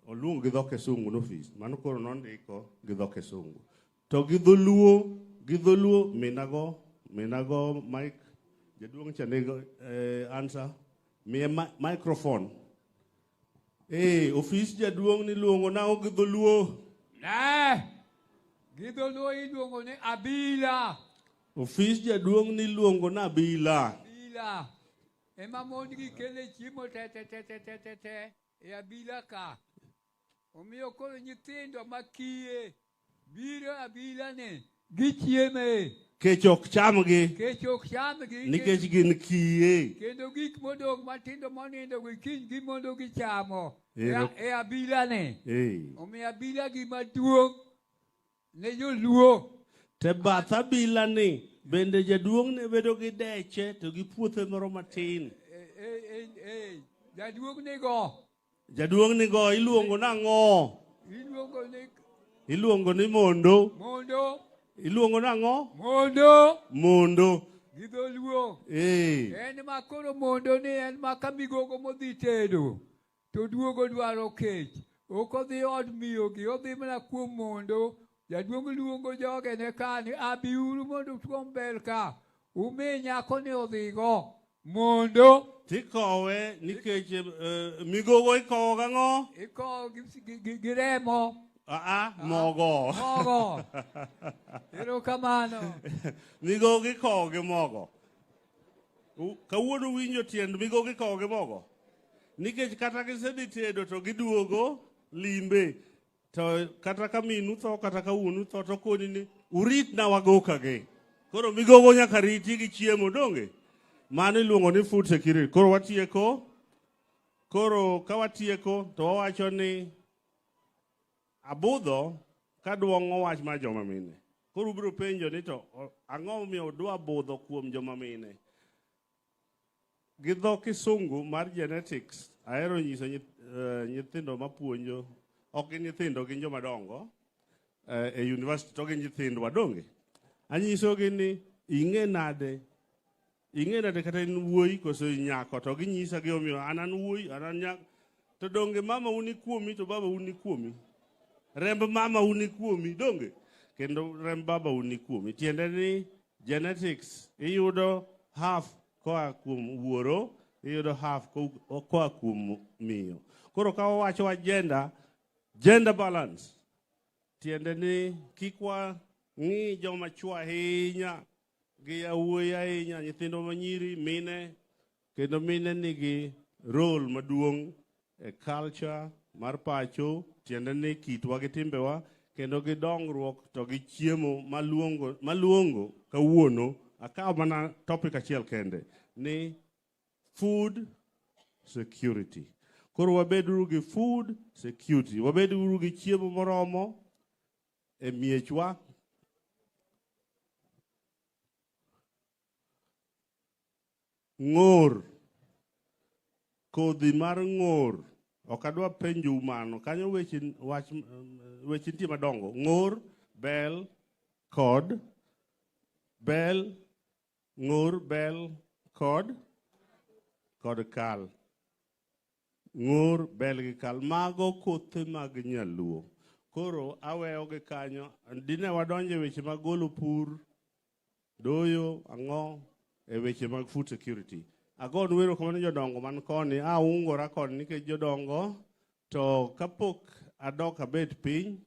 Oluongo gi dho Kisungu ni office. Mano koro nondiko gi dho Kisungu. To gi dholuo minago mic, jaduong' cha nego answer, miye microphone. Office jaduong' ni luongo nang'o gi dholuo? Gi dholuo iluongo ni abila. Office jaduong' ni luongo na abila. Abila. Ema mon gi kele chiemo te e abila ka. Omiyo koro nyithindo makiye biro abila ne gichieme. Kech ok chamgi. Kech ok chamgi. Nikech gin kiye. Kendo gik modong matindo monindo gikiny gi mondo gichamo. E abila ne. Omiyo abila gima duong' ne joluo. Te bath abila ni bende jaduong' ne bedo gi deche to gi puothe moro matin. Jaduong' ni go iluongo nang'o? Iluongo ni mondo. Iluongo nang'o? Mondo. Gi dholuo. En ma koro mondo ni en ma kamigogo modhi tedo to duogo dwaro kech. Ok odhi od miyogi, odhi mana kuom mondo. Jaduong' luongo joge ne ka ni abiuru mondo tuom bel ka. Umi nyako ni odhigo. Mondo. Tikowe nikech migogo ikowo gang'o? Ikowo gi remo. Mogo. Mogo. Erokamano. Migogo ikowo gi mogo. Kawuono winjo tiend migogo ikowo gi mogo. Nikech kata gisedhi tedo to giduogo limbe. To kata ka minu tho kata ka wuonu tho to koni ni urit na wagoka gi. Koro migogo nyaka riti gi chiemo donge. Mano iluongo ni food security. Koro watieko. Koro ka watieko to wawacho ni abudho ka duong'o wach mar joma mine. Koro ubiro penjo ni to ang'o momiyo udwa budho kuom joma mine. Gi dho Kisungu mar genetics ahero nyiso nyithindo mapuonjo. Ok gin nyithindo, gin joma dongo e university to gin nyithindwa donge. Anyisogi ni ing'e nade kata in wuoyi koso nyako to ginyisa gi omiyo an wuoyi an nyako. To donge mama uni kuomi to baba uni kuomi. Remb mama uni kuomi donge. Kendo remb baba uni kuomi. Tiende ni genetics iyudo half koa kuom wuoro, iyudo half koa kuom miyo. Koro ka wawacho wa gender balance. Tiende ni kikwa ng'i joma chwo ahinya gi yawuoyi ahinya, nyithindo manyiri, mine. Kendo mine nigi role maduong' e culture mar pacho. Tiende ni kitwa gi timbewa. Kendo gi dongruok to gi chiemo maluongo kawuono. Akaw mana topic achiel kende. Ni food security. Koro wabeduru gi food security. Wabeduru gi chiemo moromo e miechwa. Ng'or. Kodhi mar ng'or. Ok adwa penjo mano. Kanyo weche nitie madongo. Ng'or, bel, kod. Bel, ng'or, bel, kod kal. Ng'or, bel gi kal. Mago kothe mag nyaluo. Koro aweyo gi kanyo. Dine wadonje weche mag golo pur, doyo, ang'o, e weche mag food security. Agon wero kamano jodongo man koni. Ungora koni nikech jodongo. To kapok adok abet piny,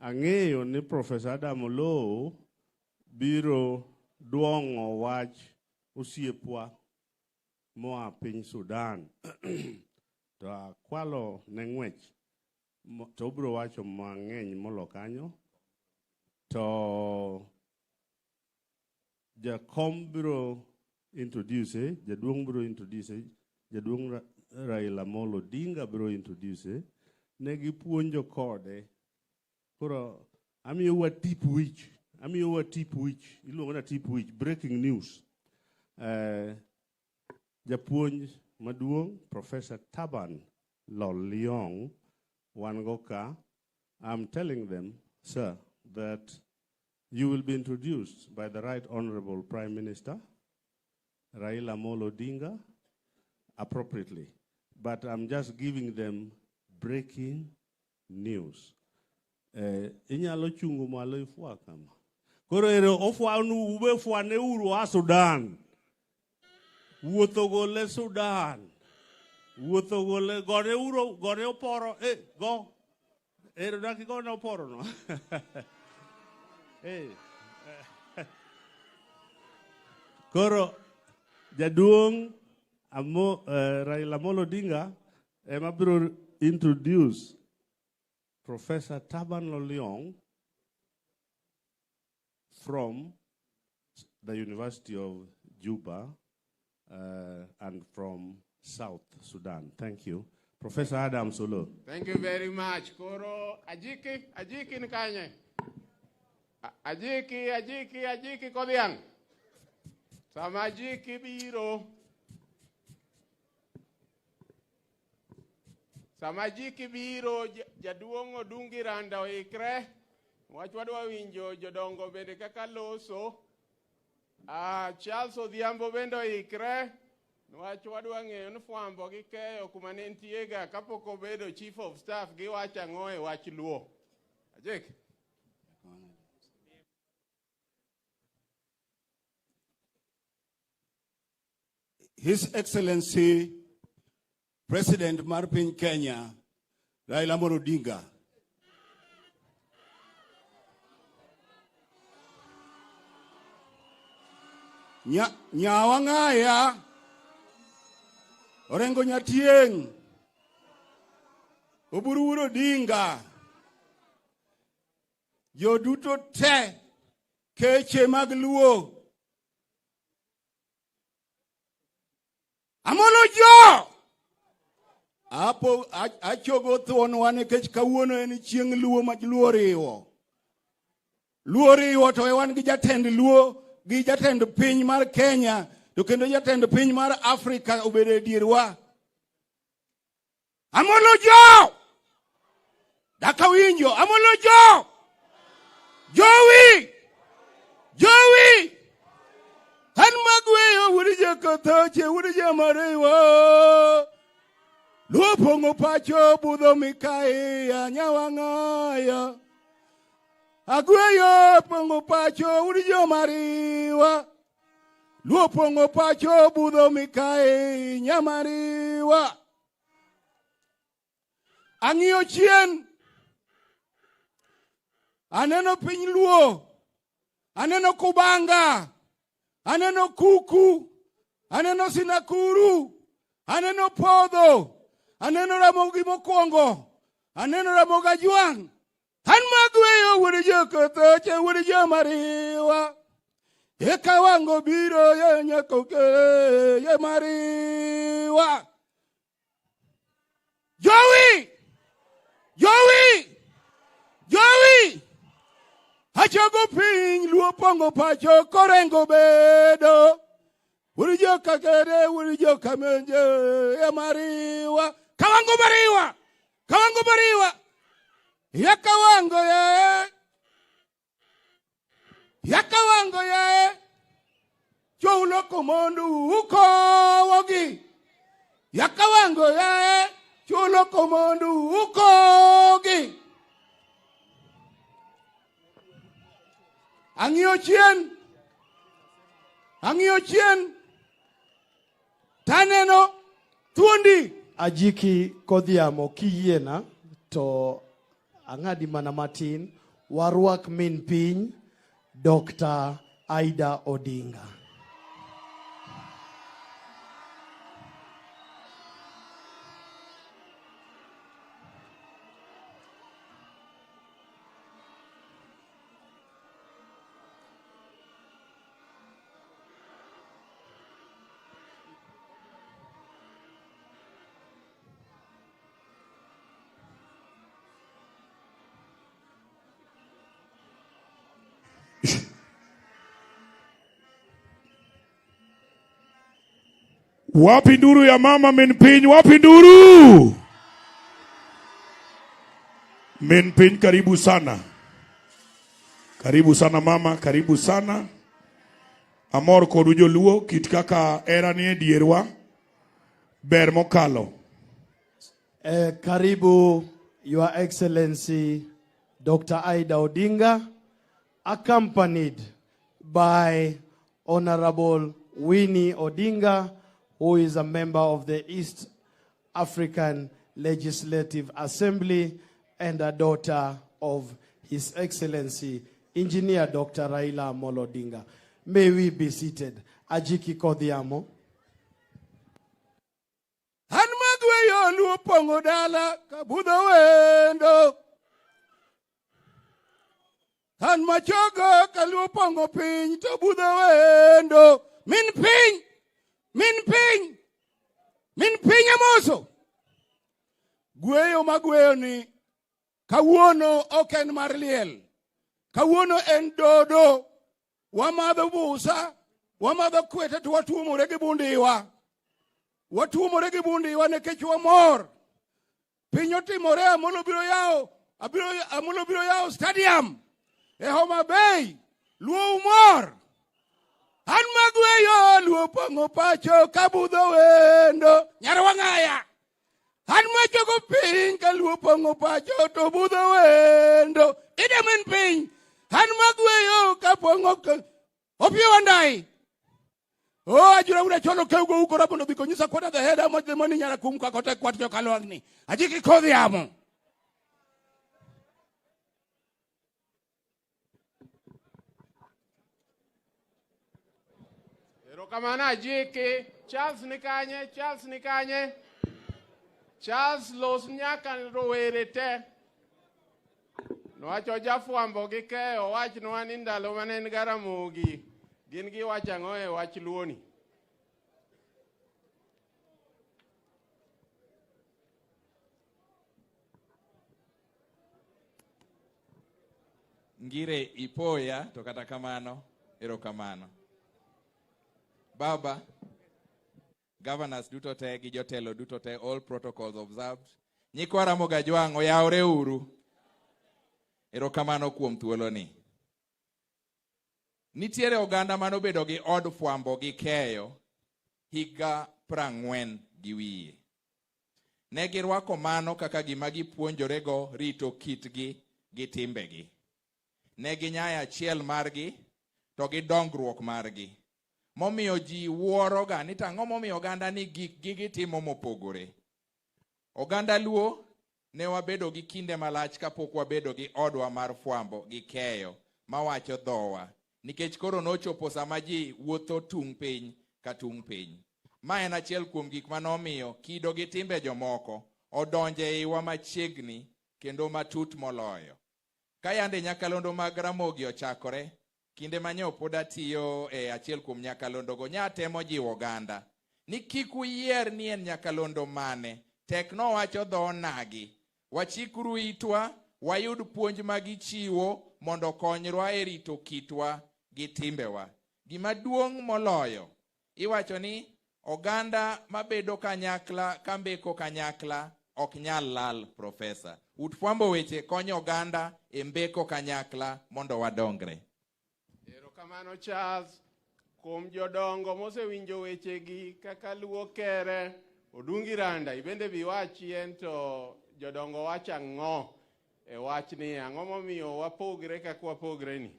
ang'eyo ni Professor Adam Oloo biro duong'o wach osiepwa moa piny Sudan. To akwalo ne ng'wech. To obiro wacho mang'eny molo kanyo. To jakom biro introduce, jaduong' biro introduce, jaduong' Raila Odinga biro introduce. Ne gipuonjo kode. Koro amiyo wa tip which. Iluongo na tip which. Breaking news. Japuonj maduong' Professor Taban Loliong Wangoka. I'm telling them, sir, that you will be introduced by the Right Honorable Prime Minister Raila Odinga appropriately. But I'm just giving them breaking news. Inyalo chungu malo ifwa kama. Koro ere ofwa nu ube fwa ne uru a Sudan. Wuotho gole Sudan. Wuotho gole gore uro gore oporo go. Ere daki go na oporo no. Koro jaduong Raila Odinga emabiro introduce Professor Taban Loliong from the University of Juba and from South Sudan. Thank you. Professor Adam Solo. Thank you very much. Koro ajiki nikanye. Ajiki kodiang. Sama ajiki biro. Samajiki biro jaduong Odungi randa oikre. Wach wadwa winjo jodongo bende kaka loso. Charles Odhiambo bende oikre. Wach wadwa ng'eyo ni fwambo gi keyo kuma ne ntiega kapok obedo chief of staff gi wach ang'o e wach luo. Ajik. His Excellency President Marpin Kenya, Raila Odinga. Nyawangaya, Orengo Nyatieng, Oburu Odinga, Joduto te, Keche Magluo, Amolo Jo! Apo achogo thuon wane kech kawuono en chieng luo ma luo riwo. Luo riwo to wan gi jatend luo gi jatend piny mar Kenya to kendo jatend piny mar Afrika obedo dierwa. Amolo Jo! Daka winjo, amolo Jo! Jowi! Han magweyo wuri jakathache wuri jamarewa. Luopongo pacho budho Mikaia nyawangaya. Agweyo pongo pacho uri jomariwa. Luopongo pacho budho Mikaia nyamariwa. Ang'iyo chien. Aneno piny luo. Aneno Kubanga. Aneno Kuku. Aneno Sinakuru. Aneno Podho. Aneno Ramogi Mokwongo. Aneno Ramoga Juang. Han magweyo wuri jokothoche wuri jomariwa. Ekawango biro ye nyakoke ye mariwa. Jowi! Hachogo piny luo pongo pacho korengo bedo. Wuri joka kere, wuri joka menje, ya mariwa. Kawango mariwa! Yakawango ye! Choulo komondu uko wogi. Yakawango ye! Choulo komondu uko wogi. Ang'iyo chien. Taneno thuondi. Ajiki kodhiamo kiyiena to ang'adi mana matin warwak min piny Dr. Aida Odinga. Wapi nduru ya mama Minpiny, wapi nduru? Minpiny, karibu sana. Karibu sana mama, karibu sana. Amor kodu joluo kit kaka era ni edierwa ber mokalo. Karibu, Your Excellency Dr. Raila Odinga, accompanied by Honorable Winnie Odinga, who is a member of the East African Legislative Assembly and a daughter of His Excellency Engineer Dr. Raila Odinga. May we be seated. Ajiki Kodhiamo. Han magweyo luo pongo dala kabudho wendo. Han machogo kaluo pongo piny to budho wendo. Min piny amoso. Gweyo magweyo ni kawuono oken mar liel. Kawuono en dodo. Wamadho busa, wamadho kwete to watuomore gi bundiwa. Watuomore gi bundiwa nekech wamor. Piny otimore Amolo biro yawo stadium e Homa Bay. Luo umor. Han magweyo luo pongo pacho kabudho wendo. Nyar wang'aya. Han machogo piny ka luo pongo pacho to budho wendo. Ide min piny. Han magweyo ka pongo opio andai. Oh, ajura ura cholo keugo uko rapo no biko nyisa kwata the head much the money nyara kum kwa kote kwat jo kalwagni. Ajiki Kodhiamo. Erokamano ajiki. Charles nikanye. Charles los nyaka rowere te. Nowacho jafwambo gi keyo wachnwa ni ndalo mane en Garamogi gin giwacho ang'o e wach luoni. Ngire ipoya to kata kamano erokamano. Baba, governors duto te gi jotelo duto te, all protocols observed. Nyikwa Ramogi Ajwang' oyawre uru. Erokamano kuom thuolo ni. Nitiere oganda mano bedo gi od fwambo gi keyo higa 40 gi wiye. Ne girwako mano kaka gima gipuonjorego rito kitgi gi timbegi. Ne ginyayo achiel margi to gi dongruok margi. Momiyo ji wuoroga ni tang'o momiyo oganda ni gikgi gitimo mopogore. Oganda Luo ne wabedo gi kinde malach kapok wabedo gi odwa mar fwambo gi keyo mawacho dhowa. Nikech koro nochopo sama ji wuotho tung' piny ka tung' piny. Ma en achiel kuom gik manomiyo kido gi timbe jomoko odonje iwa machiegni kendo matut moloyo. Ka yande nyakalondo mag Ramogi ochakore, kinde manyo pod atiyo e achiel kuom nyakalondogo nyatemo jiwo oganda ni kik uyier ni en nyakalondo mane, tek nowacho dho nagi. Wachikuru itwa, wayud puonj magichiwo mondo konywa e rito kitwa gi timbewa. Gima duong' moloyo, iwacho ni oganda mabedo kanyakla kambeko kanyakla ok nyal lal, Profesa. Utfwambo weche konyo oganda e mbeko kanyakla mondo wadongre. Erokamano Charles kuom jodongo mosewinjo wechegi kaka Luo kere Odungi randa ibende biwachi ento jodongo wacho ang'o e wach ni ang'o momiyo wapogre kaka wapogre ni.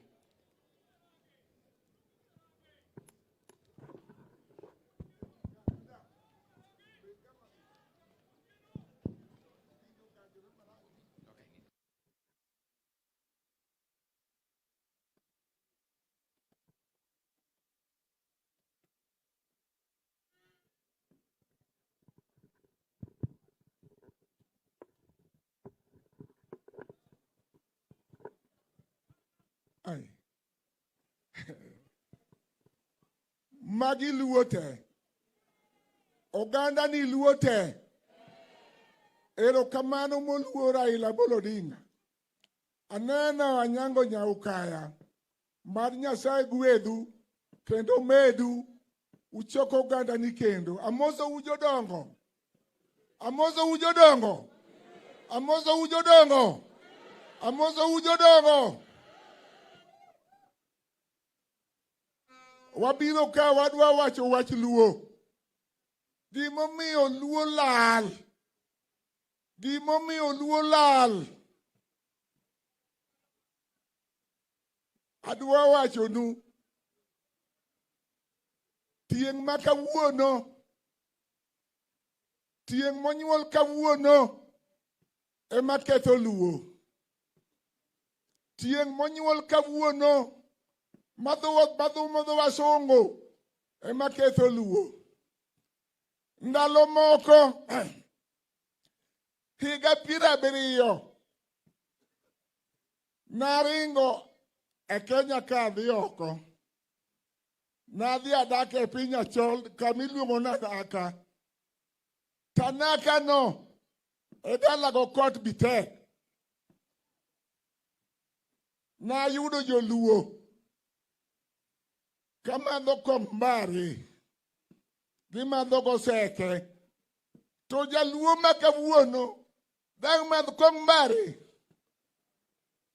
Magi Luo te. Oganda ni Luo te. Erokamano moluo Raila Odinga. Aneno anyango nyaukaya. Mar Nyasaye gwedhu kendo medu uchoko oganda ni kendo. Amoso ujodongo. Amoso ujodongo. Amoso ujodongo. Amoso ujodongo. wabiro ka wadwa wacho wach luo. Gimomiyo luo lal. Gimomiyo luo lal. Adwa wacho nu. Tieng' ma kawuono. Tieng' monyuol kawuono. Ema ketho luo. Tieng' monyuol kawuono. Madho wasungu. Ema ketho luo. Ndalo moko. Higa 70. Naringo e Kenya ka dhi oko. Nadhi adak e piny achol kamiluongo nadaka. Tanaka no. E dalago kot bite. Nayudo joluo. Kamadho kombari. Gimadho goseke. To jaluo makawuono. Dang madho kombari.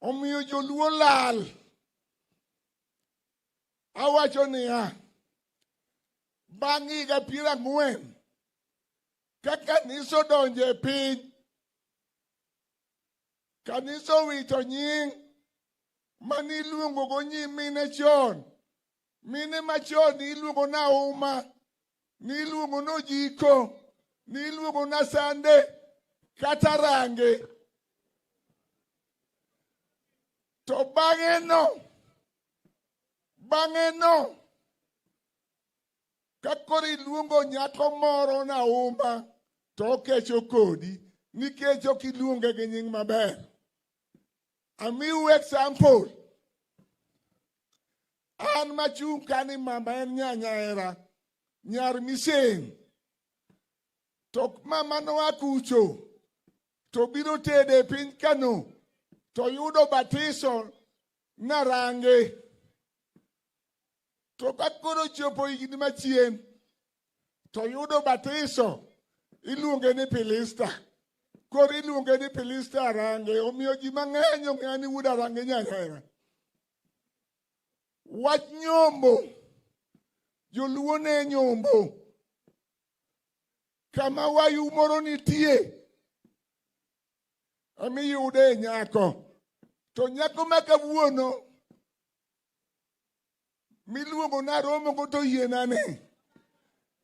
Omiyo joluo lal. Awacho niya. Bang' higa 40. Ka kanisa odonjo e piny. Kanisa owito nying. Maniluongo go nyimine chon. Mine machon niluongo na uma. Niluongo no jiko. Niluongo na sande. Kata range. To bang'e no. Kakoro iluongo nyako moro na uma. To okecho kodi. Nikech ok iluonge gi nying maber. Amiu example. An machung' kani mama en nyanya era. Nyar miseng. To mama noa kucho. To biro tede piny Kano. To yudo batiso na range. To kakoro chopo higni machien. To yudo batiso. Iluonge ni Pilista. Koro iluonge ni Pilista range. Omiyo ji mang'eny ong'eyo ni wuod arange nyanya. Wach nyombo. Joluo ne nyombo. Kama wayu moro nitie. Amiyude nyako. To nyako makawuono. Miluongo na romo go to yienane.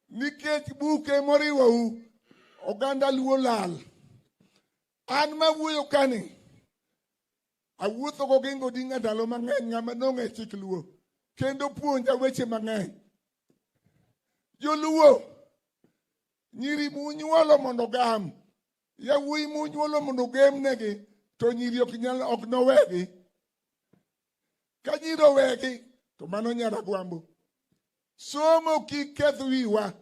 Nikech buke moriwou. Oganda luo lal. An mawuoyo kani. Awuotho go gi Odinga ndalo mang'eny ng'ama nong'e chik luo. Kendo puonja weche mang'eny. Joluo. Nyiri munyuolo mondo gam. Yawuoyi munyuolo mondo gemnegi. To nyiri ok nowegi. Ka nyiri owegi. To mano nyara gwambo. Somo kik keth wiwa.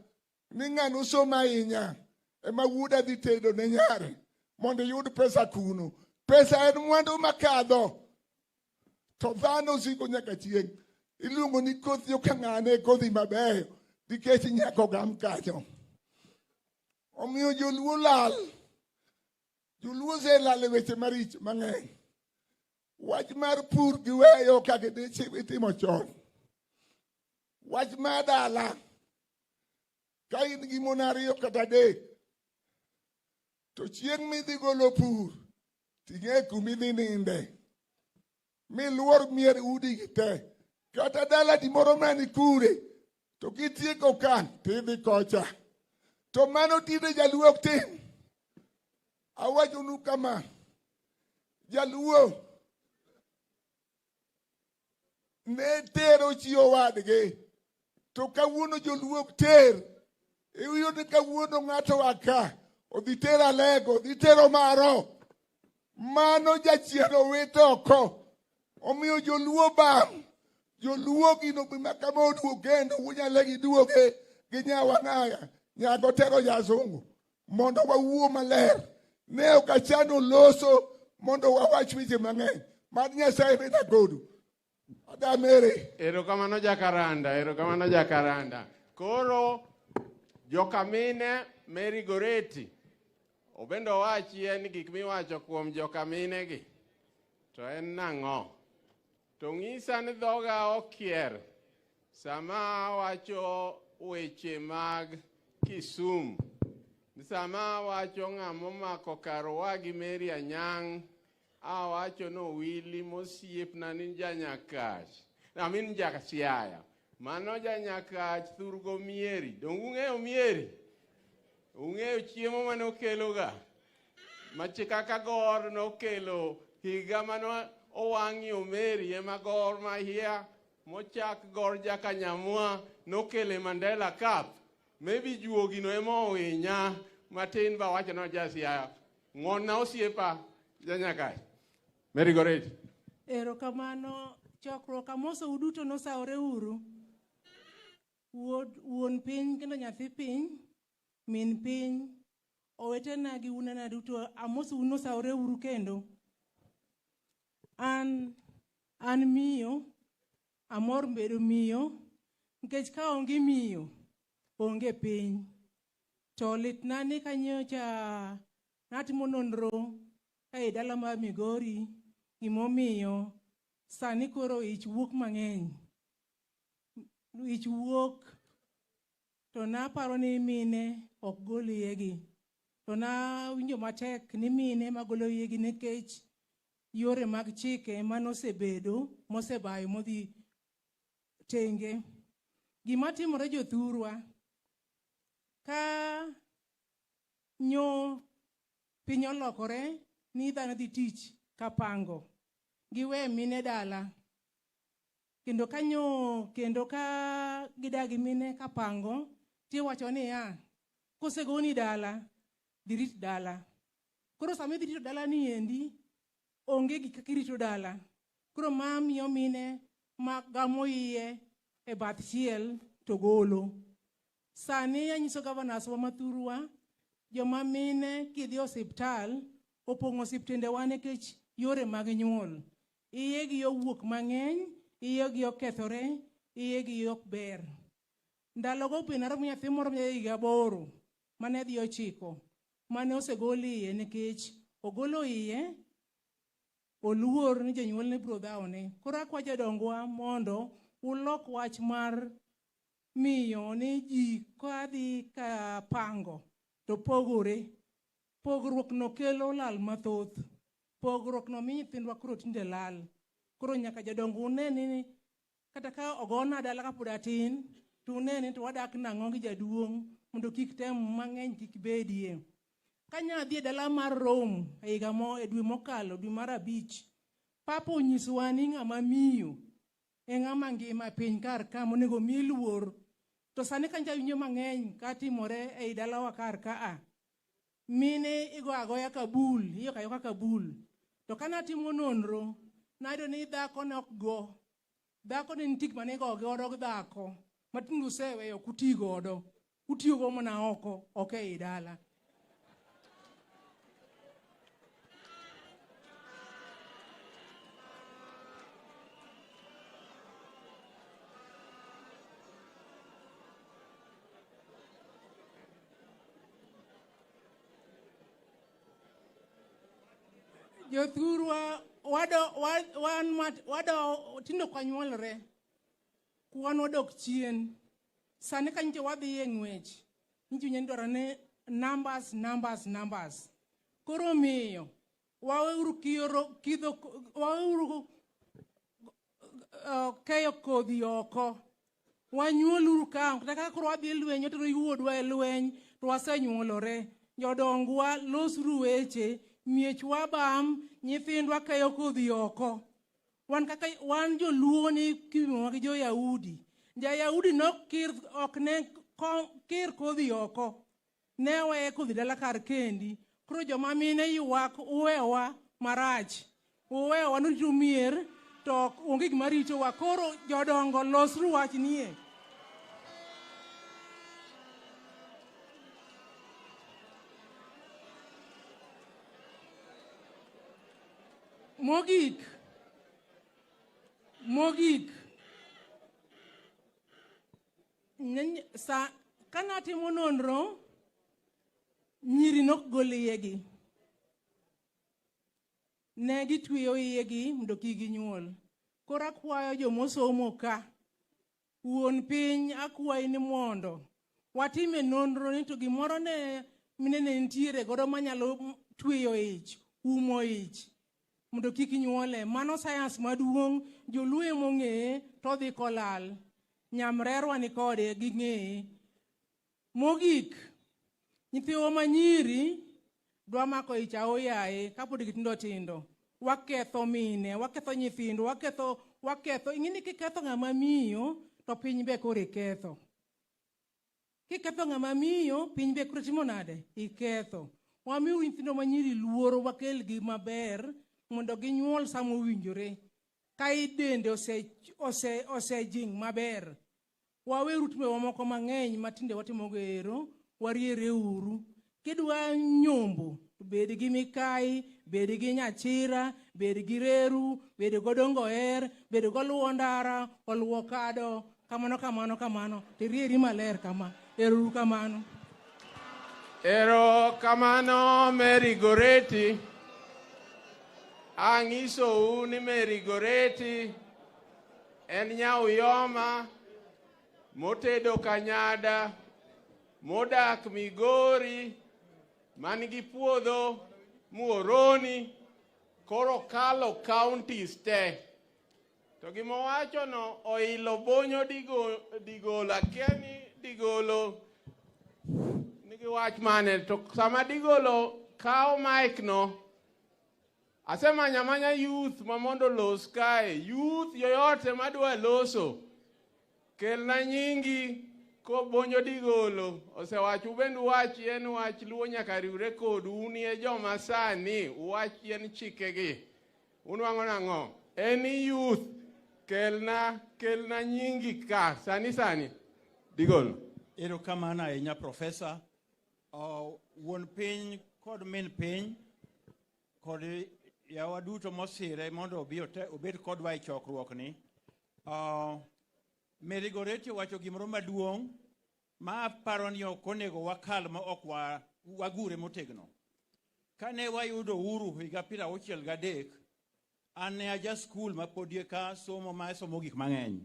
Ni ng'ano somo ahinya. Ema wuoda dhi tedo ne nyare. Mondo yud pesa kuno. Pesa en mwandu makadho. To dhano siko nyaka chieng'. Iluongo ni kothi okang'ane kodhi mabeyo. Nikech nyako gam kanyo. Omiyo joluo lal. Joluo se lal e weche maricho mang'eny. Wach mar pur giweyo kaka itimo chon. Wach mar dala. Ka in gi mon ariyo kata adek. To chieng' midhi golo pur. Ting'e kumidhi ninde. Miluor mier udi gi te. Kata dala di moro mani kure. To kitieko kan. Tidhi kocha. To mano tinde jaluo ok tim. Awacho nu kama. Jaluo. Ne tero chi owadgi. To kawuono joluo ok ter. Iwinjo ni kawuono ng'ato aka. Odhi tero Alego. Odhi tero Maro. Mano jachielo wito oko. Omiyo joluo bam. Joluo gino bima kama oduo kendo. Unyale giduoge. Ginyawang'aya. Nyago tero jasungu. Mondo wawuo maler. Ne okachano loso. Mondo wawach weche mang'eny. Mad Nyasaye rita godu. Adamere. Erokamano jakaranda. Koro jokamine Mary Goreti. Obendo wachi en gik miwacho kuom jokamine gi. To en nang'o. To ng'isa ni dhoga okier. sama wacho weche mag Kisumu, sama wacho ng'amo mako karwa gi Mary Anyang', awacho no Willy mosiepna ni janyakach, amin jakasiaya, mano janyakach thurgo mieri. Dong ung'eyo mieri? Ung'eyo chiemo manokeloga? Machi kaka gor nokelo higa mano owang'i Omeri ema gor mahia mochak gor jakanyamwa nokele Mandela Cup. Maybe juogino ema ohinya matin ba wacho no jasiaya. Ng'onna osiepa janyakach. Mary Goretti. Erokamano, chokruok amoso uduto nosaore uru. Wuon piny kendo nyathi piny, min piny, owetena gi unena duto amoso uno saore uru kendo. An miyo, amor bedo miyo, nikech ka onge miyo, onge piny. To litna ni kanyocha natimo nonro e dala mar Migori, gimomiyo sani koro ich wuok mang'eny. Ich wuok to naparo ni mine ok gol iyegi. To na winjo matek ni mine magolo iyegi nikech yore mag chike manosebedo mosebayo modhi tenge. Gima timore jothurwa ka nyo piny olokore ni dhano dhi tich kapango giwe mine dala, kendo ka gidagi mine kapango tiwacho ni kosegoni dala dirit dala. Koro sami dirito dala ni endi onge gik kirito dala. Koro miyo mine magamo iye e bath chiel to golo. Sani anyiso governors wa mathurwa, joma mine kidhi osiptal opong'o osiptendewa nikech yore mag nyuol. Iyegi owuok mang'eny, iyegi okethore, iyegi ok ber. Ndalogo be naromo nyathi moro ma higa 8 mane dhi 9 mane osegol iye nikech ogolo iye oluor ni jonyuol ne biro dhawone. Koro akwa jodongwa mondo ulok wach mar miyo ni ji kadhi ka pango to pogore. Pogruok no kelo lal mathoth. Pogruok no miyo nyithindwa koro tinde lal. Koro nyaka jodongo uneni ni kata ka ogona dala kapod atin, to uneni to wadak nang'o gi jaduong' mondo kik tem mang'eny kik bedie. Kanya dhi dala mar Rome e dwe mokalo, dwe mar 5, Papa onyisowa ni ng'ama miyo e ng'ama ngima piny kar ka monego mi luor. To sani kanja winjo mang'eny katimore e dalawa kar ka mine igo agoya kabul, iyo kayo ka kabul. To kana timo nonro, nayudo ni dhako ne ok go. Dhako ne nitik mane go godo gi dhako. Matin useweyo kuti godo. Utiyo go mana oko, ok e dala. Jothurwa wado tindo kwanyuolre kwan wadok chien. Sani kanyo wadhi e ng'wech inji nyendora ne numbers. Koro miyo waweuru keyo kodhi oko. Wanyuoluru ka kata koro wadhi lweny to yuodwa e lweny to wasenyuolore. Jodongwa losuru weche, miechwa bam, nyithindwa keyo kodhi oko. Wan joluo ni kimo gi jo-Yahudi. Ja-Yahudi ok ne kir kodhi oko. Ne weye kodhi dala kar kendi. Koro joma mine ywak uwewa marach. Uwewa nurito mier to onge gima ritowa. Koro jodongo losru wach nie. Mogik. Kana timo nonro, nyiri nok gol iyegi. Ne gitweyo iyegi mondo kik ginyuol. Koro akwayo jomosomo ka, wuon piny akwayi ni mondo watime nonro ni to gimoro ne mine ne ntiere godo manyalo tweyo ich, umo ich, mondo kik nyuole. Mano sayans maduong', joluo mong'eye to dhi kolal. Nyamrerwa ni kode ging'eye. Mogik, nyithiwa manyiri dwa mako ich aoyaye kapod gitindo tindo. Waketho mine, waketho nyithindo, waketho. Ing'ini kiketho ng'ama miyo to piny be kore ketho. Kiketho ng'ama miyo, piny be kore timo nade? Iketho. Wamiyo nyithindo manyiri luoro, wakel gi maber mondo ginyuol sama owinjore. Ka idende osejing maber. Waweru timbewa moko mang'eny matinde watimo ero, wariere uru. Kidwa nyombo, bed gi Mikai, bed gi Nyachira, bed gi Reru, bed godongo bed goluwo ndara, oluwo kado, kamano. Tirieri maler kama. Ero kamano. Ero kamano Mary Goreti. Ang'iso ni Mary Goreti en nyauyoma motedo Kanyada, modak Migori, manigi puodho Muoroni, koro kalo counties te. To gimowacho no oilo bonyo digolo, akiani digolo nigi wach mane, to sama digolo kao mic no, asemanya youth mamondo los kae, youth yoyote madwa loso, kelna nyingi ko bonyo digolo. Osewacho bendu wachi en wach luo nyaka riwre kodu, unie joma sani, wach en chikegi. Unwang'o nang'o? Any youth, kelna nyingi ka, sani, digolo. Ero kamano ahinya Profesa. Wuon piny kod min piny kod yawa duto mosire mondo obed kodwa e chokruok ni. Mary Goreti wacho gimoro maduong' ma paro ni ok onego wakal ma ok wagure motegno. Kane wayudo uhuru higa 63, an ne aja skul ma podie ka somo gik mang'eny.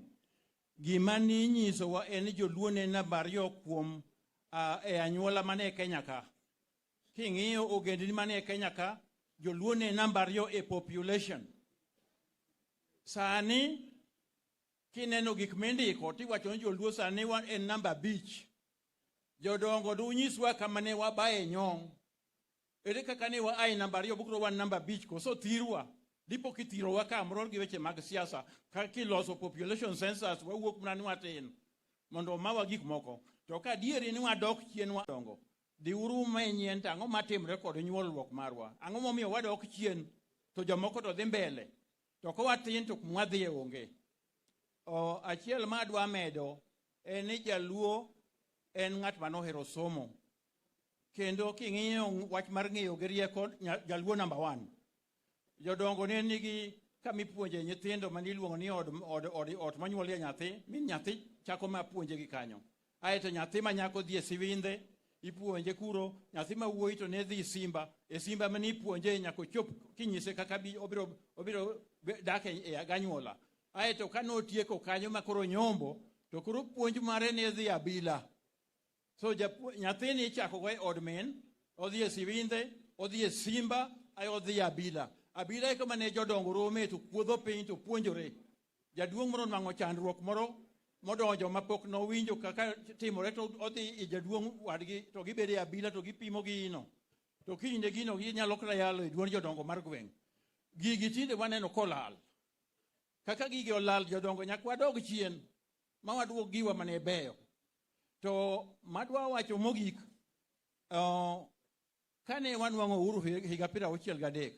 Gima ni nyiso wa en joluo ne namba 2 kuom e anyuola mane e Kenya ka. King'iyo ogendni mane e Kenya ka, joluo ne namba 2 e population. Sani kineno gik mindiko tiwacho ni joluo sani en namba 5. Jodongo dunyiswa kama ne wabaye nyong'. Ere kaka ne wa ai namba 2 bukro wan namba 5 koso thirwa. Dipo kithirowa kamoro gi weche mag siasa ka kiloso population census wawuok mana ni watin mondo mawa gik moko. To ka dieri ni wadok chien wadongo. Diuru manyien tang'o matimre kod nyuolruok marwa. Ang'o momiyo wadok chien to jomoko to dhi mbele. To ko watin to kumwadhie onge. Achiel ma adwa medo en ni jaluo en ng'at manohero somo. Kendo king'iyo wach mar ng'eyo gi rieko, jaluo namba 1. Jodongo ne nigi kamipuonje nyithindo maniluongo ni ot manyuolie nyathi, min nyathi chako mapuonje gi kanyo. Aeto nyathi manyako dhi e Siwindhe, ipuonje kuro, nyathi ma wuoyi to ne dhi Simba, e Simba mani ipuonje nyako chop kinyise kaka obiro dak e aganyuola. Aeto kanotieko kanyo makoro nyombo, to koro puonj mare ne dhi Abila. So nyathi ni ichako go e od min, odhi e Siwindhe, odhi e Simba, ayo odhi Abila. Abila e kama ne jodongo rome to puodho piny to puonjore. Jaduong' moro nwang'o chandruok moro modonjo mapok nowinjo kaka timore, to odhi i jaduong' wadgi to gibede Abila to gipimo gi ino. To kinde gino ginyalo krayalo e duond jodongo mar gweng'. Gigi tinde waneno kolal. Kaka gigi olal, jodongo nyak wadog chien ma waduog giwa mane beyo. To madwa wacho mogik, kane wanwang'o uhuru higa 63,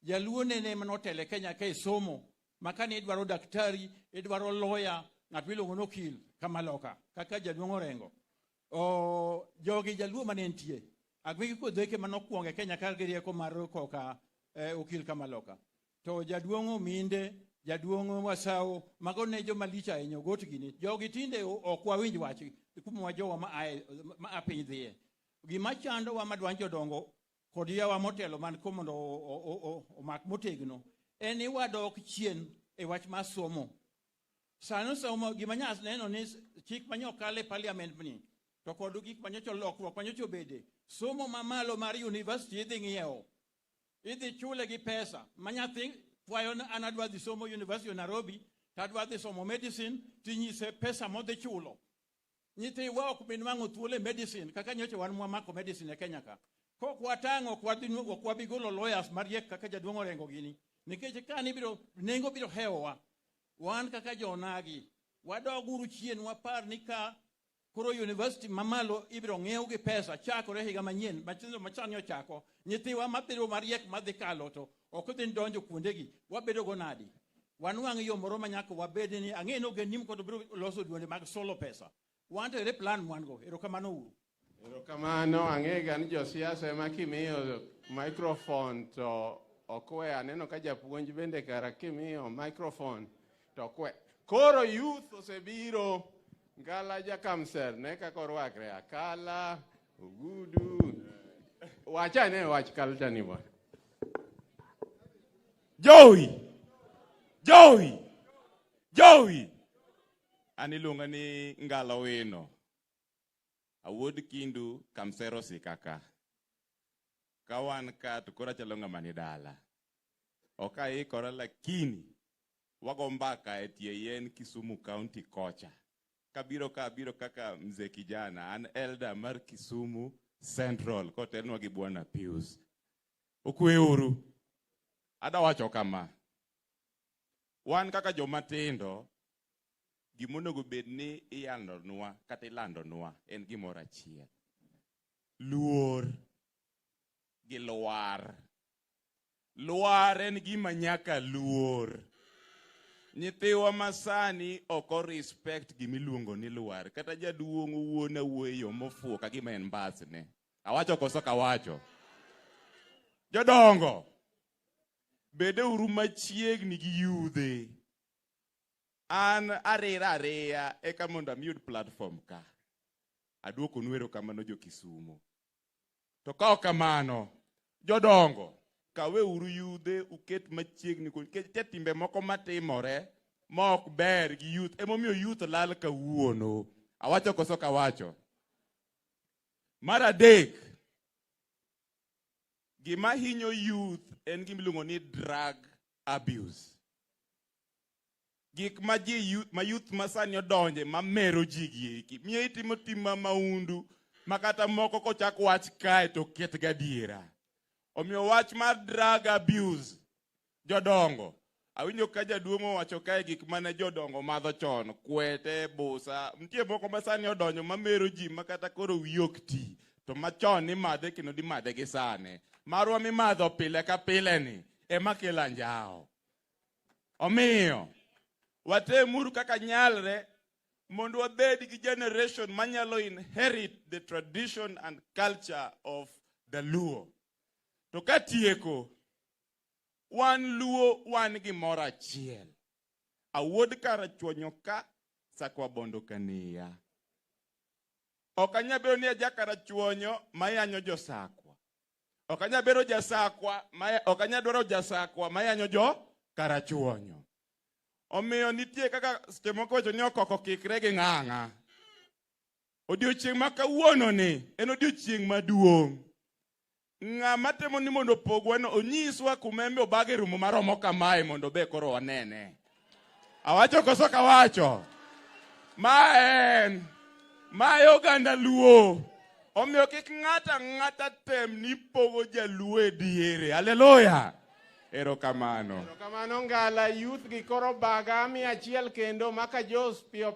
jaluo ne manotele Kenya ka somo, makane idwaro daktari, idwaro lawyer, ng'at miluongo no okil kamaloka kaka jaduong' Orengo. Jogi jaluo mane nitie. Agwegi kodheke manokwongo e Kenya ka gi rieko mar koka okil kamaloka. To jaduong' Ominde, jaduong' Wasau, mago ne joma lich ahinya got gini. Jogi tinde ok wawinj wach kuma jowa ma apiny dhiye. Gima chando wa madwan jodongo kod yawa motelo man ko mondo omak motegno en ni wadok chien e wach mar somo. Sano somo gimanyas neno ni chik manyo kale parliament ni. To kodu gik manyo lokruok manyo bede. Somo mamalo mar university idhi ng'iewo. Idhi chule gi pesa. Manyathi kwayo anadwa dhi somo University of Nairobi, tadwa dhi somo medicine, tinyise pesa modhi chulo. Nyithi wa ok bin wang'o thuolo medicine, kaka nyocha wan mwamako medicine e Kenya ka. Kok watang'o kwabigolo lawyers mariek kaka jaduong' Orengo gini. Nikech ka nengo biro hewowa. Wan kaka jonagi. Wadoguru chien wapar ni ka koro university mamalo ibiro ng'iew gi pesa chakore higa manyien matindo machon ochako nyithiwa mabiro mariek madhi kalo to ok dhi donjo kuondegi wabedo go nadi wan wang' yo moro manyaka wabed ni ang'eno genim kod biro loso duonde mag solo pesa wan to plan mwan go erokamano uru erokamano ang'ega ni josiasa ema kimiyo microphone to okwe aneno ka japuonj bende kara kimiyo microphone to okwe koro youth osebiro Ngala jakamser ne kako rwakre akala ugudu wacha ne wach kalta ni bwana Joey aniluonga ni Ngala Wino awuod kindu kamsero sikaka kawan ka to kora chalo ng'ama ni dala oka ikora lakini wagombaka etie yen Kisumu County kocha kabiro kaka mzee kijana an elder mar Kisumu Central kotelnwa gi bwana Pius okwe uru adawacho kama wan kaka jomatindo gimonego bed ni iyandonwa kata ilandonwa en gimoro achiel luor gi luar en gima nyaka luor nyithiwa masani oko respect gimiluongo ni luar kata jaduong' wuona wuoyo mofuo ka gima en mbasne awacho koso kawacho jodongo bede uru machiegni gi yudhe an ariya eka mondo amiyud platform ka aduoko nwero kamano jo Kisumu to ka ok kamano jodongo kawe uru yudhe uket machiegni nikech timbe moko matimore mok ber gi youth emomiyo youth lal kawuono awacho koso kawacho mar adek gima hinyo youth en gimiluongo ni drug abuse gik ma youth masani odonje mamero ji gieki miyo itimo tim maundu makata moko kochak wach kae to ket gadiera omiyo wach mar drug abuse jodongo awinjo ka jaduong' wacho kae gik mane jodongo madho chon kwete busa mtie moko masani odonjo mamero ji makata koro wiyok ti to machon ni madhe kendo di madhe gi sane marwa mi madho pile ka pile ni ema kelo anjao omiyo watemuru kaka nyalre mondo wabed gi generation manyalo inherit the tradition and culture of the Luo to katieko wan Luo wan gimoro achiel awuod karachuonyo ka sakwa bondo kania okanya bero ni aja karachuonyo mayanyo josakwa okanya bero jasakwa okanya dwaro jasakwa mayanyo jo karachuonyo omiyo nitie kaka seche moko wacho ni okoko kikre gi ng'ang'a odiochieng' ma kawuono ni en odiochieng' maduong' ng'ama temo ni mondo pogwa no onyiswa kumembe obage rumo maromo kamae mondo be koro wanene awacho koso kawacho ma oganda Luo omiyo kik ng'ata tem ni pogo jaluo e diere haleluya erokamano Ngala youth gi koro baga 100 kendo maka Jos piyo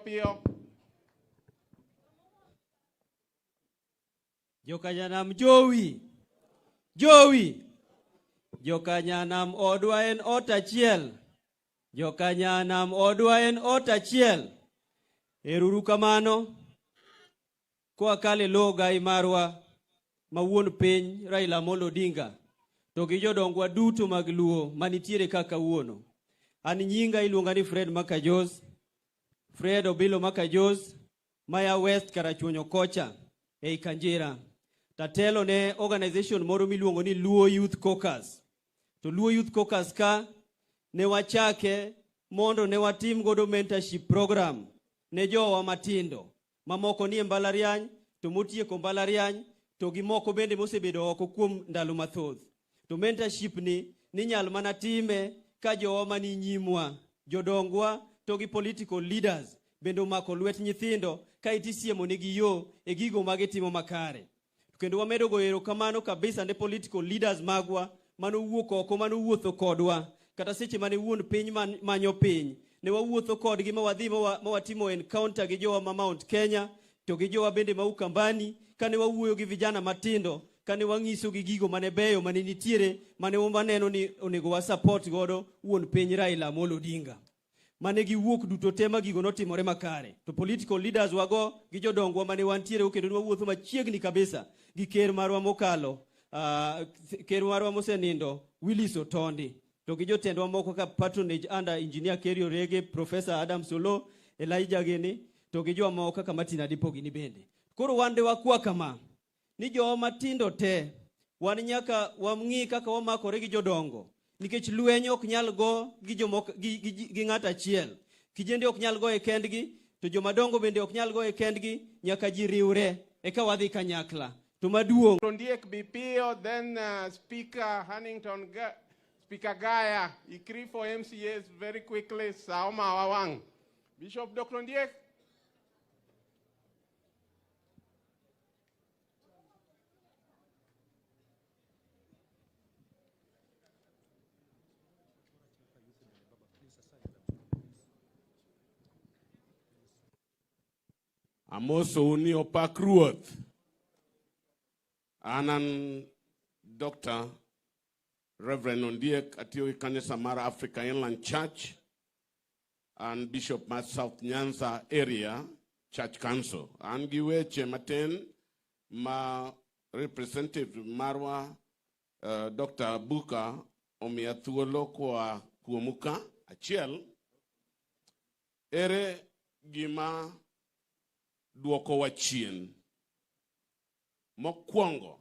Jokanyanam Jokanyanam odwa en ot achiel. Jokanyanam odwa en ot achiel. Eruru kamano. Kwa kale loga imarwa mawuon piny Raila Odinga. To gi jodongwa duto mag Luo manitiere kaka wuono. An nyinga iluonga ni Fred Makajos. Fred Obilo Makajos. Maya West karachuonyo kocha. Ei Kanjira. Tatelo ne organization moro miluongo ni Luo Youth Caucus. To Luo Youth Caucus ka ne wachake mondo ne watim godo mentorship program ne jowa matindo mamoko nie mbalariany to motieko mbalariany to gimoko bende mosebedo oko kuom ndalo mathoth. To mentorship ni ninyal mana time ka jowa mani nyimwa, jodongwa to gi political leaders bendo mako lwet nyithindo ka itisiemo negi yo e gigo magitimo makare. Kendo wamedo go erokamano kabisa ne political leaders magwa mano wuok oko, mano wuotho kodwa kata seche mane wuon piny manyo piny ne wawuotho kodgi mawatimo encounter gi jowa ma Mount Kenya to gi jowa bende ma Ukambani kane wawuoyo gi vijana matindo kane wangiso gi gigo mane beyo mane nitiere mane waneno ni onego wa support godo wuon piny Raila Odinga mane giwuok duto tema gigo notimore makare. To political leaders wago gi jodongwa mane wantiere kendo wawuotho machiegni kabisa gi ker marwa mokalo, ker marwa mosenindo Willis Otondi to gi jotendwa moko ka patronage under engineer Kerio Rege, Professor Adam Solo, Elijah Geni to gi jowa moko kaka Martin Adipogi ni bende. Koro wande wakwa kama ni jowa matindo te wan nyaka wamng'i kaka wamakore gi jodongo nikech lweny ok nyal go gi ng'at achiel. Kijende ok nyal go e kendgi to jomadongo bende ok nyal go e kendgi, nyaka ji riwre eka wadhi kanyakla. To maduong' Rondiek Bipio, then Speaker Hannington, Speaker Gaya, Ikri for MCAs very quickly, Saoma Wawang. Bishop Dr. Rondiek. Amoso ni opak ruoth. Anan Dr. Reverend Ondiek atiyo kanisa mara Africa Inland Church and Bishop ma South Nyanza area Church Council. An giweche maten ma representative marwa Dr. Buka omiya thuolo kwa kuomuka achiel ere gima duoko wachien. Mokwongo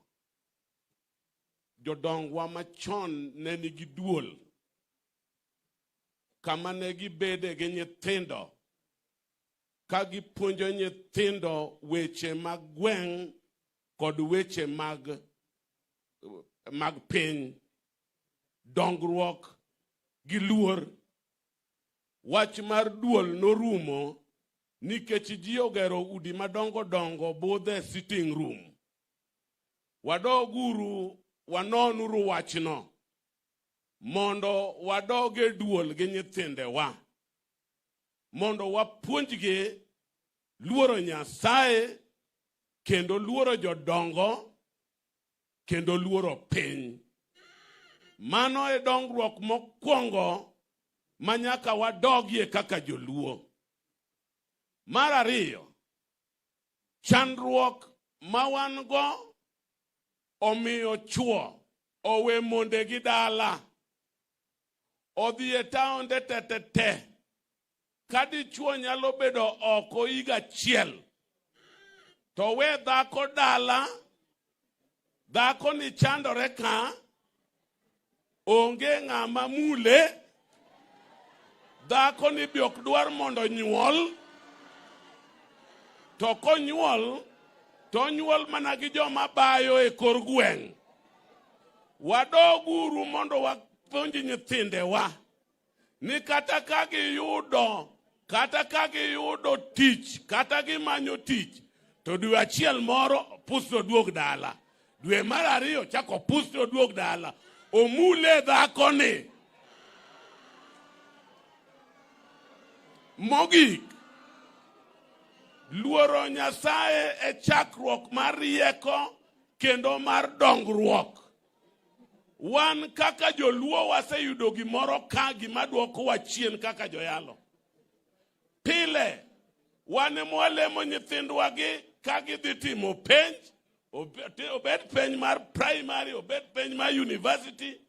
jodongwa machon ne nigi duol kama ne gibede gi nyithindo ka gipuonjo nyithindo weche mag gweng' kod weche mag piny, dongruok gi luor. Wach mar duol norumo nikech ji ogero udi madongo dongo budhe sitting room. Wadoguru wanonuru wachno mondo wadoge duol gi nyithindewa mondo wapuonjgi luoro Nyasaye kendo luoro jodongo kendo luoro piny. Mano e dongruok mokwongo manyaka wadogie kaka joluo. Mar ariyo, chandruok mawan go omiyo chuo owe monde gi dala odhi e taonde te kadi chuo nyalo bedo oko higa achiel to we dhako dala, dhako ni chandore ka onge ng'ama mule, dhako ni bi ok dwar mondo nyuol, to konyuol to nyuol mana gi joma bayo e kor gweng'. Wadoguru mondo wapuonj nyithindewa ni kata ka giyudo tich, kata gimanyo tich, to dwe achiel moro pusto duog dala, dwe mar ariyo chako pusto duog dala, omule dhako ni. Mogik, luoro Nyasaye e chakruok mar rieko kendo mar dongruok. Wan kaka joluo waseyudo gimoro ka gima duoko wachien kaka joyalo. Pile wan mwalemo nyithindwa gi ka gidhi timo penj, obed penj mar primary, obed penj mar university,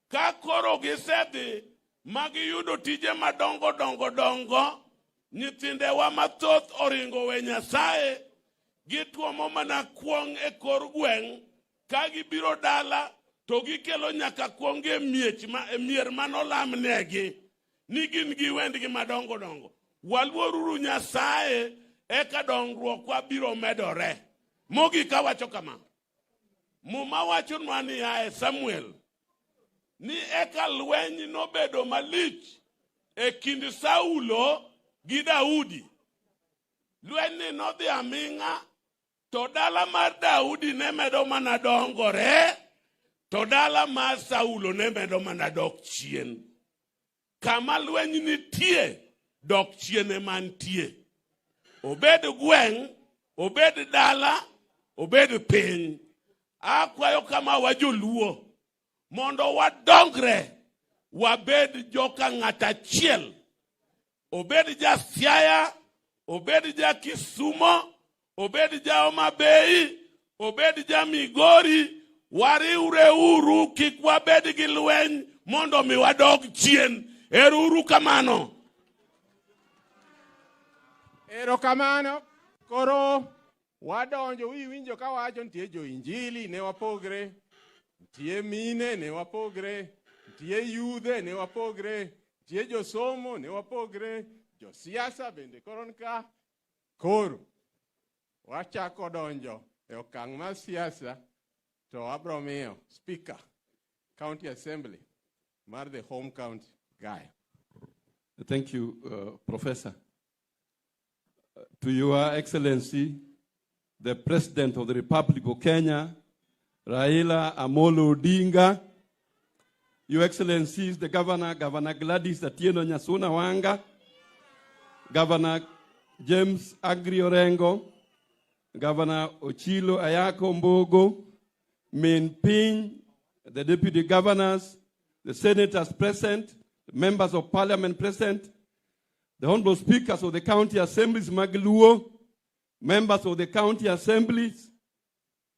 ka koro gisedhi magiyudo tije madongo dongo, nyithindewa mathoth oringo we Nyasaye, gituomo mana kuong' e kor gweng', ka gibiro dala to gikelo nyaka kuong' e mier manolamnegi. ni gin gi wendgi madongo dongo. Waluoruru Nyasaye eka dongruokwa biro medore. Mogik awacho kama. Muma wacho ni ae Samuel. Ni eka lweny nobedo malich e kind Saulo gi Daudi. Lweny ni nodhi aming'a, to dala mar Daudi ne medo mana dongore, to dala mar Saulo ne medo mana dok chien. Kama lweny nitie, dok chien emantie. Obed gweng, obed dala, obed piny. Akwayo kama wajoluo, mondo wadongre, wabed joka ng'ata chiel. Obed ja Siaya, obed ja Kisumo, obed ja Homa Bay, obed ja Migori, wariure uru kik wabed gi lweny mondo mi wadog chien. Eruru kamano. Ero kamano. Koro wadonjo winjo ka wacho ntie jo injili ne wapogre, ntie mine ne wapogre, ntie yudhe ne wapogre, ntie jo somo ne wapogre, jo siasa bende koron ka. Koro wachako donjo e okang' mar siasa, to abro miyo Speaker County Assembly mar the home county guy. Thank you, Professor. To Your Excellency, the President of the Republic of Kenya, Raila Odinga, Your Excellencies, the Governor Gladys Atieno Nyasuna Wanga, Governor James Agri Orengo, Governor Ochilo Ayako Mbogo, Min Ping, the Deputy Governors, the Senators present, the Members of Parliament present, the Honorable Speakers of the County Assemblies Magluo, Members of the County Assemblies,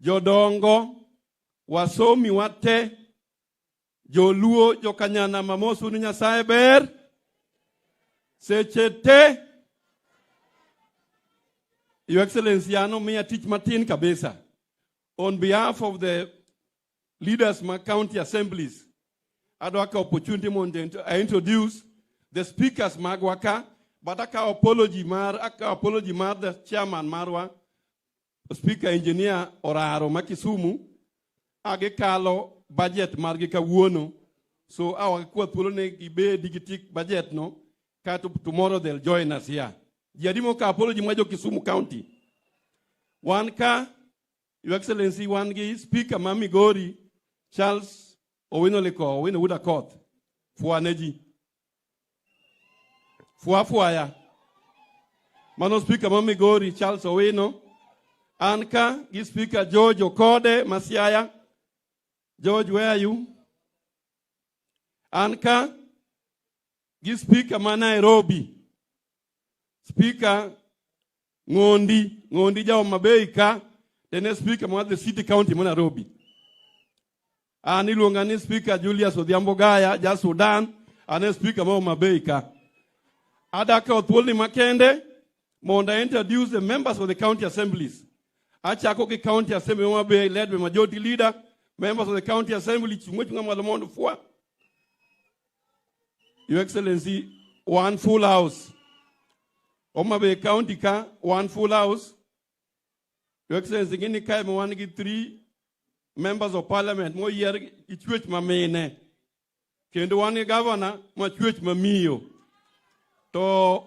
Jodongo, Wasomi Wate, Joluo, Jokanyana Mamosu Nyasaye Ber, Sechete, Your Excellency, I know me a teach Martin Kabesa. On behalf of the leaders of my county assemblies, I do have opportunity to introduce the speakers Magwaka, but I apology mar the chairman Marwa, Speaker Engineer Oraro Makisumu, Age Kalo budget Margika Wuono, so our Kwapulone Gibe Digitic budget no, tomorrow they'll join us here. Yadimo ka apology Majo Kisumu County. One ka, Your Excellency, one gi Speaker Mami Gori, Charles Owinoleko, Owino Wuda Court, Fuaneji. Fuafuaya. Mano Speaker Mami Gori, Charles Owino. Anka, gi Speaker George Okode, Masiaya. George, where are you? Anka, gi Speaker Nairobi. Speaker Ngondi Jao Mabeika, the next Speaker of the City County Nairobi. And Ilungani Speaker Julius Odhiambogaya, just Sudan, and then Speaker Mabeika. Adaka Otwoli Makende, Monda introduce the members of the county assemblies. Achakoki County Assembly Mabe led by Majority Leader, members of the county assembly, Your Excellency, one full house. Homa Bay County ka one full house. Your Excellency, gini kai mo one gi 3 members of parliament mo yer ichwech mamene. Kendo one governor mo chwech mamiyo. To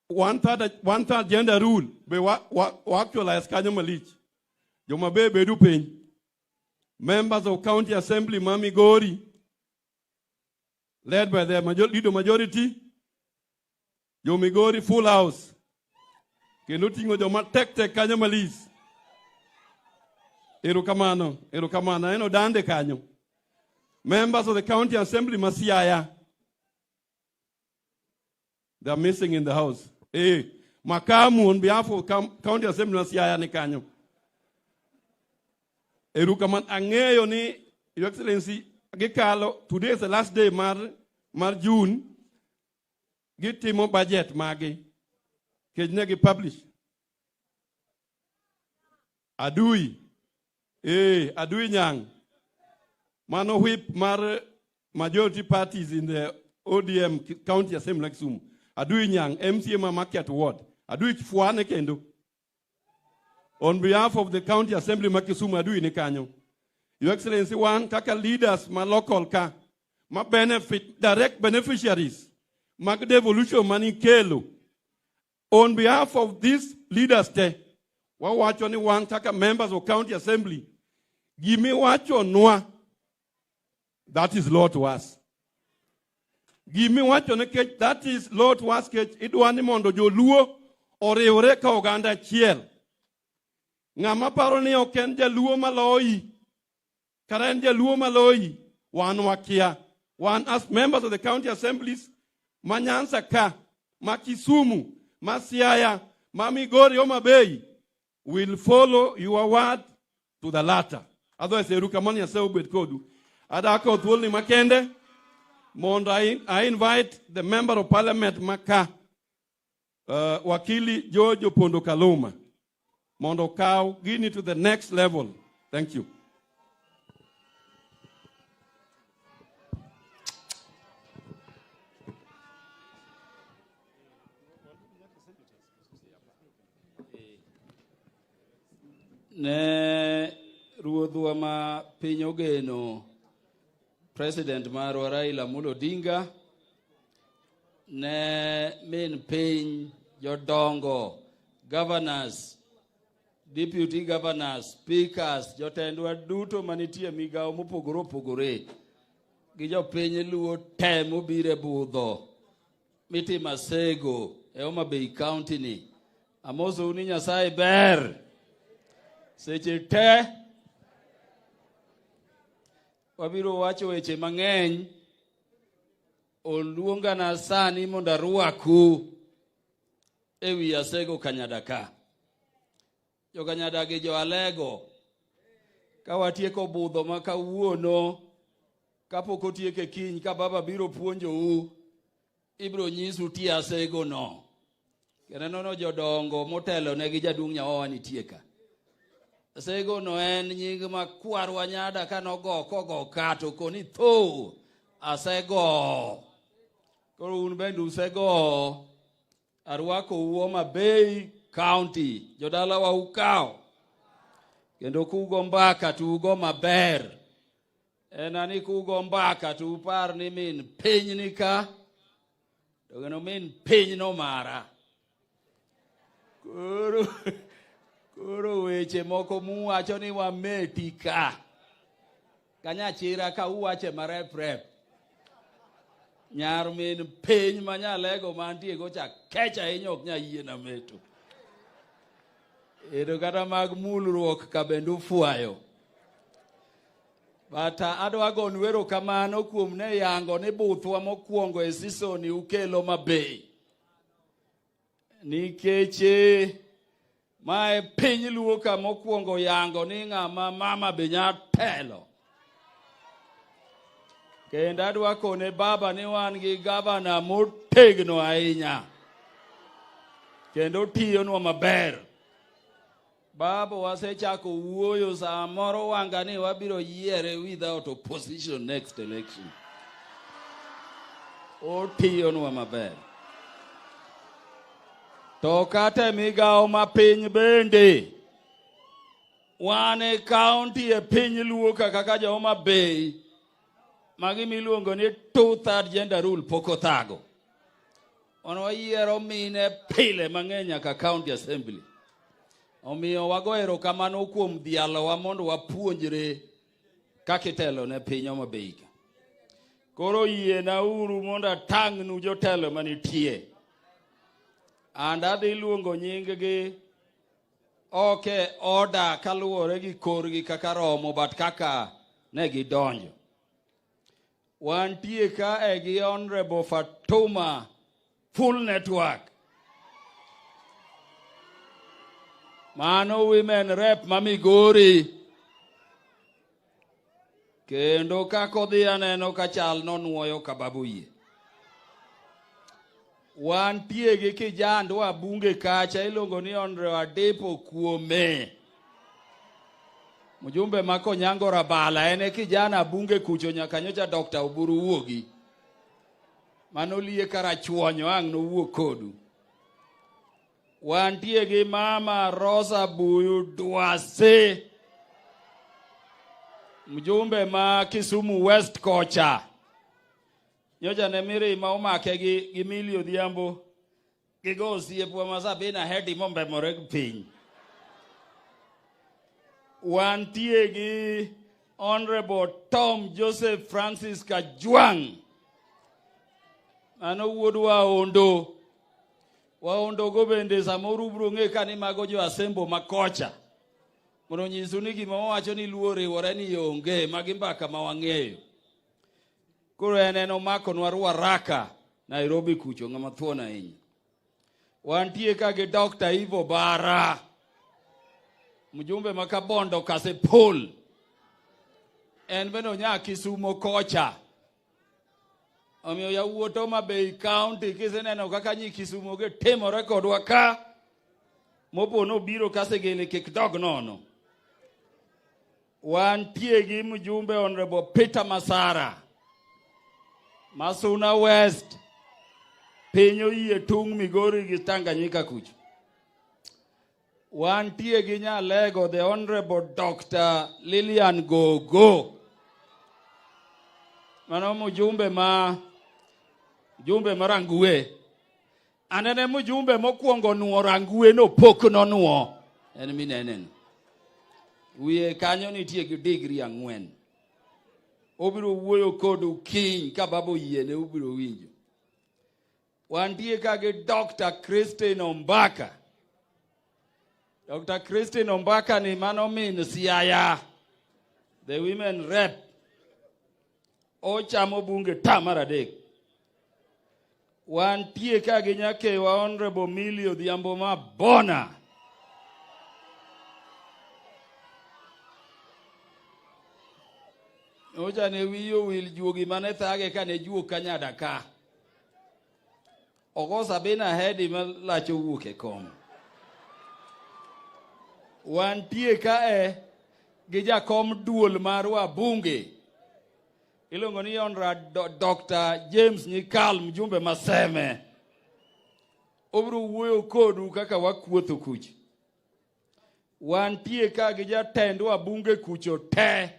one third gender rule be actualize kanyo malich. Joma be bedu piny. Members of county assembly Mami Gori, led by the leader majority. Migori full house. Kenutingo joma tek kanyo malis. Erukamano, eno dande kanyo. Members of the county assembly Masiaya. They are missing in the house. Makamu on behalf of county assembly Masiaya ni kanyo. Erukaman angeyo ni, Your Excellency, Gikalo, today is the last day mar June. Get him on budget, Maggie. Kejnegi publish. Adui. Adui Nyang. Mano whip majority parties in the ODM County Assembly Kisumu. Adui Nyang, MCA Market Ward. Adui Fuane Kendo. On behalf of the County Assembly Makisumu, Adui Nikanyo. Your Excellency, one kaka leaders, my local ka, my benefit, direct beneficiaries, my devolution money kelo. On behalf of these leaders, watch only one kaka members of County Assembly. Give me what you know. That is Lord to us. Give me what you know. That is Lord to us. It one mondo jo luo or eureka oganda chiel. Ngama paroni okenja luo maloi. Karanja luo maloi. One wakia. One as members of the county assemblies. Manyansa ka. Makisumu. Masiaya. Mamigori Omabei. Will follow your word to the latter. Otherwise, Erukamani Asebet Kodu. Adako Tulni Makende. I invite the member of parliament Maka. Wakili George Pondo Kaluma. Mondo Kau, Guinea to the next level. Thank you. Ne ruodhwa ma piny ogeno President marwa Raila Odinga, ne min piny jodongo, governors, deputy governors, speakers, jotendwa duto manitie migao mopogore opogore, gi jopiny luo te mobire budho, mitima sego e Homabay County ni. Amoso ni Nyasaye ber. Seche te wabiro wacho weche mang'eny. Oluonga na sani mondo arwaku ewi asego Kanyadaka. Jo Kanyadagi jo alego ka watieko budho ma kawuono kapok otieke kiny ka baba biro puonjou ibiro nyisu tie asego no. Kendo nono jodongo motelo ne gi jaduong' nyawa nitie ka. Asego no en nying ma kwarwa nyada ka nogo kogo kato koni tho asego. Koro un bende usego arwako Homabay County. Jodala wa ukao. Kendo kugo mbaka tu ugo maber. Enani kugo mbaka tu upar ni min piny nika. Togeno min piny no mara. Koro weche moko muwacho ni wameti ka. Kanyachira ka uwache marep. Nyar min piny manyalego mantie gocha kecha inyok nyayie na meto. Edo kata mag mulruok ka bendu fuayo. Bata adwa gon wero kamano kuom ne yango ni buthwa mokwongo e season ukelo Homabay. Nikeche mae piny luo ka mokwongo yango ni ng'ama mama be nyatelo. Kendo adwa kone baba ni wan gi gavana motegno ahinya. Kendo tiyonwa maber. Baba wasechako wuoyo saa moro wanga ni wabiro yiere without opposition next election. Otiyonwa maber. To kata migao ma piny bende. Wane county e piny luo kaka jo Homabay. Magi miluongo ni 2/3 gender rule poko thago. Ono yiero mine pile mang'eny ka county assembly. Omiyo wago erokamano kuom dhialowa mondo wapuonjre kakitelo ne piny Homabay. Koro yie na uru mondo atang'nu jotelo manitie. And adhi luongo nying-gi oke order kaluwore gi korgi kaka romo but kaka ne gidonjo. Wantie ka gi Honorable Fatuma Full Network. Mano women rep mamigori. Kendo kakodhi aneno kachal nonuoyo kababuye. Wantie gi kijandwa bunge kacha ilongo ni Honorable Adepo Kuome. Mjumbe mako nyango rabala ene kijana bunge kucho nyakanyocha Dr. Uburu Uogi. Manolie karachuonyo ang' nowuok kodu. Wantie gi mama Rosa Buyu Dwase, mjumbe ma Kisumu West kocha. Nyocha ne mirima omake gi Milio Odhiambo gigo osiepwa masabina hedi mombe moreg piny. Wantie gi Honorable Tom Joseph Francis Kajwang', ano wuod Waondo. Waondo go bende samoro bro ng'e ka ni mago jo asembo makocha. Mondo nyisu ni gima wacho ni luo riwore ni onge magi mbaka ma wang'eyo. Koro en omakonwa Ruaraka Nairobi kucho ng'ama thuon ahinya. Wantie ka gi Dr. Ivo Bara, mjumbe ma Kabondo Kasepol. En beno nya Kisumo kocha. Omiyo yawuoto Mabei County kiseneno kaka nyi Kisumo ge timore kodwa ka, mopono biro kasegele kik dog nono. Wantie gi mjumbe Honorable Peter Masara, Masuna West, pinyo yie tung Migori gi Tanganyika kucho. Wantie gi Nyalego, the Honorable Dr. Lilian Gogo. Mano mjumbe Rangue. Anene mjumbe mokwongo nuo Rangue no pok no nuo. En minenen. Wiye kanyo nitie gi degree 4. Obiro wuoyo kodu kiny ka babo yiene obiro winjo. Wantie ka gi Dr. Christine Ombaka. Dr. Christine Ombaka ni mano min Siaya, the women rep. Ochamo bunge tamaradek. Wantie ka gi nyakewa Honorable Milio Odhiambo ma Bona. Ocha ne wiyo wil juogi mane thage ka ne juok Kanyada ka. Ogosa bina hedi ma lacho wuok e kom. Wantie ka gi jakom duol mar wabunge. Ilongo ni Honorable Dr. James Nyikal, mjumbe Maseme. Obro wuoyo kodu kaka wakuotho kucho. Wantie ka gi jatend wabunge kucho te,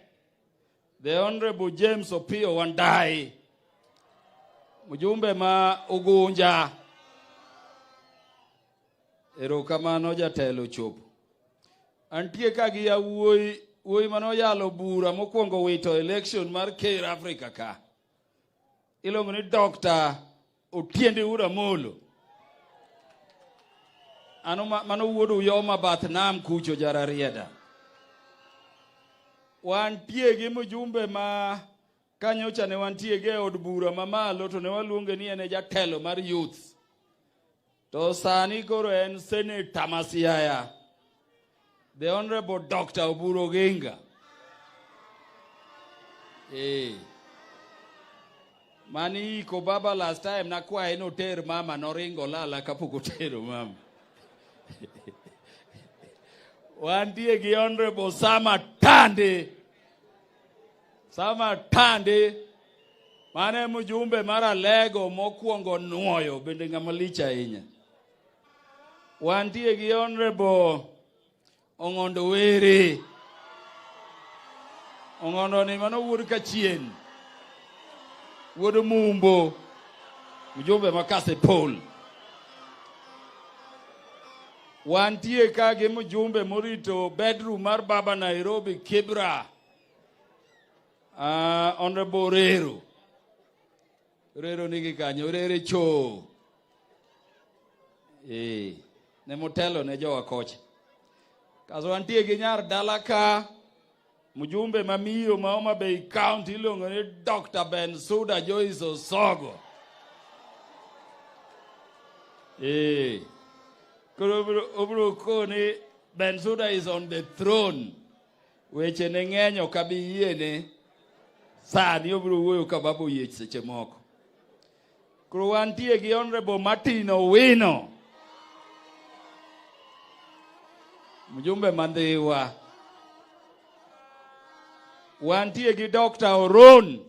the Honorable James Opio Wandai, mjumbe ma Ugunja. Erokamano jatelo chopo. Antie ka gi yawuoyi mano yalo bura mokwongo wito election mar Ker Africa ka. Ilongo ni Dr. Otiende Ura Molo. Ano mano wuodo Uyoma Bath Nam kucho Jararieda. Wantie gi mjumbe ma kanyocha ne wantie ge od bura mamalo to ne waluonge ni ene jatelo mar youth. To sani koro en Senator Masiaya, the Honorable Dr. Oburu Oginga. Mani ko baba last time na kwa eno ter mama noringo lala kapoko tero mama. Wantie gi Honorable Sama Tande. Mane mjumbe mara lego mokwongo nuoyo bende ngamalicha inya. Wantie gi Honorable Ongondo Were. Ongondo ni mano wuod Kachien. Wuod Mumbo. Mjumbe makase Paul. Wantie ka gi mjumbe morito bedroom mar Baba Nairobi Kibra. Honorable Rero nigi kanyo Rere cho. Ne motelo ne jowa kocha. Kaso wantie gi nyar dalaka mjumbe mamiyo ma Homa Bay County ilongo ni Dr. Bensuda Joyce Osogo. Obro koni Bensuda is on the throne. Weche ne ng'enyo kabi yiene. Sani obro wuoyo ka babo yie seche moko. Koro wantie gi Honorable Martin Owino, mjumbe Mandhiwa. Wantie gi Dr. Oron,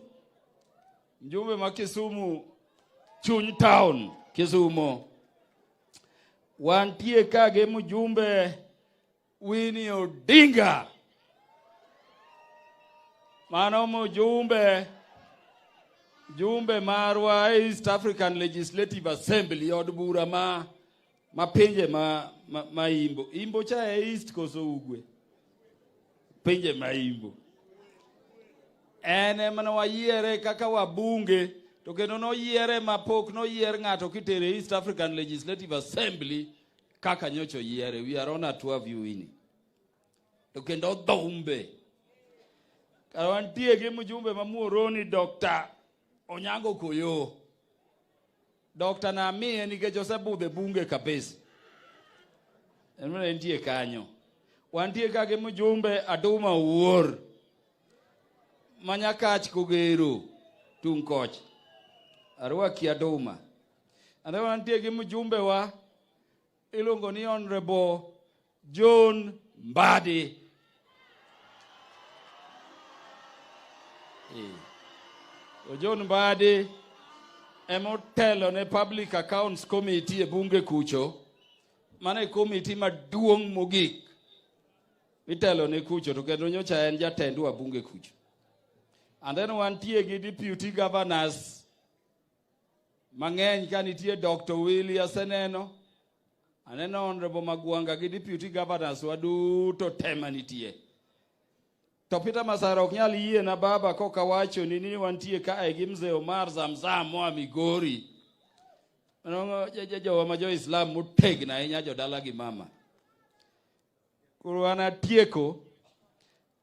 mjumbe ma Kisumu chuny town Kisumo. Wantie kage mjumbe Winnie Odinga. Mano mjumbe marwa East African Legislative Assembly od bura ma pinje ma imbo. Imbo cha East koso ugwe. Pinje ma imbo. Ene mana wayiere kaka wabunge to kendo no yiere mapok no yier ng'ato kitere East African Legislative Assembly kaka nyocho yiere. We are on a 12 ini. To kendo dhombe. Kawantie gi mjumbe mamuoroni Dr. Onyango Koyo. Dr. Nami nikech osebudhe bunge kabisa. Enmene entie kanyo. Wantie kage mjumbe Aduma Uor. Manyakach Kogero Tungkoch. Arwaki Aduma. Ande wantie gi mjumbe wa iluongo ni Honorable John Mbadi. John Mbadi emotelo ne Public Accounts Committee e bunge kucho. Mane committee maduong' mogik. Itelo ne kucho to kendo nyocha en jatend wa bunge kucho. And then wantie gi deputy governors mang'eny ka nitie Dr. Willie Aseneno. Aneno Honorable Magwanga gi deputy governors waduto tema nitie. To Peter Masara ok nyal yie na baba koka wacho ni wantie ka gi mzee Omar Zamzam moa Migori. Ano jowa ma jo Islam motegna ahinya jodala gi mama. Koro an atieko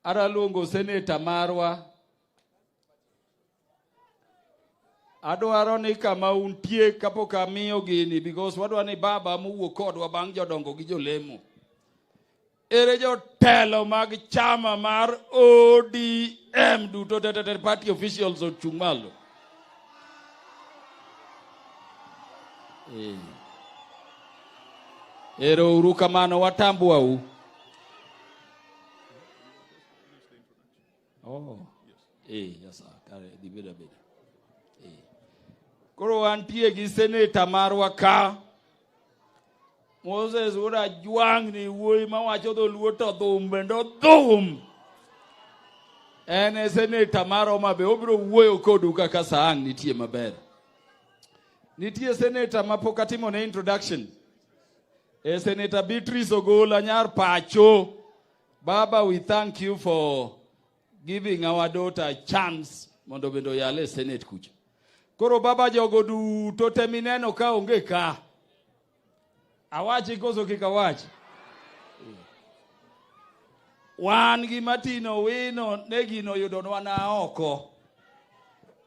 araluongo seneta marwa. Adwaro ni kama untie kapok amiyo gini because wadwa ni baba mowuok kodwa bang' jodongo gi jolemo. Ere jotelo mag chama mar ODM duto tete party officials ochung' malo. Ero uru kamano watambua u. Oh. Yes, kare dibeda beda. Koro wantie gi seneta marwa ka. Moses ura juang ni wuoi mawacho dholuo to dhum bendo dhum. Ene seneta maro mabe obiro wuoyo kodu kaka saang nitie maber. Nitie seneta mapok atimo ne introduction. Senator Beatrice Ogola nyar pacho. Baba, we thank you for giving our daughter a chance mondo bendo yale Senate kucho. Koro baba jogo duto temineno ka onge ka. Awachi koso kikawachi. Wan gi matino wino negino yudonwa na oko.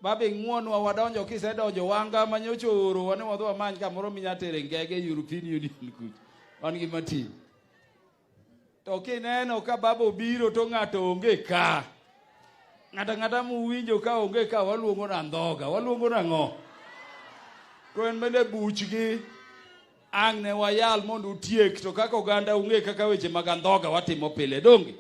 Babe ng'wonwa wadonjo kisedonjo wanga manyocho oro wane wadho amany kamoro minyatere ngege European Union kucho. Wan gi matino. To kineno ka babo biro to ng'ato onge ka. Ng'ata muwinjo ka onge ka waluongo na ndhoga. Waluongo na ng'o. Koen bende buchgi. Ang ne wayal mondo utiek to kaka oganda unge kaka weche mag ndhoga watimo pile donge.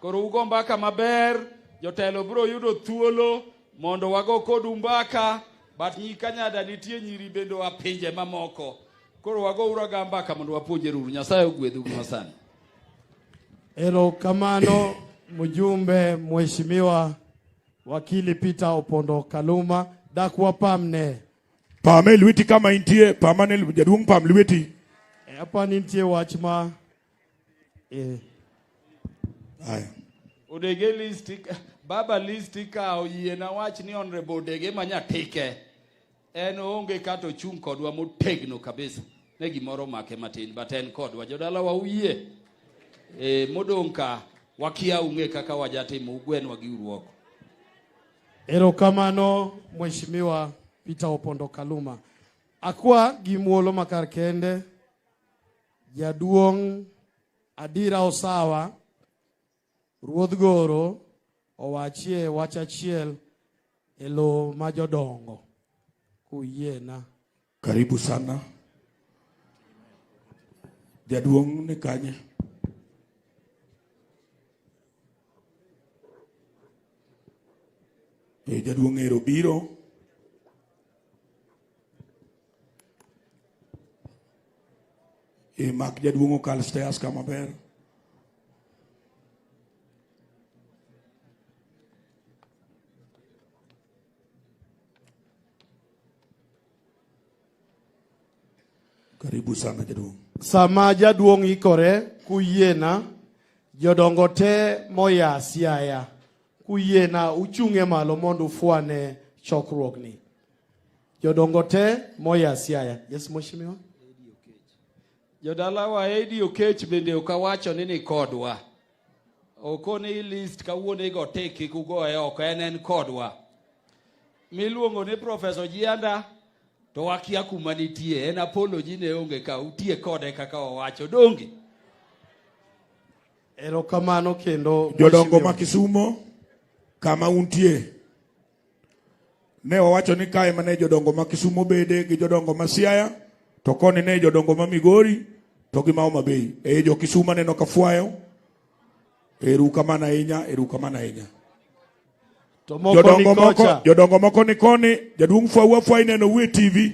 Koro ugo mbaka maber, jotelo bro yudo thuolo mondo wago kodu mbaka, but nyi Kanyada nitie nyiri bendo wa pinje mamoko. Koro wago uraga mbaka mondo wapuonjeru. Nyasaye ogwedhu masani. Ero kamano mjumbe mheshimiwa wakili Peter Opondo Kaluma dakwa pamne. Pame lweti kama intie, pamane jaduong' pam lweti. Hapa nintie wachma. Aya. Odege listika, baba listika oyie na wach ni Honorable Odege manyatike. En onge kato chung' kodwa motegno kabisa. Ne gimoro make matin, but en kodwa jodala wa uyie. Modong' ka wakia unge kaka wajatimo ugwenwa gi uruoko. Ero kamano mheshimiwa Peter Opondo Kaluma. Akwa gimuolo makar kende jaduong' Adira Osawa Ruodh Goro owachie wachachiel elo majodongo kuyiena. Karibu sana. Jaduong' ni kanye. Jaduong' ero biro. Mak jaduong' okal stairs ka maber. Karibu sana jaduong'. Sama jaduong' ikore kuyiena jodongo te moya Siaya kuyiena uchung'e malo mondo ufwane chokruogni. Jodongo te moya Siaya. Yes, Mheshimiwa. Jodala wa Edi Okech bende ukawacho ni kodwa. Okoni list kawuono igo teki kugoe oko en kodwa. Miluongo ni Professor Jianda to wakia kuma nitie en apology ne onge ka utie kode kaka owacho dongi. Erokamano kendo jodongo ma Kisumo kama untie. Ne wawacho ni kae mane jodongo ma Kisumo bede gi jodongo ma Siaya to koni ne jodongo ma Migori to gi ma Homa Bay. Jo Kisumo neno ka fuayo. Erukamano ahinya. Jodongo moko ni koni jaduong' fwa ineno uwe TV.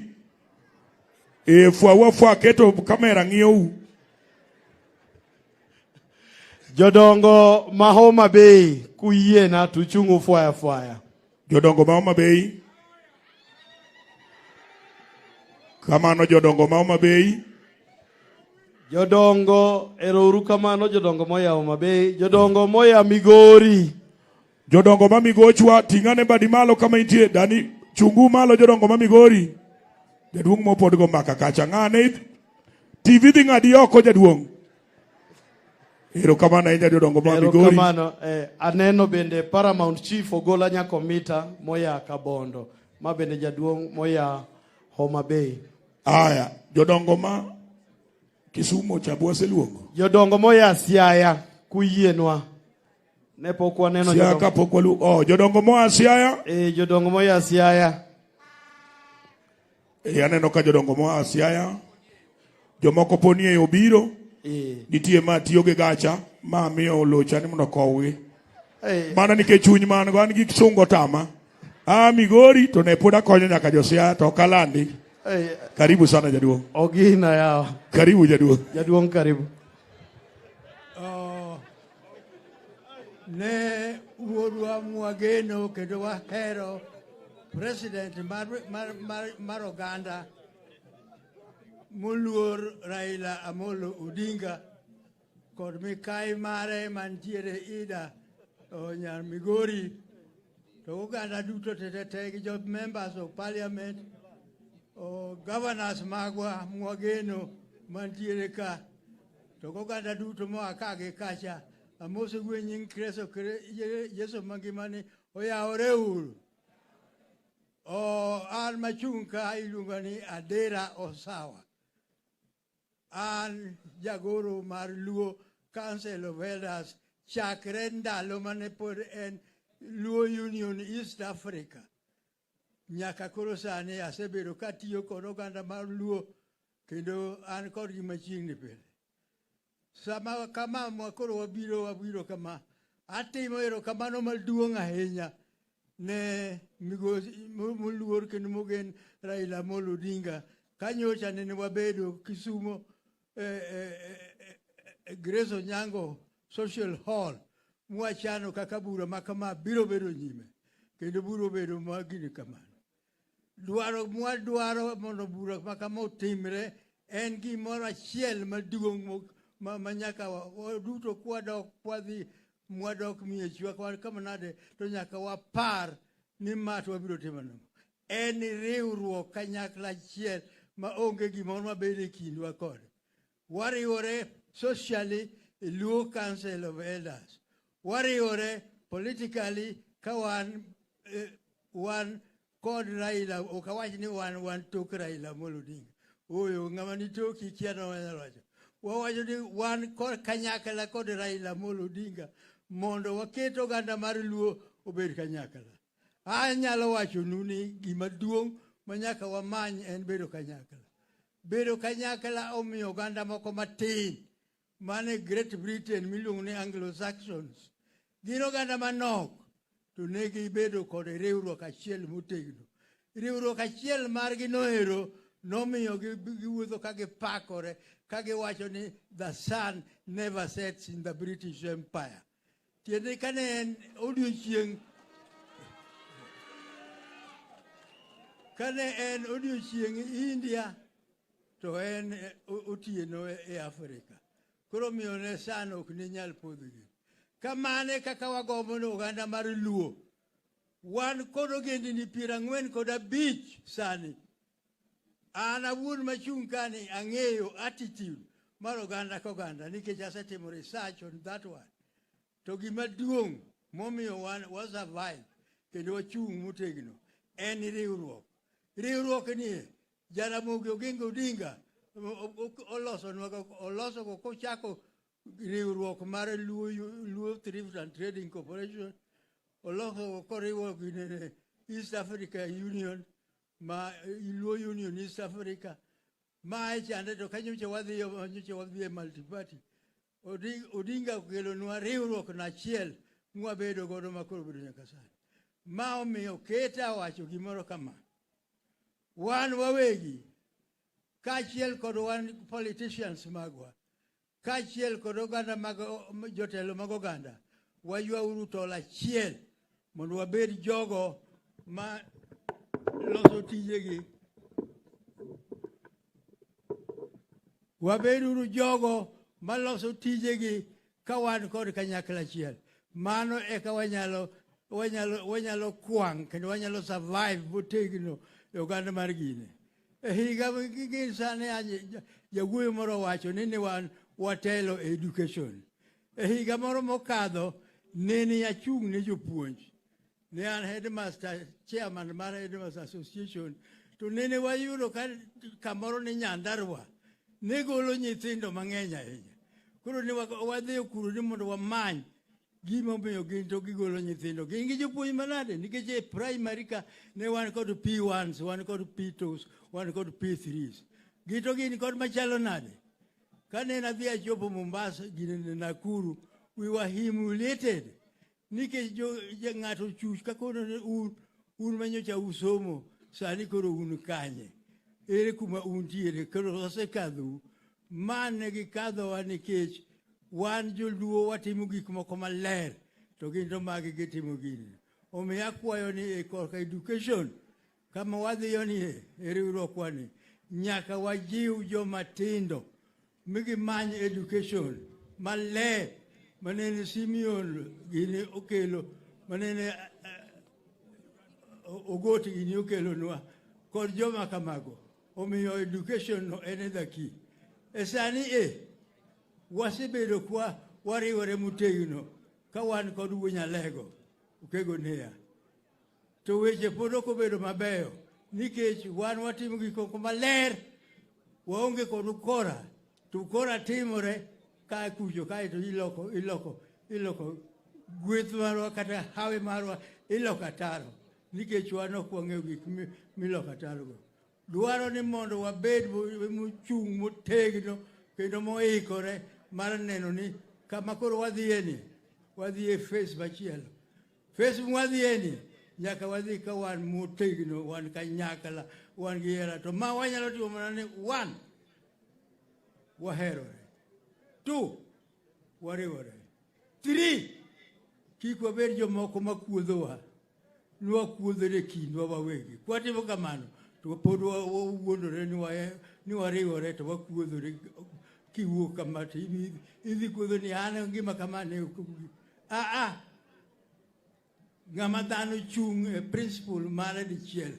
Fwa keto kamera ng'iyo. Jodongo ma Homa Bay kuyiena tuchung'u fwaya. Jodongo ma Homa Bay. Kamano jodongo ma Homa Bay. Jodongo erouru kamano jodongo moya Homa Bay. Jodongo moya Migori. Jodongo ma Migochwa tingane badi malo kama intie dani chungu malo jodongo ma Migori. Jaduong' mopod go maka kacha ng'ane TV dhi ng'adi oko jaduong'. Erokamano ahinya jodongo ma Migori. Erokamano aneno bende Paramount Chief Ogola Nyakomita moya Kabondo. Ma bende jaduong' moya Homa Bay. Aya jodongo ma Kisumo chabwa seluongo. Jodongo moya Siaya kuyienwa. Ne pok waneno jodongo. Siaya pok walu. Jodongo moya Siaya. Jodongo moya Siaya. Aneno ka jodongo moya Siaya. Jomoko poni e obiro. Nitie ma tiyo gi gacha ma miyo locha ni mondo kowgi. Mana nikech chuny man go an gi sungo tama. Migori to ne pod akonyo nyaka jo Siaya to kalandi. Karibu sana jaduong'. Ogina yawa. Karibu jaduong'. Jaduong' karibu. Ne wuodwa mwageno kendo wahero president mar oganda moluor Raila Odinga kod mikai mare mantiere Ida Nyar Migori to oganda duto te gi jo members of parliament governors magwa mwageno mantiere ka to oganda duto moa ka gi kacha amose gwe nying Kristo Yesu mangimani oyawore uru. An machung' ka iluongo ni Adera Osawa. An jagoro mar Luo Council of Elders chakre ndalo mane pod en Luo Union East Africa. Nyaka koro sani asebedo katiyo kod oganda mar Luo kendo an kod gi machiegni pile. Sama kama koro wabiro kama atimo erokamano maduong' ahinya ne migosi moluor kendo mogen Raila Odinga kanyocha ne wabedo Kisumo Grace Onyango Social Hall mwachano kaka bura makama biro bedo nyime kendo biro bedo magini kamano. Dwaro mondo bura makama otimre en gimoro achiel maduong' manyaka duto kwadhi mwadok miechwa kama nade to nyaka wapar ni mat wabiro timono. En riwruok kanyakla achiel maonge gimoro mabede kindwa kode. Wariwore socially Luo Council of Elders. Wariwore politically ka wan kod Raila okawach ni wan tok Raila Odinga. Oyo ng'ama ni toki kia no wacho. Wawacho ni wan kod kanyakla kod Raila Odinga mondo waket oganda mar Luo obed kanyakla. Anyalo wacho ni gima duong' manyaka wamany en bedo kanyakla. Bedo kanyakla omiyo oganda moko matin mane Great Britain miluongo ni Anglo-Saxons. Gin oganda manok to negi bedo kod riwruok achiel motegno. Riwruok achiel margi noero nomiyo giwuotho ka gipakore ka giwacho ni the sun never sets in the British Empire. Tiende ka ne en odiochieng' India to en otieno e Afrika. Koro miyo ne san ok ne nyal podhogi. Kamane kaka wagombo ni oganda mar Luo. Wan kod ogendini 45 sani. An awuon machung' kani ang'eyo attitude mar oganda koganda nikech asetimo research on that one. To gima duong' momiyo wan wasurvive kendo wachung' motegno en riwruok. Riwruok ni Jaramogi Oginga Odinga oloso kochako riwruok mar Luo Thrift and Trading Corporation. Oloso koriwo gi East Africa Union, Luo Union East Africa. Ma chande to kanyocha wadhi multi-party. Odinga okelonwa riwruok nachiel mwabedo godo makoro bedo nyaka sani. Ma omiyo keta wacho gimoro kama. Wan wawegi, kaachiel kod wan politicians magwa, kaachiel kod oganda mag jotelo mag oganda, waywauru tol achiel mondo wabed jogo ma loso tijegi. Wabeduru jogo ma loso tijegi ka wan kod kanyakla achiel. Mano eka wanyalo kwang' kendo wanyalo survive motegno e oganda mar gine. E higa gin sani jawuoyo moro wacho ni wan watelo education. E higa moro mokadho nene achung' ne jopuonj. Ne an headmaster, chairman mar Headmaster Association. To nene wayudo ka kamoro ni Nyandarua ne golo nyithindo mang'eny ahinya. Koro ne wadhi okuro ni mondo wamany gima omiyo gin to gigolo nyithindo. Gin gi jopuonj manade nikech e primary ka ne wan kod P1s, wan kod P2s, wan kod P3s. Gito gin kod machalo nade. Kane nadhi achopo Mombasa gine Nakuru, we were humiliated. Nikech ng'ato chuch ka kono un manyocha usomo sani koro un kanye. Ere kuma untiere koro osekadhou. Mane gikadhowa nikech wan joluo watimo gik moko maler to gin to magi gitimo gini. Omiyo akwayo ni e korka education kama wadhiyo ni e riwruokwa ni nyaka wajiw joma tindo migi many education maler manene Simeon gini okelo manene Ogoti gini okelo nwa kod joma kamago. Omiyo education no en the key. Esani wasebedo kwa wariwore motegno ka wan kod Wuonyalego okego neya. To weche pod ok obedo mabeyo nikech wan watimo gik moko maler waonge kod ukora. To ukora timore ka kucho kae to iloko gweth marwa kata hawe marwa iloko ataro nikech wan ok wang'eyo gik miloko atarogo. Dwaro ni mondo wabed mochung' motegno kendo moikore mar neno ni kama koro wadhiye face machielo. Face mwadhiye ni nyaka wadhi ka wan motegno, wan kanyakla, wan gi hera. To ma wanyalo timo mana ni 1, waherore. 2, wariwore. 3, kik wabed jomoko makuodhowa. Nwakuodhore kindwa wawegi. Kwatimo kamano to pod wawuondore ni wariwore to wakuodhore kiwuok kama to idhi kuodho ni an gima kama ne ng'ama dhano chung' e principle mare dichiel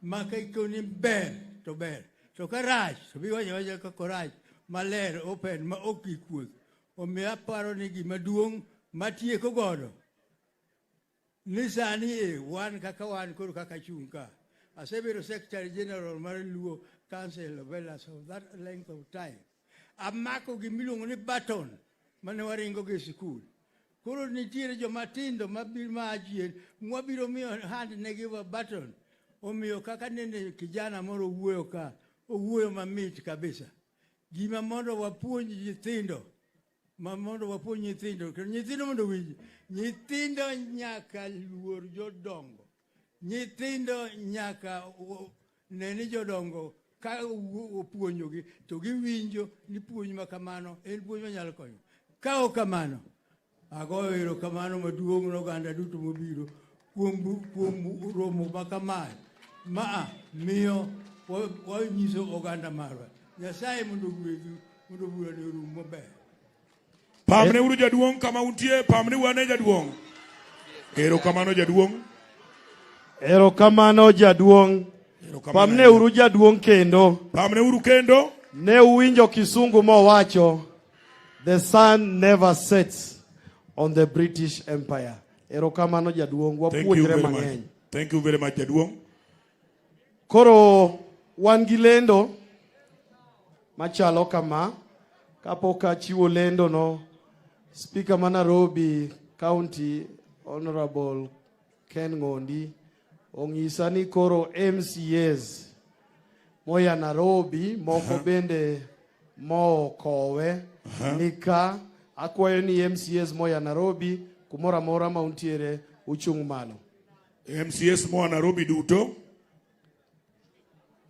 ma ka ikoni ber to ber to ka rach to biwacho kako rach maler open ma ok ikuodh. Omiyo aparo ni gima duong' matieko godo ni sani wan kaka wan koro kaka chung' ka. Asebedo Secretary General mar Luo Council of Elders of that length of time. Amako gimiluongo ni baton mane waringo gi sikul. Koro nitiere joma tindo mabiro achien mwabiro miyo hand ne give a baton. Omiyo kaka nene kijana moro wuoyo ka, owuoyo mamit kabisa. Gima mondo wapuonj nyithindo, mondo winj. Nyithindo nyaka luor jodongo. Nyithindo nyaka neni jodongo ka opuonjogi to giwinjo ni puonj ma kamano en puonj manyalo konyo. Ka ok kamano, agoyo erokamano maduong' ne oganda duto mobiro kuom romo ma kamae. Miyo wanyiso oganda marwa. Nyasaye mondo gwedhu mondo bura ne orum maber. Pamne uru jaduong' kama untie, pamne wane jaduong'. Erokamano jaduong'. Erokamano jaduong'. Pamne uru jaduong' kendo. Pamne uru kendo. Ne uwinjo kisungu mowacho, the sun never sets on the British Empire. Erokamano jaduong', wapuonjre mang'eny. Thank you very much jaduong'. Koro wan gi lendo machalo kama, kapok achiwo lendo no, Speaker ma Nairobi County Honorable Ken Ngondi ong'isa ni koro MCAs moya Nairobi moko bende mokowe nika. Akwayo ni MCAs moya Nairobi kumora mora mauntiere uchung' malo. MCAs moya Nairobi duto.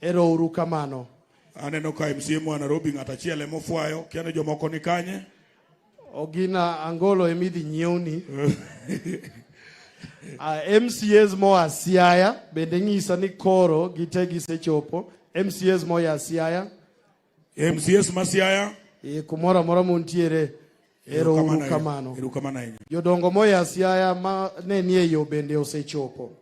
Ero uru kamano. Aneno ka MCA moya Nairobi ng'ata chiele mofuayo, kiane jomoko ni kanye. Ogina angolo emidhi nyiewni. MCAs moya Siaya bende ng'isa ni koro gite gisechopo. MCAs moya Siaya. MCAs ma Siaya. Kumora mora muntiere. Ero uru kamano. Jodongo moya Siaya ma ne nie yo bende osechopo.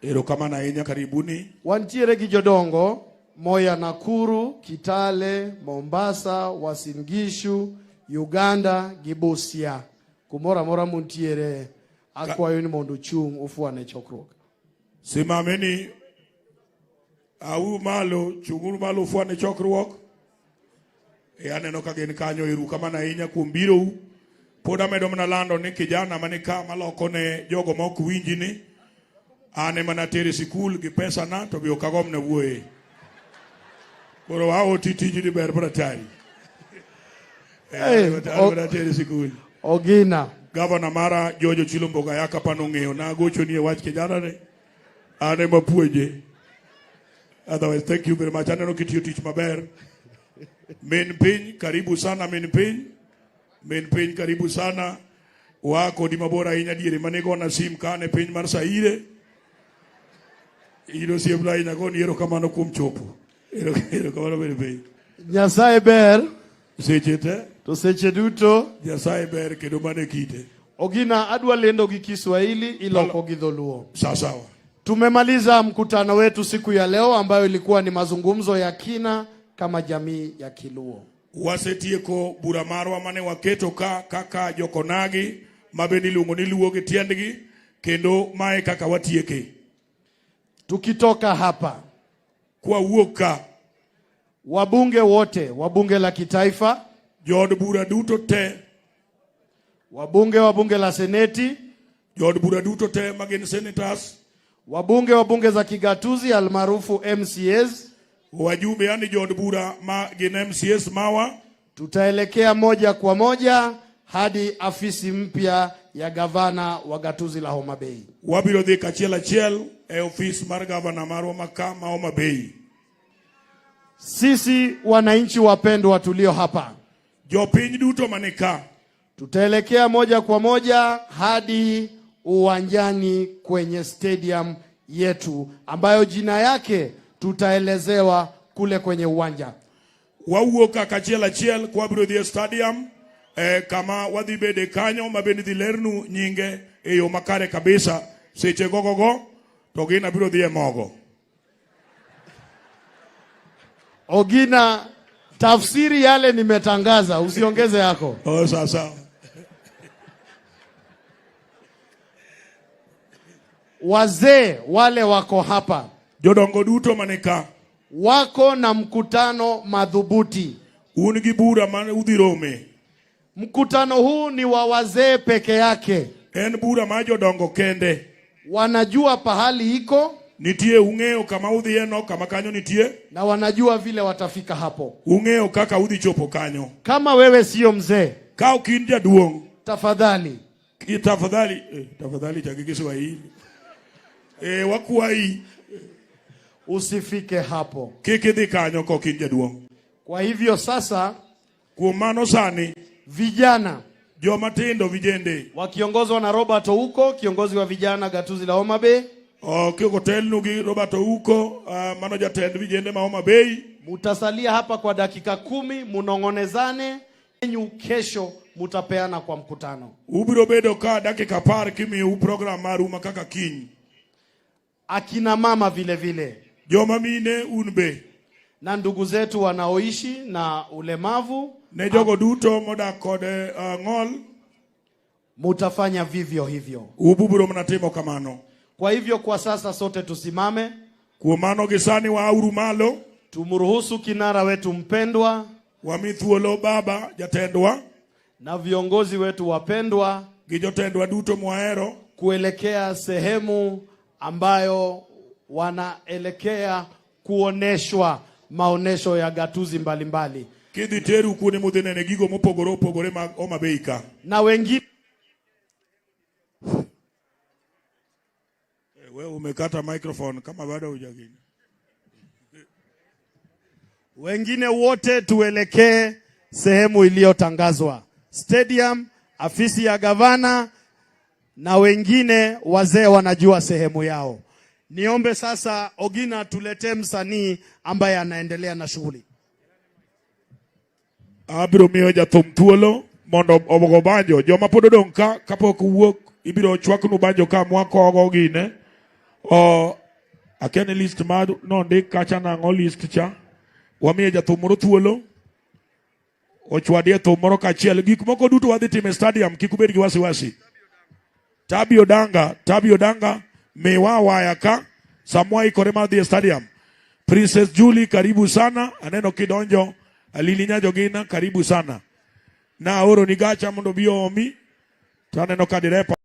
Erokamano ahinya, karibuni. Wantiere gi jodongo moya Nakuru, Kitale, Mombasa, Uasin Gishu, Uganda gi Busia. Kumora mora muntiere akwayo ni mondo chung ufuane chokruok. Simameni au malo chunguru malo ufuane chokruok. Aneno ka gin kanyo. Erokamano ahinya kuom biro. Pod amedo mana lando ni kijana manika maloko ne jogo mok winji ni ane mana tere sikul gi pesa na to bi okagom na wuoye. Koro wao titiji di ber bratari. Tere sikul. Ogina. Governor mara Jojo Chilomboga yaka panong'eyo na gocho ni wach kijana ne ane mapuonje. Otherwise, thank you very much. Aneno kitiyo tich maber. Min piny karibu sana. Min piny karibu sana. Wako di mabora ahinya diere manego na sim kane piny mar Saire. Iro siebla ina goni erokamano kuom chopo. Erokamano bende piny. Nyasaye ber. Seche te. To seche duto. Nyasaye ber kendo mane kite. Ogina adwa lendo gi Kiswahili iloko gi dholuo. Sawa. Tumemaliza mkutano wetu siku ya leo ambayo ilikuwa ni mazungumzo ya kina kama jamii ya Kiluo. Wasetieko bura marwa mane waketo ka kaka jokonagi mabeni luongo ni luo gi tiendgi kendo mae kaka watieke. Tukitoka hapa kwa wuoka wabunge wote, wabunge la kitaifa, jod bura duto te, wabunge wa bunge la seneti, jod bura duto te magin senators, wabunge za kigatuzi almaarufu MCAs, wajumbe yani jod bura magin MCAs mawa. Tutaelekea moja kwa moja hadi afisi mpya ya gavana wa gatuzi la Homa Bay. Wabiro dhi kachiel achiel e ofisi mar gavana marwa ma Homa Bay. Sisi wananchi wapendwa tulio hapa, jopiny duto manika, tutaelekea moja kwa moja hadi uwanjani kwenye stadium yetu ambayo jina yake tutaelezewa kule kwenye uwanja. Wawuoka kachiel achiel kwa biro dhi stadium kama wadhi bede kanyo mabende dhi lernu nyinge e yo makare kabisa. Seche gogogo to gina biro dhi e mogo. Ogina, tafsiri yale nimetangaza, usiongeze yako. Sasa. Wazee wale wako hapa, jodongo duto manika, wako na mkutano madhubuti. Un gi bura mane udhi rome. Mkutano huu ni wa wazee peke yake. En bura ma jodongo kende. Wanajua pahali iko. Nitie ung'eyo kama udhi eno kama kanyo nitie. Na wanajua vile watafika hapo. Ung'eyo kaka udhi chopo kanyo. Kama wewe sio mzee, ka ukin jaduong', tafadhali tafadhali chaki Kiswahili. Wakuai usifike hapo. Kik idhi kanyo kok in jaduong'. Kwa hivyo sasa, kuom mano sani, vijana joma tindo vijende wakiongozwa na Robert Ouko, kiongozi wa vijana gatuzi la Homa Bay, kikotelnu gi Robert Ouko, mano jatend vijende ma Homa Bay. Mutasalia hapa kwa dakika 10, munongonezane, enyu kesho mutapeana kwa mkutano. Ubiro bedo ka dakika 10 kimiu program maru makaka kiny. Akina mama vile vile, joma mine unbe, na ndugu zetu wanaoishi na ulemavu, ne jogo duto modak kode ng'ol, mutafanya vivyo hivyo. Ububuro mnatimo kamano. Kwa hivyo kwa sasa sote tusimame. Kuom mano gisani wauru malo. Tumruhusu kinara wetu mpendwa, wamithuolo baba jatendwa, na viongozi wetu wapendwa, gi jotendwa duto mwahero, kuelekea sehemu ambayo wanaelekea kuoneshwa maonesho ya gatuzi mbalimbali. Kidhi teru kuone mudhinene gigo mopogore opogore mag Homa Bay ka. Na wengine wewe umekata microphone kama bado hujagini. Wengine wote tuelekee sehemu iliyotangazwa. Stadium, afisi ya gavana, na wengine wazee wanajua sehemu yao. Niombe sasa Ogina tuletee msanii ambaye anaendelea na shughuli. Abiro miyo jathum thuolo mondo obogo banjo. Joma pod odong' ka kapok wuok ibiro chwaknu banjo ka mwako ogo gine. Akene list ma nondik kacha nang'o list cha. Wamiye jathum moro thuolo. Ochwadie thum moro kachiel. Gik moko duto wadhi time stadium, kik ubed gi wasiwasi. Tabi Odanga miwa waya ka samwa ikore mar dhi stadium. Princess Julie karibu sana, aneno kidonjo. Alili Nyajo Gina karibu sana. Na oro ni gacha mondo bi omi. Taneno ka direpa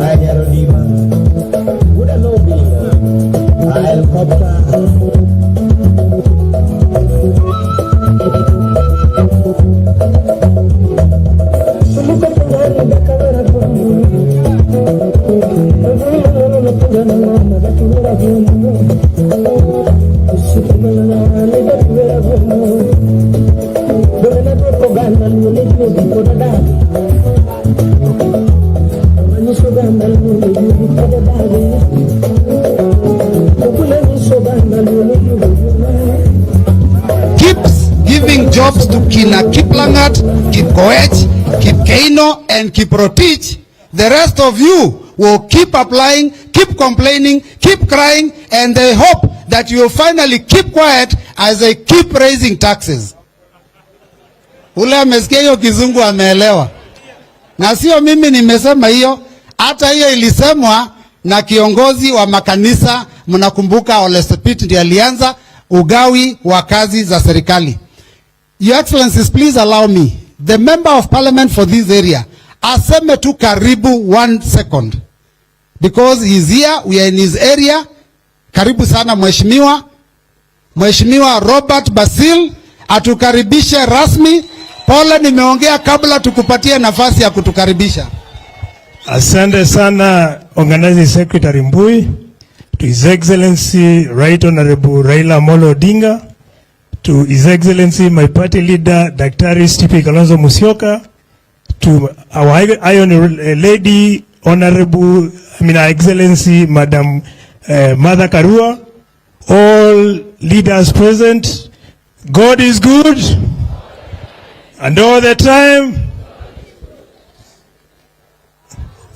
I Keeps giving jobs to Kina Kiplangat, Kipkoech, Kipkeino, and Kiprotich. The rest of you will keep applying, keep complaining, keep crying, and they hope that you will finally keep quiet as they keep raising taxes. Ule amesikia hiyo kizungu ameelewa. Na sio mimi nimesema hiyo, hata hiyo ilisemwa na kiongozi wa makanisa. Mnakumbuka Ole Sepit ndiye alianza ugawi wa kazi za serikali. Your Excellencies, please allow me, the member of parliament for this area, aseme tu karibu 1 second. Because he's here, we are in his area. Karibu sana mheshimiwa. Mheshimiwa Robert Basil, atukaribishe rasmi. Pole nimeongea kabla tukupatie nafasi ya kutukaribisha. Asante sana Organizing Secretary Mbui, to His Excellency Right Honorable Raila Odinga, to His Excellency my party leader Daktari Stipi Kalonzo Musyoka, to our Iron Lady Honorable, Her Excellency Madam Mother Karua, all leaders present. God is good, and all the time.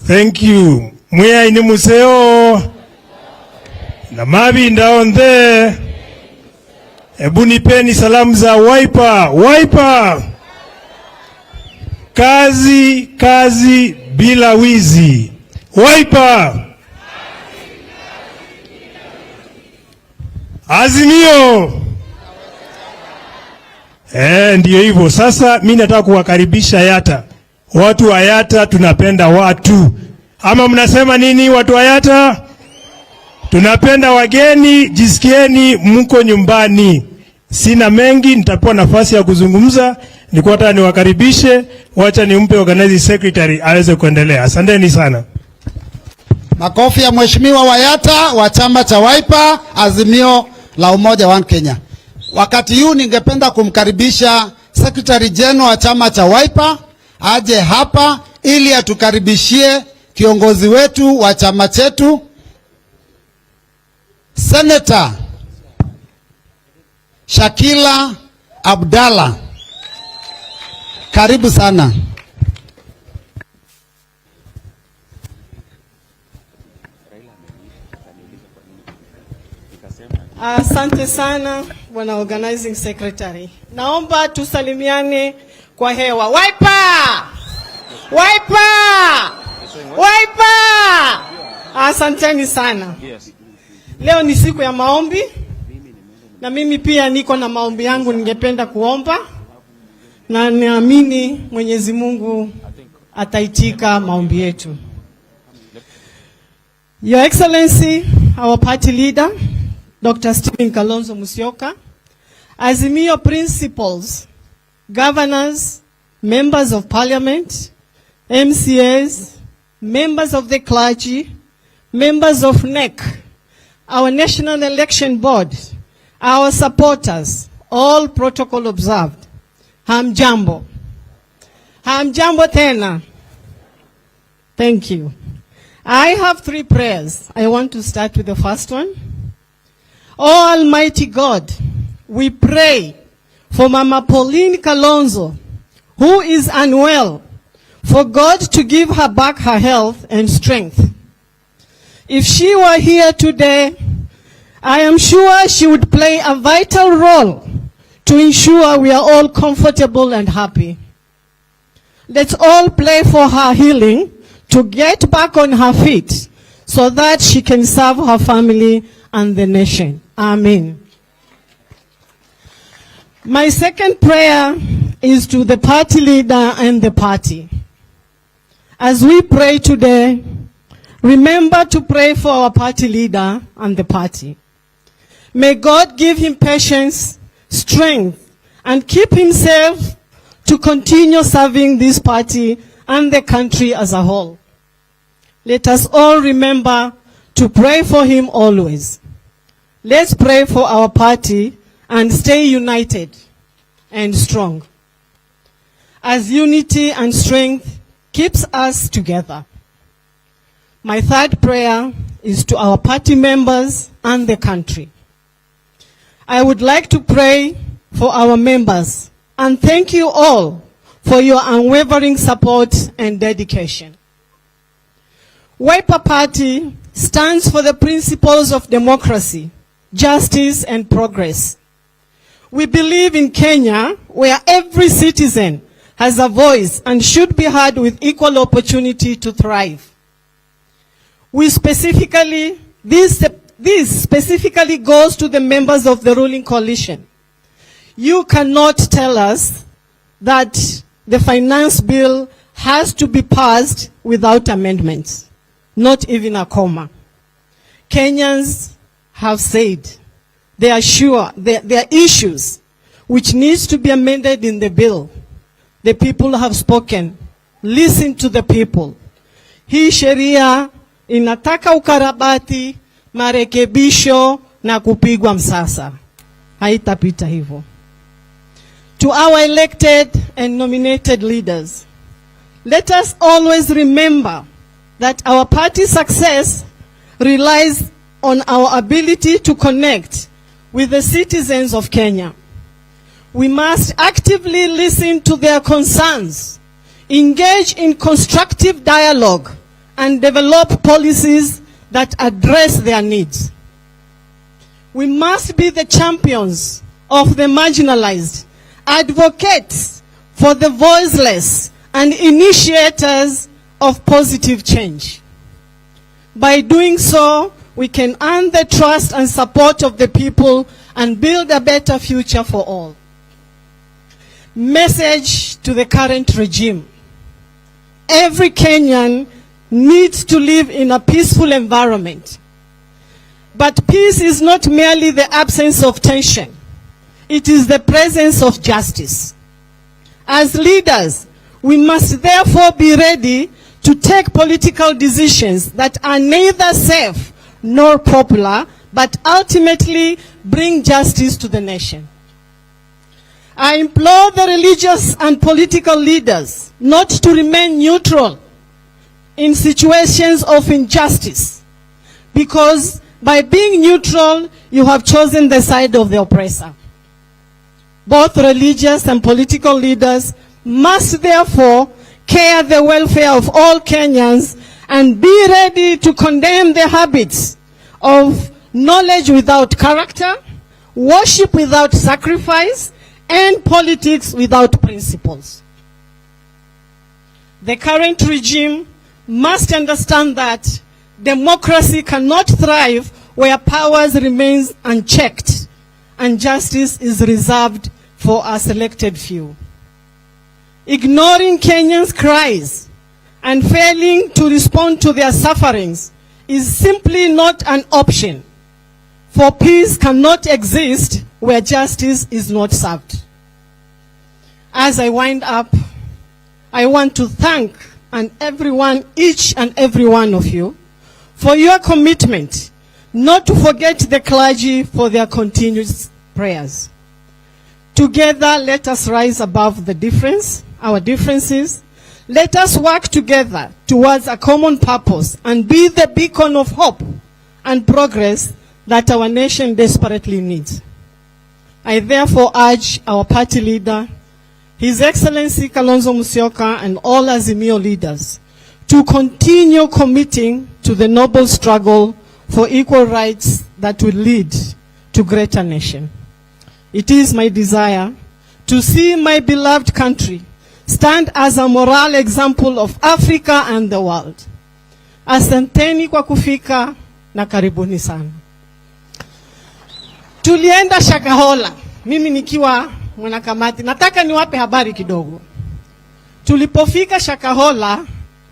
Thank you. Mwea ini museo na mabi down there. Ebu nipeni salamu za Wiper. Kazi bila wizi. Wiper. Azimio. Ndiyo hivyo. Sasa mimi nataka kuwakaribisha Yata. Watu wa Yata tunapenda watu. Ama mnasema nini watu wa Yata? Tunapenda wageni, jisikieni mko nyumbani. Sina mengi, nitapewa nafasi ya kuzungumza. Nilikuwa nataka niwakaribishe, wacha nimpe Organizing Secretary aweze kuendelea. Asanteni sana. Makofi ya mheshimiwa wa Yata wa chama cha Wiper, Azimio la Umoja wa Kenya. Wakati huu ningependa kumkaribisha Secretary General wa chama cha Wiper aje hapa ili atukaribishie kiongozi wetu wa chama chetu Senator Shakila Abdallah. Karibu sana. Asante sana bwana Organizing Secretary. Naomba tusalimiane kwa hewa. Wiper! Asanteni sana. Leo ni siku ya maombi. Na mimi pia niko na maombi yangu ningependa kuomba. Na naamini Mwenyezi Mungu ataitika maombi yetu. Your Excellency, our party leader, Dr. Stephen Kalonzo Musyoka, Azimio principals, governors, members of parliament, MCAs, members of the clergy, members of NEC, our National Election Board, our supporters, all protocol observed. Hamjambo. Hamjambo tena. Thank you. I have 3 prayers. I want to start with the first one. Oh Almighty God, we pray for Mama Pauline Kalonzo, who is unwell, for God to give her back her health and strength. If she were here today, I am sure she would play a vital role to ensure we are all comfortable and happy. Let's all pray for her healing, to get back on her feet, so that she can serve her family and the nation. Amen. My second prayer is to the party leader and the party. As we pray today, remember to pray for our party leader and the party. May God give him patience, strength, and keep himself to continue serving this party and the country as a whole. Let us all remember to pray for him always. Let's pray for our party and stay united and strong, as unity and strength keeps us together. My third prayer is to our party members and the country. I would like to pray for our members and thank you all for your unwavering support and dedication. Wiper Party stands for the principles of democracy, justice, and progress. We believe in Kenya, where every citizen has a voice and should be heard with equal opportunity to thrive. This specifically goes to the members of the ruling coalition. You cannot tell us that the finance bill has to be passed without amendments, not even a comma. Kenyans have said they are sure there are issues which needs to be amended in the bill. The people have spoken. Listen to the people. Hii sheria inataka ukarabati, marekebisho na kupigwa msasa. Haitapita hivyo. To our elected and nominated leaders, let us always remember that our party's success relies on our ability to connect with the citizens of Kenya. We must actively listen to their concerns, engage in constructive dialogue, and develop policies that address their needs. We must be the champions of the marginalized, advocates for the voiceless, and initiators of positive change. By doing so, we can earn the trust and support of the people and build a better future for all. Message to the current regime. Every Kenyan needs to live in a peaceful environment. But peace is not merely the absence of tension. It is the presence of justice. As leaders, we must therefore be ready to take political decisions that are neither safe nor popular, but ultimately bring justice to the nation. I implore the religious and political leaders not to remain neutral in situations of injustice, because by being neutral, you have chosen the side of the oppressor. Both religious and political leaders must therefore care the welfare of all Kenyans and be ready to condemn the habits of knowledge without character, worship without sacrifice, and politics without principles. The current regime must understand that democracy cannot thrive where powers remain unchecked and justice is reserved for a selected few. Ignoring Kenyans' cries and failing to respond to their sufferings is simply not an option, for peace cannot exist where justice is not served. As I wind up, I want to thank each and every one of you for your commitment not to forget the clergy for their continuous prayers. Together, let us rise above our differences. Let us work together towards a common purpose and be the beacon of hope and progress that our nation desperately needs. I therefore urge our party leader, His Excellency Kalonzo Musyoka, and all Azimio leaders to continue committing to the noble struggle for equal rights that will lead to greater nation. It is my desire to see my beloved country stand as a moral example of Africa and the world. Asanteni kwa kufika na karibuni sana. Tulienda Shakahola, mimi nikiwa mwanakamati. Nataka niwape habari kidogo. Tulipofika Shakahola,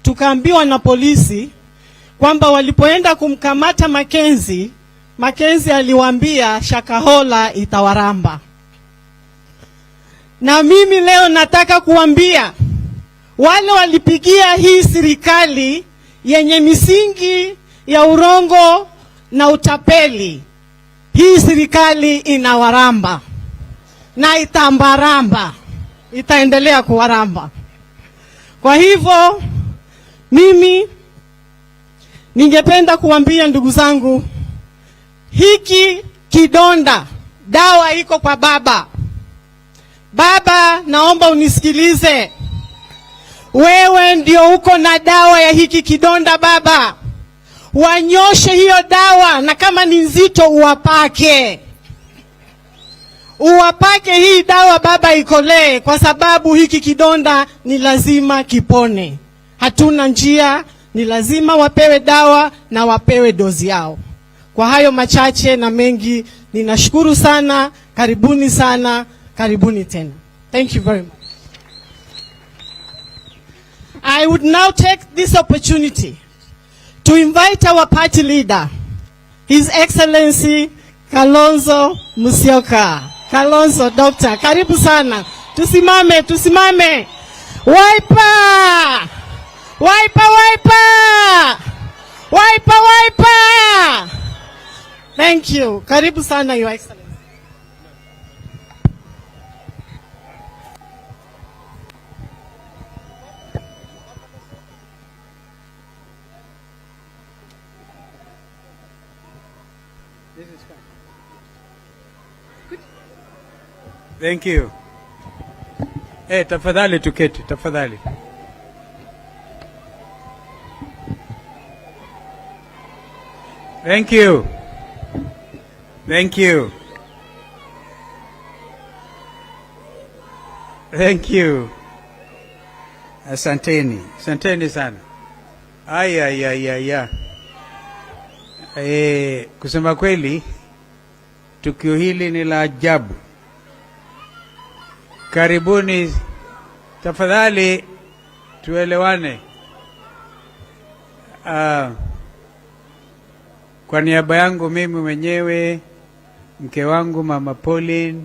tukaambiwa na polisi kwamba walipoenda kumkamata Mackenzie aliwaambia Shakahola itawaramba. Na mimi leo nataka kuambia wale walipigia hii serikali yenye misingi ya urongo na utapeli, hii hii serikali inawaramba na itambaramba, itaendelea kuwaramba. Kwa hivyo mimi ningependa kuambia ndugu zangu, hiki kidonda, dawa iko kwa baba. Baba, naomba unisikilize. Wewe ndio uko na dawa ya hiki kidonda baba. Wanyoshe hiyo dawa, na kama ni nzito uwapake. Uwapake hii dawa baba, ikolee, kwa sababu hiki kidonda ni lazima kipone. Hatuna njia, ni lazima wapewe dawa na wapewe dozi yao. Kwa hayo machache na mengi, ninashukuru sana. Karibuni sana, karibuni tena. Thank you very much. I would now take this opportunity to invite our party leader, His Excellency Kalonzo Musyoka. Kalonzo, Doctor, karibu sana. Tusimame, tusimame. Wiper! Wiper, wiper! Wiper, wiper! Thank you. Karibu sana, Your Excellency. Thank you. Tafadhali tuketi, tafadhali. Thank you. Thank you. Thank you. Asanteni. Asanteni sana. Aya. Kusema kweli, tukio hili ni la ajabu. Karibuni, tafadhali tuelewane. Kwa niaba yangu mimi mwenyewe, mke wangu Mama Pauline,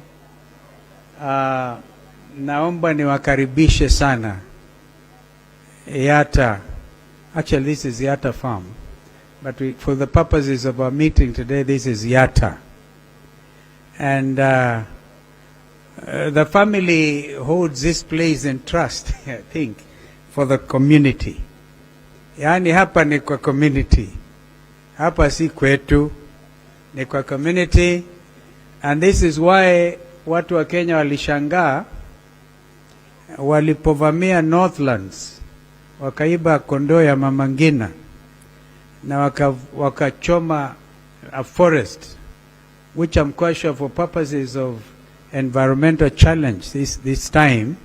naomba niwakaribishe sana Yata. Actually, this is Yata Farm, but for the purposes of our meeting today, this is Yata. And the family holds this place in trust, I think, for the community. Yani hapa ni kwa community. Hapa si kwetu, ni kwa community. And this is why watu wa Kenya walishangaa walipovamia Northlands, wakaiba kondoo ya Mama Ngina na wakachoma a forest, which I'm quite sure for purposes of environmental challenge this time.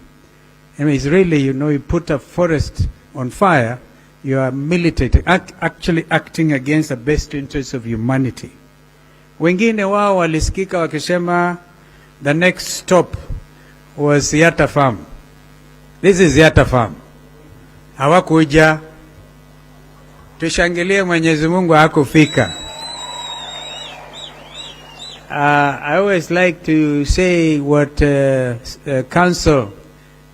I mean, it's really, you put a forest on fire, you are militating, actually acting against the best interests of humanity. Wengine wao walisikika wakisema the next stop was Yata Farm. This is Yata Farm. Hawakuja. Tushangilie Mwenyezi Mungu hakufika. I always like to say what Council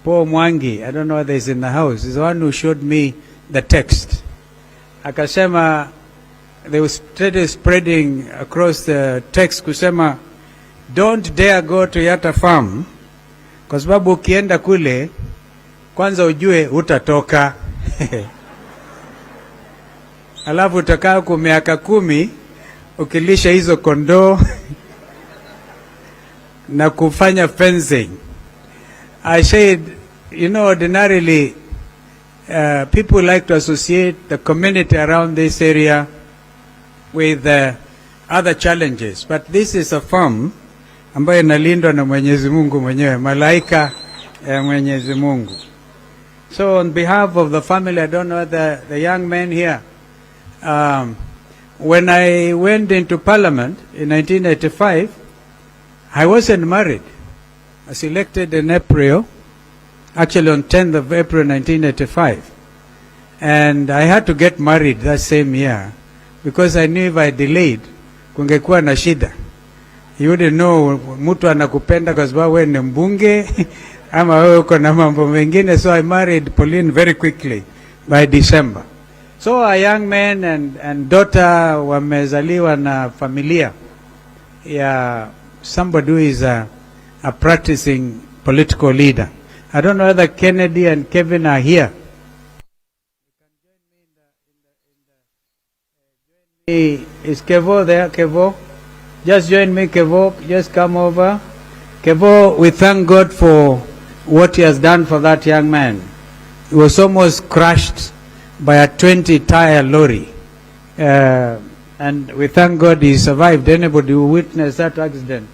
Paul Mwangi, I don't know whether he's in the house, is the one who showed me the text. Akasema, they were spreading across the text kusema, don't dare go to Yata Farm, kwa sababu ukienda kule, kwanza ujue utatoka. Alafu utakaa kwa miaka 10, ukilisha hizo kondoo, na kufanya fencing. I said, ordinarily, people like to associate the community around this area with other challenges. But this is a farm ambayo inalindwa na Mwenyezi Mungu mwenyewe, malaika ya Mwenyezi Mungu. So on behalf of the family, I don't know the young man here, when I went into Parliament in 1985, I wasn't married. I was elected in April, actually on 10th of April 1985. And I had to get married that same year because I knew if I delayed, kungekuwa na shida. You wouldn't know mtu anakupenda kwa sababu wewe ni mbunge ama wewe uko na mambo mengine. So I married Pauline very quickly by December. So a young man and daughter wamezaliwa na familia somebody who is a practicing political leader. I don't know whether Kennedy and Kevin are here. Is Kevo there? Kevo? Just join me, Kevo. Just come over. Kevo, we thank God for what he has done for that young man. He was almost crushed by a 20-tire lorry. And we thank God he survived. Anybody who witnessed that accident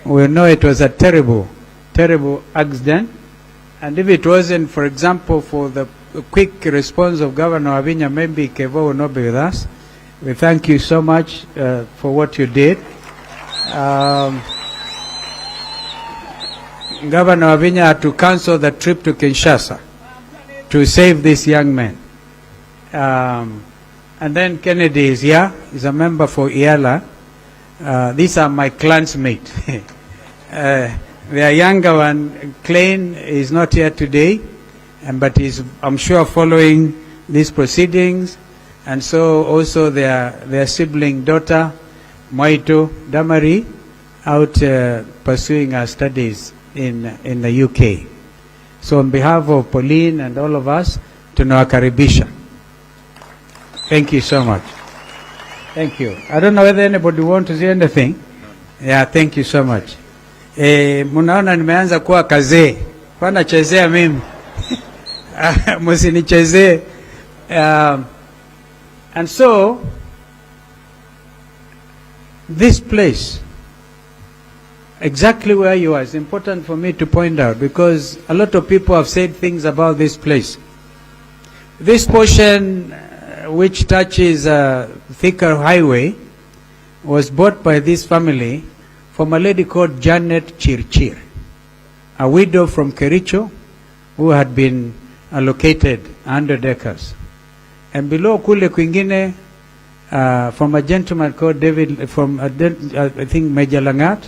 will know it was a terrible, terrible accident. And if it wasn't, for example, for the quick response of Governor Avinya, maybe Kevo will not be with us. We thank you so much for what you did. Governor Avinya had to cancel the trip to Kinshasa to save this young man. And then Kennedy is here. He's a member for IALA. These are my clansmates. The younger one, Klein, is not here today, but he's, I'm sure, following these proceedings. And so also their sibling daughter, Moito Damari, out pursuing her studies in the UK. So on behalf of Pauline and all of us, tunawakaribisha. Thank you so much. Thank you. I don't know whether anybody wants to say anything. Yeah, thank you so much. Munaona nimeanza kuwa kazee. Pana chezea mimi. Musinichezee. And so, this place, exactly where you are, is important for me to point out because a lot of people have said things about this place. This portion, which touches Thika Highway, was bought by this family from a lady called Janet Chirchir, a widow from Kericho who had been allocated 100 acres. And below kule kwingine, from a gentleman called David, from I think Major Langat,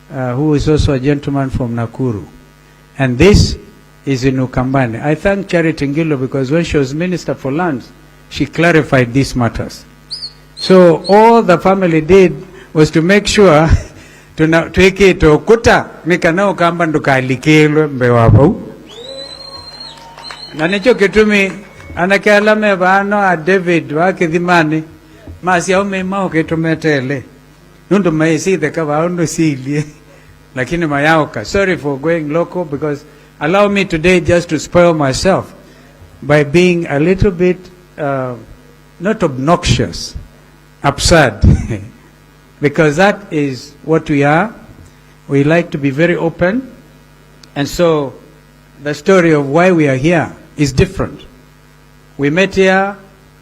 who is also a gentleman from Nakuru. And this is in Ukambani. I thank Charity Ngilo because when she was Minister for Lands, she clarified these matters. So all the family did was to make sure tuweke to kuta mikana Ukamba ndukalikilwe mbewapo. Na nicho kitumi anakialame bano a David wakithimani masi au mema ukitumetele nundu maisi the kava undo silie lakini mayaoka. Sorry for going local because allow me today just to spoil myself by being a little bit not obnoxious, absurd because that is what we are. We like to be very open, and so the story of why we are here is different. We met here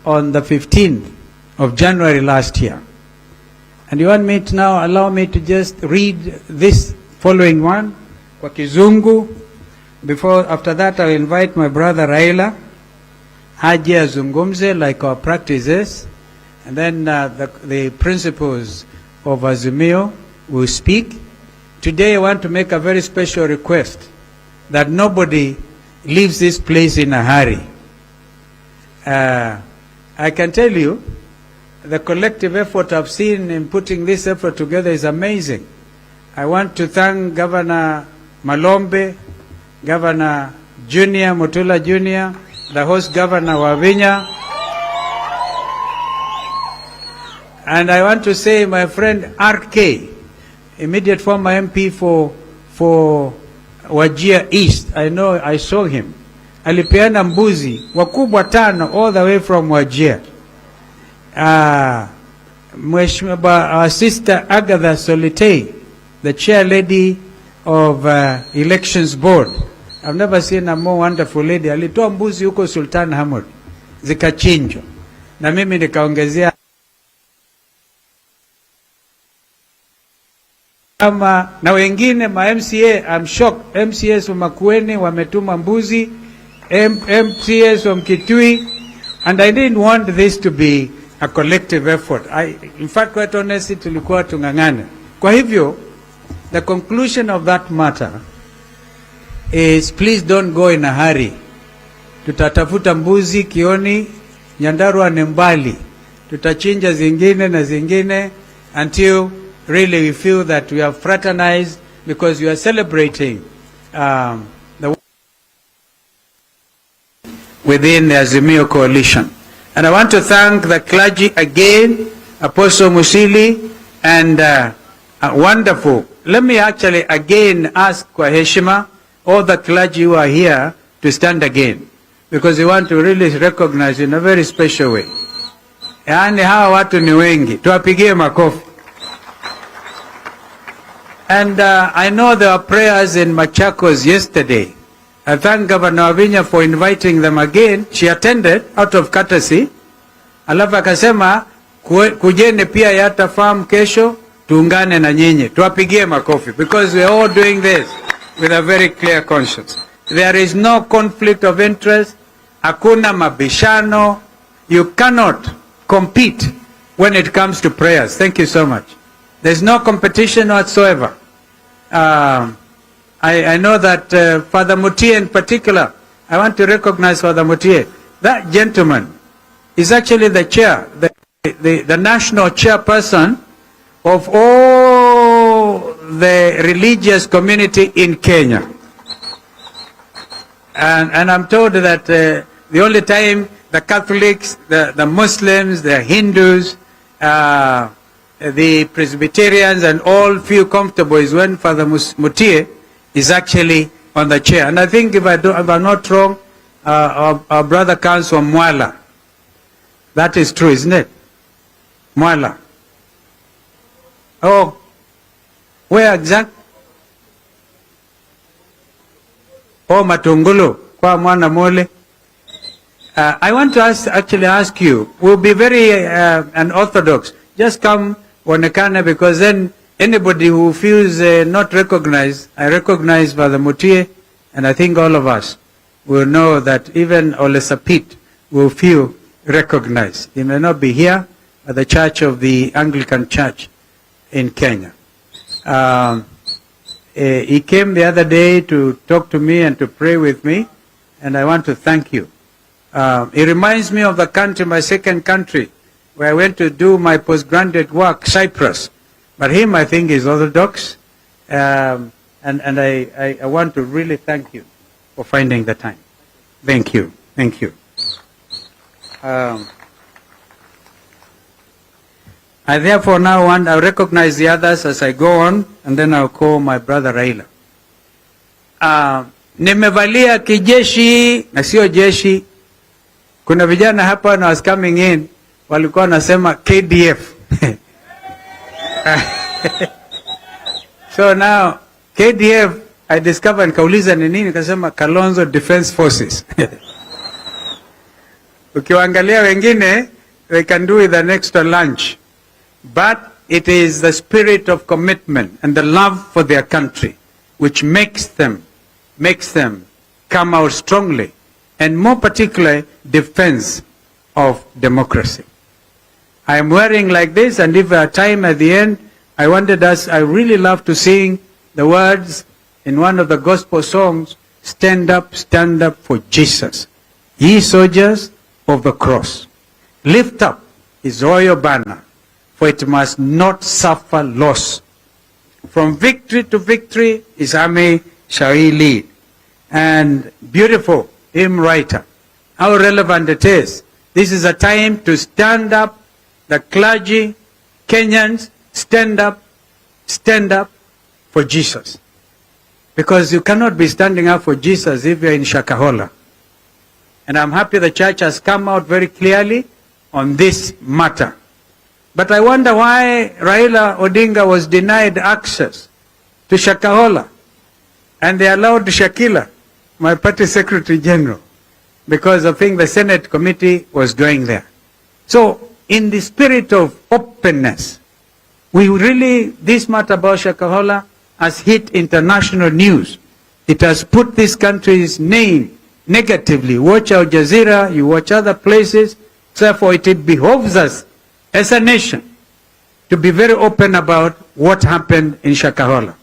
on the 15th of January last year. And you want me to now allow me to just read this following one, kwa Kizungu. After that, I will invite my brother Raila, Haji Azungumze, like our practice is. And then the principals of Azumio will speak. Today, I want to make a very special request that nobody leaves this place in a hurry. I can tell you, the collective effort I've seen in putting this effort together is amazing. I want to thank Governor Malombe, Governor Junior, Mutula Junior, the host Governor Wavinya. And I want to say my friend RK, immediate former MP for Wajir East. I know, I saw him. Alipeana mbuzi wakubwa 5 all the way from Wajir. Our sister Agatha Solitei, the chair lady of elections board. I've never seen a more wonderful lady. Alitoa mbuzi huko Sultan Hamud zikachinjwa na mimi nikaongezea na wengine ma MCA. I'm shocked. MCAs wa Makwiny wametuma mbuzi, MCAs wa Mkitui, and I didn't want this to be a collective effort. In fact, quite honestly, tulikuwa tungangane. Kwa hivyo, the conclusion of that matter is please don't go in a hurry. Tutatafuta mbuzi Kioni, Nyandarua ni mbali. Tutachinja zingine na zingine until really we feel that we have fraternized because we are celebrating the within the Azimio coalition. And I want to thank the clergy again, Apostle Musili, and wonderful. Let me actually again ask kwa heshima all the clergy who are here to stand again, because we want to really recognize in a very special way. Yaani hawa watu ni wengi, tuwapigie makofi. And I know there were prayers in Machakos yesterday. I thank Governor Wavinya for inviting them again. She attended out of courtesy. Alafu akasema kujeni pia Yata Farm kesho tuungane na nyinyi. Tuwapigie makofi because we are all doing this with a very clear conscience. There is no conflict of interest. Hakuna mabishano. You cannot compete when it comes to prayers. Thank you so much. There's no competition whatsoever. I know that Father Mutie in particular, I want to recognize Father Mutie. That gentleman is actually the chair, the national chairperson of all the religious community in Kenya. And I'm told that the only time the Catholics, the Muslims, the Hindus, the Presbyterians and all feel comfortable is when Father Mutie is actually on the chair. And I think if I'm not wrong, our brother comes from Mwala. That is true, isn't it? Mwala. Oh, where exactly? Oh, Matungulu, kwa mwana mole. I want to actually ask you, we'll be very unorthodox. Just come onekane, because then anybody who feels not recognized, I recognize Father Mutie, and I think all of us will know that even Olesapit will feel recognized. He may not be here at the Church of the Anglican Church in Kenya. He came the other day to talk to me and to pray with me, and I want to thank you. It reminds me of the country, my second country, where I went to do my postgraduate work, Cyprus. But him, I think, is Orthodox, and I want to really thank you for finding the time. Thank you. Thank you. I therefore now I recognize the others as I go on, and then I'll call my brother Raila. Nimevalia kijeshi na sio jeshi. Kuna vijana hapa when I was coming in walikuwa nasema KDF. So now KDF I discovered nikauliza ni nini, nikasema Kalonzo Defense Forces. Ukiwaangalia wengine they can do with an extra lunch, but it is the spirit of commitment and the love for their country which makes them come out strongly, and more particularly defense of democracy. I am wearing like this, and if a time at the end, I really love to sing the words in one of the gospel songs, stand up for Jesus. Ye soldiers of the cross, lift up his royal banner, for it must not suffer loss. From victory to victory, his army shall he lead. And beautiful hymn writer, how relevant it is. This is a time to stand up. The clergy, Kenyans, stand up for Jesus. Because you cannot be standing up for Jesus if you're in Shakahola. And I'm happy the church has come out very clearly on this matter. But I wonder why Raila Odinga was denied access to Shakahola, and they allowed Shakila, my party secretary general, because I think the Senate committee was going there. So, in the spirit of openness, this matter about Shakahola has hit international news. It has put this country's name negatively. Watch Al Jazeera, you watch other places. Therefore, it behoves us as a nation to be very open about what happened in Shakahola.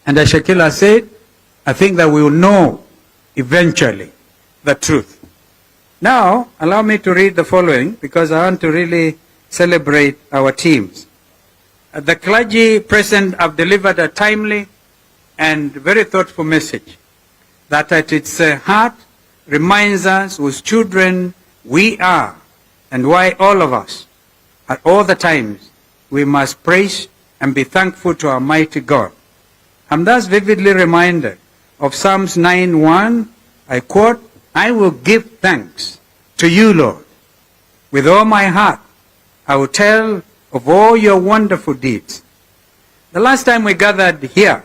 And as Shakila said, I think that we will know eventually the truth. Now, allow me to read the following, because I want to really celebrate our teams. The clergy present have delivered a timely and very thoughtful message that at its heart reminds us whose children we are and why all of us, at all the times, we must praise and be thankful to Almighty God. I'm thus vividly reminded of Psalms 9:1. I quote, "I will give thanks to you, Lord. With all my heart, I will tell of all your wonderful deeds." The last time we gathered here,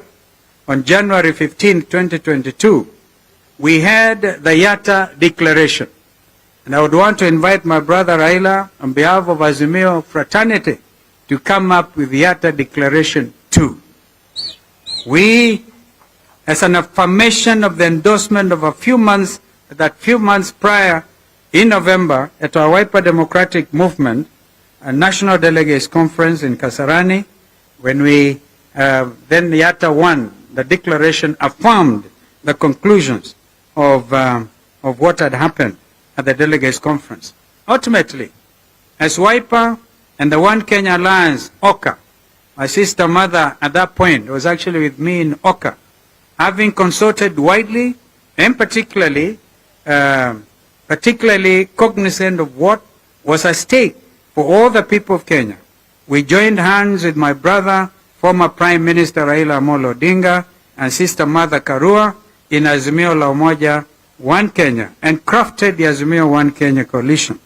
on January 15, 2022, we had the Yata Declaration. And I would want to invite my brother Raila, on behalf of Azimio fraternity, to come up with the Yata Declaration 2. We, as an affirmation of the endorsement of few months prior, in November, at our Wiper Democratic Movement, a national delegates conference in Kasarani, when we then Yata 1, the declaration affirmed the conclusions of what had happened at the delegates conference. Ultimately, as Wiper and the One Kenya Alliance, Oka, my sister mother at that point was actually with me in Oka, having consulted widely and particularly cognizant of what was at stake for all the people of Kenya, we joined hands with my brother, former Prime Minister Raila Odinga, and Sister Mother Karua in Azimio la Umoja One Kenya, and crafted the Azimio One Kenya coalition.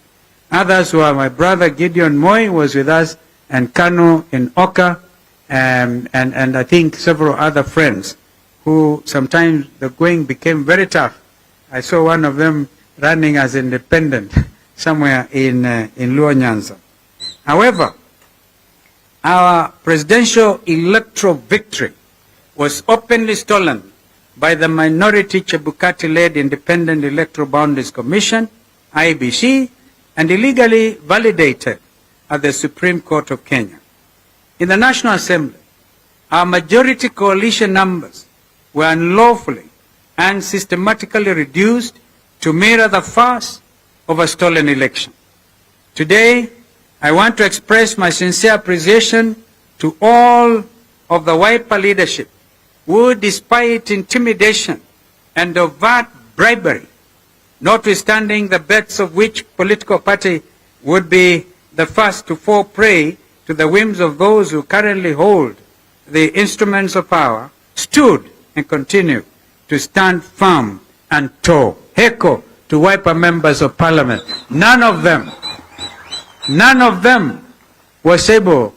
Others were my brother Gideon Moi was with us, and Kanu in Oka, and I think several other friends who sometimes the going became very tough. I saw one of them running as independent somewhere in Luo Nyanza. However, our presidential electoral victory was openly stolen by the minority Chebukati-led Independent Electoral Boundaries Commission, IBC, and illegally validated at the Supreme Court of Kenya. In the National Assembly, our majority coalition numbers were unlawfully and systematically reduced to mirror the farce of a stolen election. Today, I want to express my sincere appreciation to all of the Wiper leadership who, despite intimidation and overt bribery, notwithstanding the bets of which political party would be the first to fall prey to the whims of those who currently hold the instruments of power, stood and continue to stand firm and tall. Heko to Wiper members of parliament. None of them was able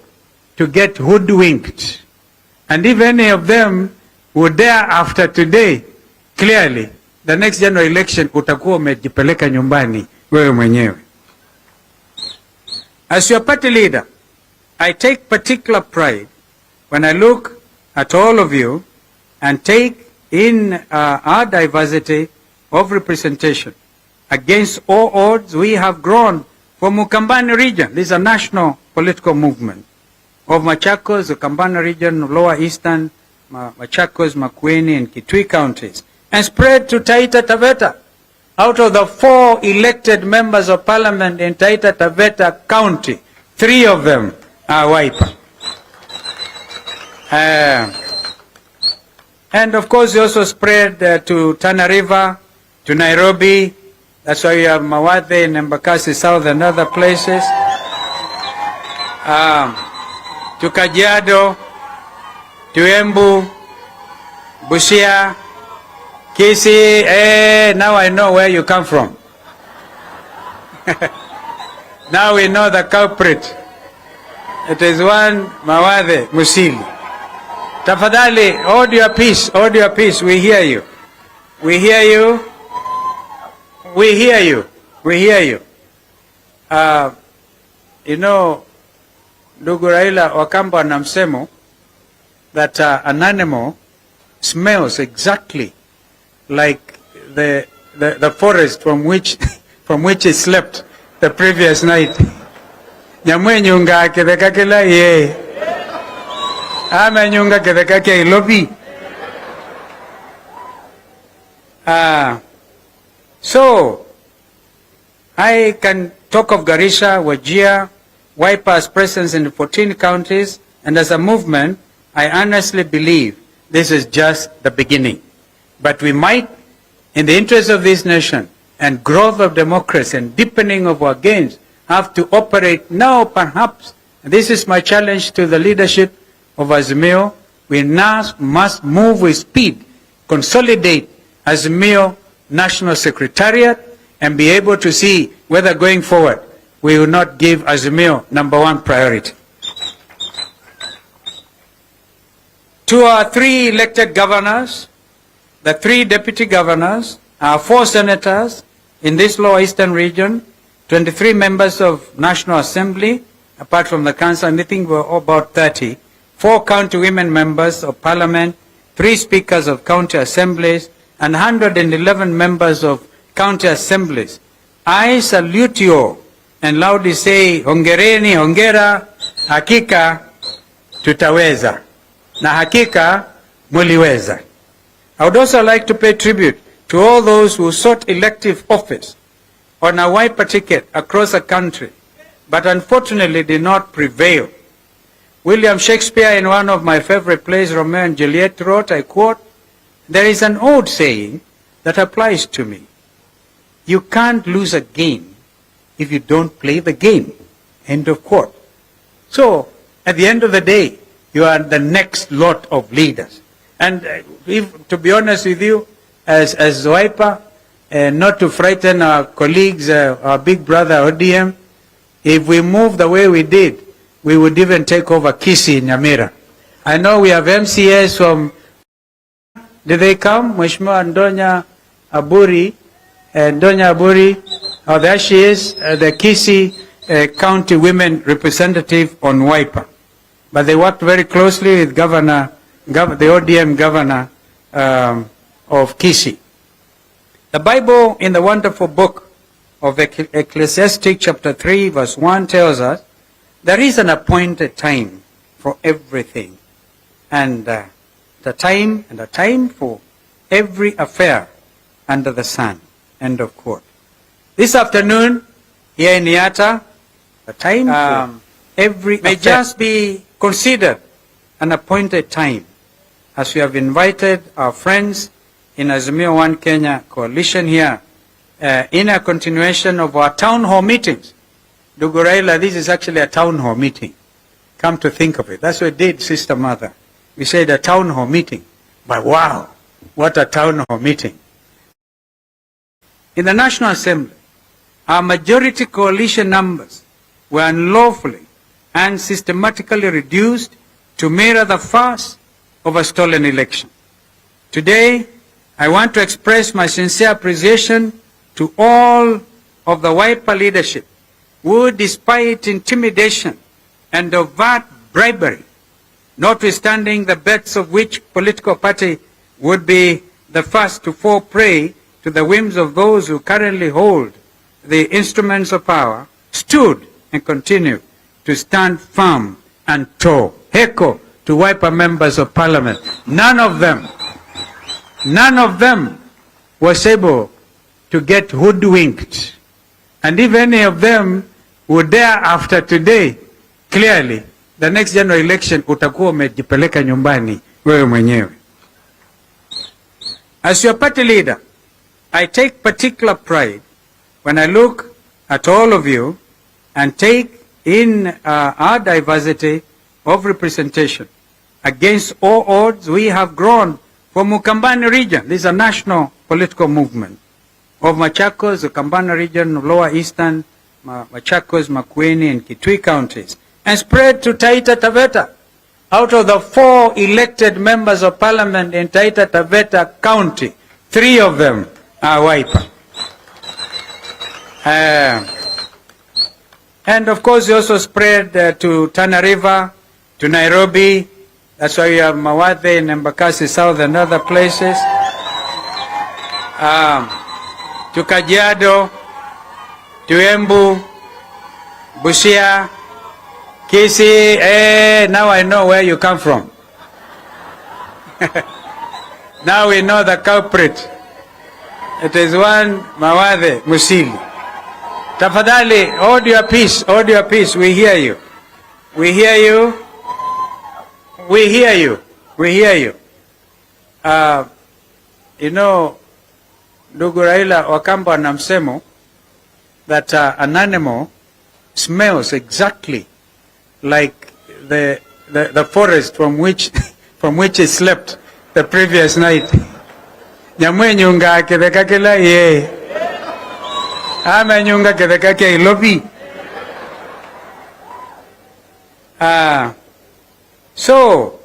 to get hoodwinked. And if any of them would dare after today, clearly, the next general election utakuwa umejipeleka nyumbani wewe mwenyewe. As your party leader, I take particular pride when I look at all of you and take in our diversity of representation. Against all odds, we have grown from Ukambani region. This is a national political movement of Machakos, the Ukambani region, Lower Eastern, Machakos, makwiny, and Kitui counties, and spread to Taita Taveta. Out of the 4 elected members of parliament in Taita Taveta County, 3 of them are Wiper. And of course, we also spread to Tana River, to Nairobi. That's why you have Mawathe in Embakasi South and other places. To Kajiado, to Embu, Busia, Kisii. Now I know where you come from. Now we know the culprit. It is one Mawathe Musili. Tafadhali, hold your peace, hold your peace. We hear you. We hear you. We hear you. We hear you. You know, ndugu Raila Wakamba na msemo that an animal smells exactly like the forest from which it slept the previous night. Nyamwe nyunga ketheka kila ye. Ama nyunga ketheka ke ilobi. So, I can talk of Garissa, Wajir, Wiper's presence in 14 counties, And as a movement, I honestly believe this is just the beginning. But we might, in the interest of this nation and growth of democracy and deepening of our gains, have to operate now perhaps. And this is my challenge to the leadership of Azimio. We now must move with speed, consolidate Azimio National Secretariat, and be able to see whether going forward we will not give Azimio #1 priority. To our 3 elected governors, the 3 deputy governors, our 4 senators in this lower eastern region, 23 members of National Assembly, apart from the council, I think we're about 30, 4 county women members of parliament, 3 speakers of county assemblies, and 111 members of county assemblies. I salute you and loudly say, hongereni, hongera, hakika tutaweza. Na hakika muliweza. I would also like to pay tribute to all those who sought elective office on a Wiper ticket across the country, but unfortunately did not prevail. William Shakespeare, in one of my favorite plays, Romeo and Juliet, wrote, I quote, "There is an old saying that applies to me. You can't lose a game if you don't play the game." End of quote. So, at the end of the day, you are the next lot of leaders. And to be honest with you, as Wiper, not to frighten our colleagues, our big brother ODM, if we move the way we did, we would even take over Kisii in Nyamira. I know we have MCAs from, did they come? Mheshimiwa Ndonya Aburi, oh, there she is, the Kisii County Women Representative on Wiper. But they worked very closely with the ODM governor of Kisii. The Bible, in the wonderful book of Ecclesiastes chapter 3 verse 1 tells us, there is an appointed time for everything, and a time for every affair under the sun. End of quote. This afternoon, here in Yata, the time for every may just be considered an appointed time, as we have invited our friends in Azimio One Kenya coalition here in a continuation of our town hall meetings. Ndugu Raila, this is actually a town hall meeting. Come to think of it. That's what we did, Sister Mother. We said a town hall meeting. But wow, what a town hall meeting. In the National Assembly, our majority coalition numbers were unlawfully and systematically reduced to mirror the farce of a stolen election. Today, I want to express my sincere appreciation to all of the Wiper leadership who, despite intimidation and overt bribery, notwithstanding the bets of which political party would be the first to fall prey to the whims of those who currently hold the instruments of power, stood and continue to stand firm and tall. Heko to Wiper members of parliament. None of them was able to get hoodwinked. And if any of them would dare after today, clearly, the next general election utakuwa umejipeleka nyumbani wewe mwenyewe. As your party leader, I take particular pride when I look at all of you and take in our diversity of representation. Against all odds, we have grown from Ukambani region. This is a national political movement of Machakos, the Ukambani region, Lower Eastern, Machakos, makwiny, and Kitui counties, and spread to Taita Taveta. Out of the 4 elected members of parliament in Taita Taveta County, 3 of them are Wiper. And of course, we also spread to Tana River, to Nairobi. That's why we have Mawathe and Embakasi South and other places. To Kajiado, to Embu, Busia, Kisii. Now I know where you come from. Now we know the culprit. It is one Mawathe Musili. Tafadhali, hold your peace, we hear you. We hear you. We hear you. We hear you. You know, ndugu Raila Wakamba ana msemo that an animal smells exactly like the forest from which it slept the previous night. Nyamwenyunga kithekakila ye. Amenyunga kithekake ilobi. So,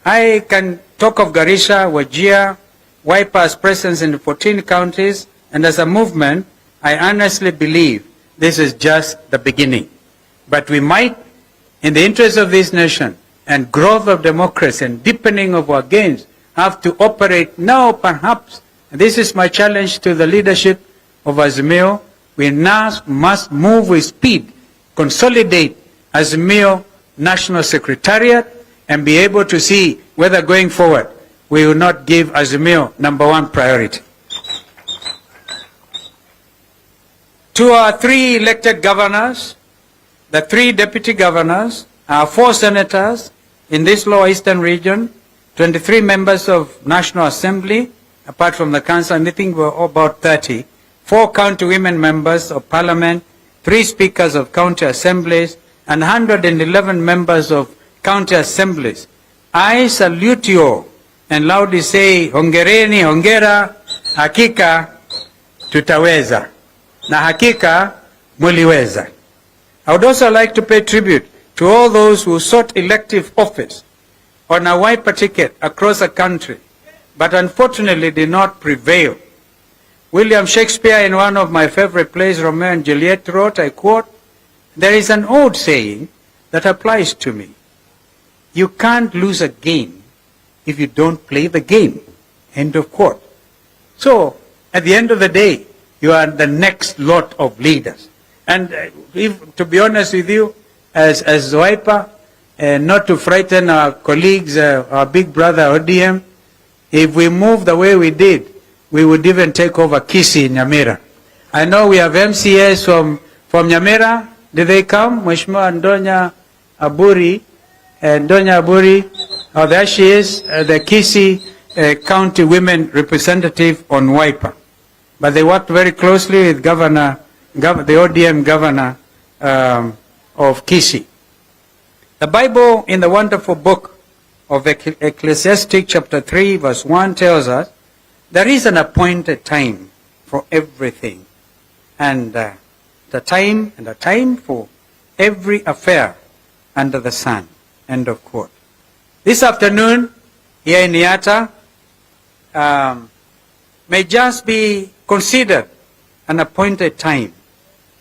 I can talk of Garissa, Wajir, Wiper's presence in 14 counties, and as a movement, I honestly believe this is just the beginning. But we might, in the interest of this nation and growth of democracy and deepening of our gains, have to operate now perhaps, and this is my challenge to the leadership of Azimio, we now must move with speed, consolidate Azimio National Secretariat, and be able to see whether going forward we will not give Azimio #1 priority. To our 3 elected governors, the 3 deputy governors, our 4 senators in this Lower Eastern region, 23 members of National Assembly, apart from the council, I think we're about 30, 4 county women members of parliament, 3 speakers of county assemblies, and 111 members of county assemblies. I salute you all and loudly say, hongereni, hongera, hakika tutaweza. Na hakika muliweza. I would also like to pay tribute to all those who sought elective office on a Wiper ticket across the country, but unfortunately did not prevail. William Shakespeare, in one of my favorite plays, Romeo and Juliet, wrote, I quote, there is an old saying that applies to me. You can't lose a game if you don't play the game. End of quote. So, at the end of the day, you are the next lot of leaders. And if, to be honest with you, as Wiper, not to frighten our colleagues, our big brother ODM, if we move the way we did, we would even take over Kisii in Nyamira. I know we have MCAs from Nyamira. Did they come? Mheshimiwa Ndonya Aburi, Ndonya Aburi, oh, there she is, the Kisii County Women Representative on Wiper. But they worked very closely with the ODM governor of Kisii. The Bible, in the wonderful book of Ecclesiastes chapter 3 verse 1 tells us, there is an appointed time for everything, and the time for every affair under the sun. End of quote. This afternoon, here in Yata, may just be considered an appointed time,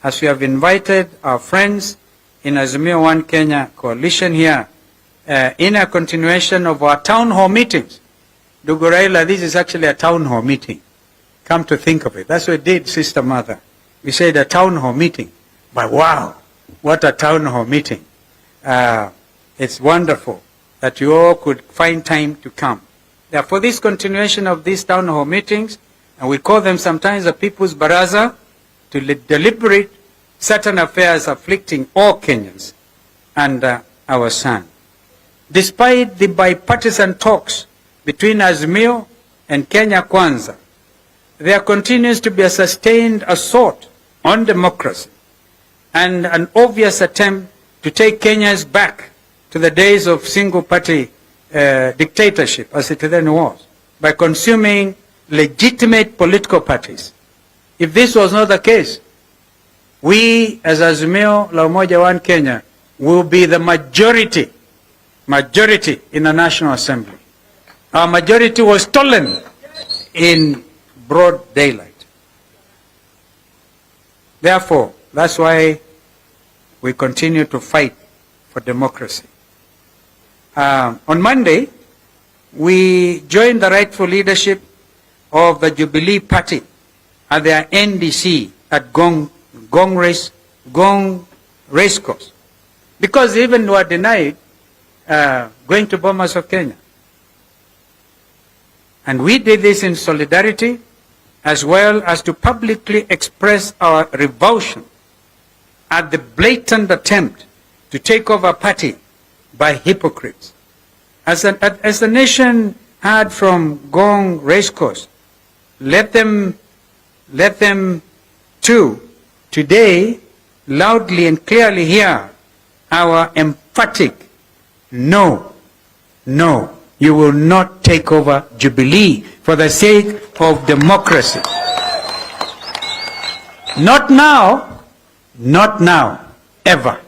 as we have invited our friends in Azimio One Kenya coalition here, in a continuation of our town hall meetings. Ndugu Raila, this is actually a town hall meeting. Come to think of it. That's what we did, Sister Mother. We said a town hall meeting. But wow, what a town hall meeting. It's wonderful that you all could find time to come. Therefore, this continuation of these town hall meetings, and we call them sometimes the People's Baraza, to deliberate certain affairs afflicting all Kenyans and our son. Despite the bipartisan talks between Azimio and Kenya Kwanza, there continues to be a sustained assault on democracy and an obvious attempt to take Kenyans back to the days of single-party dictatorship, as it then was, by consuming legitimate political parties. If this was not the case, we, as Azimio la Umoja One Kenya, will be the majority in the National Assembly. Our majority was stolen in broad daylight. Therefore, that's why we continue to fight for democracy. On Monday, we joined the rightful leadership of the Jubilee Party at their NDC at Gong Racecourse, because even were denied going to Bomas of Kenya. And we did this in solidarity, as well as to publicly express our revulsion at the blatant attempt to take over a party by hypocrites. As the nation heard from Gong Racecourse, let them too today loudly and clearly hear our emphatic no, no, you will not take over Jubilee for the sake of democracy. Not now, not now, ever.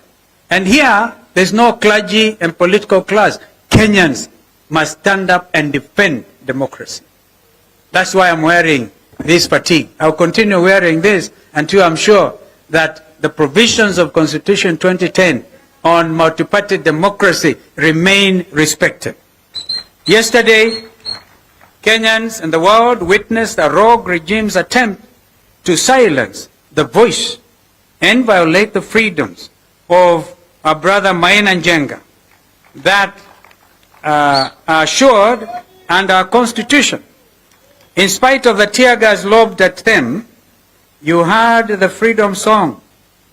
And here, there's no clergy and political class. Kenyans must stand up and defend democracy. That's why I'm wearing this fatigue. I'll continue wearing this until I'm sure that the provisions of Constitution 2010 on multi-party democracy remain respected. Yesterday, Kenyans and the world witnessed a rogue regime's attempt to silence the voice and violate the freedoms of our brother Maina Njenga that are assured under our Constitution. In spite of the tear gas lobbed at them, you heard the freedom song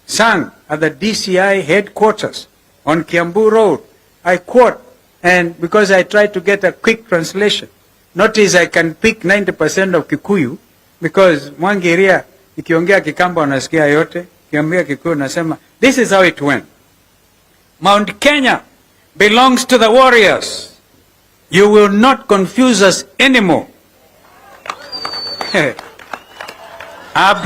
sung at the DCI headquarters on Kiambu Road. I quote, and because I tried to get a quick translation, notice I can pick 90% of Kikuyu, because Mwangiria, ikiongea Kikamba unasikia yote, ikiongea Kikuyu nasema, this is how it went. Mount Kenya belongs to the warriors. You will not confuse us anymore. Our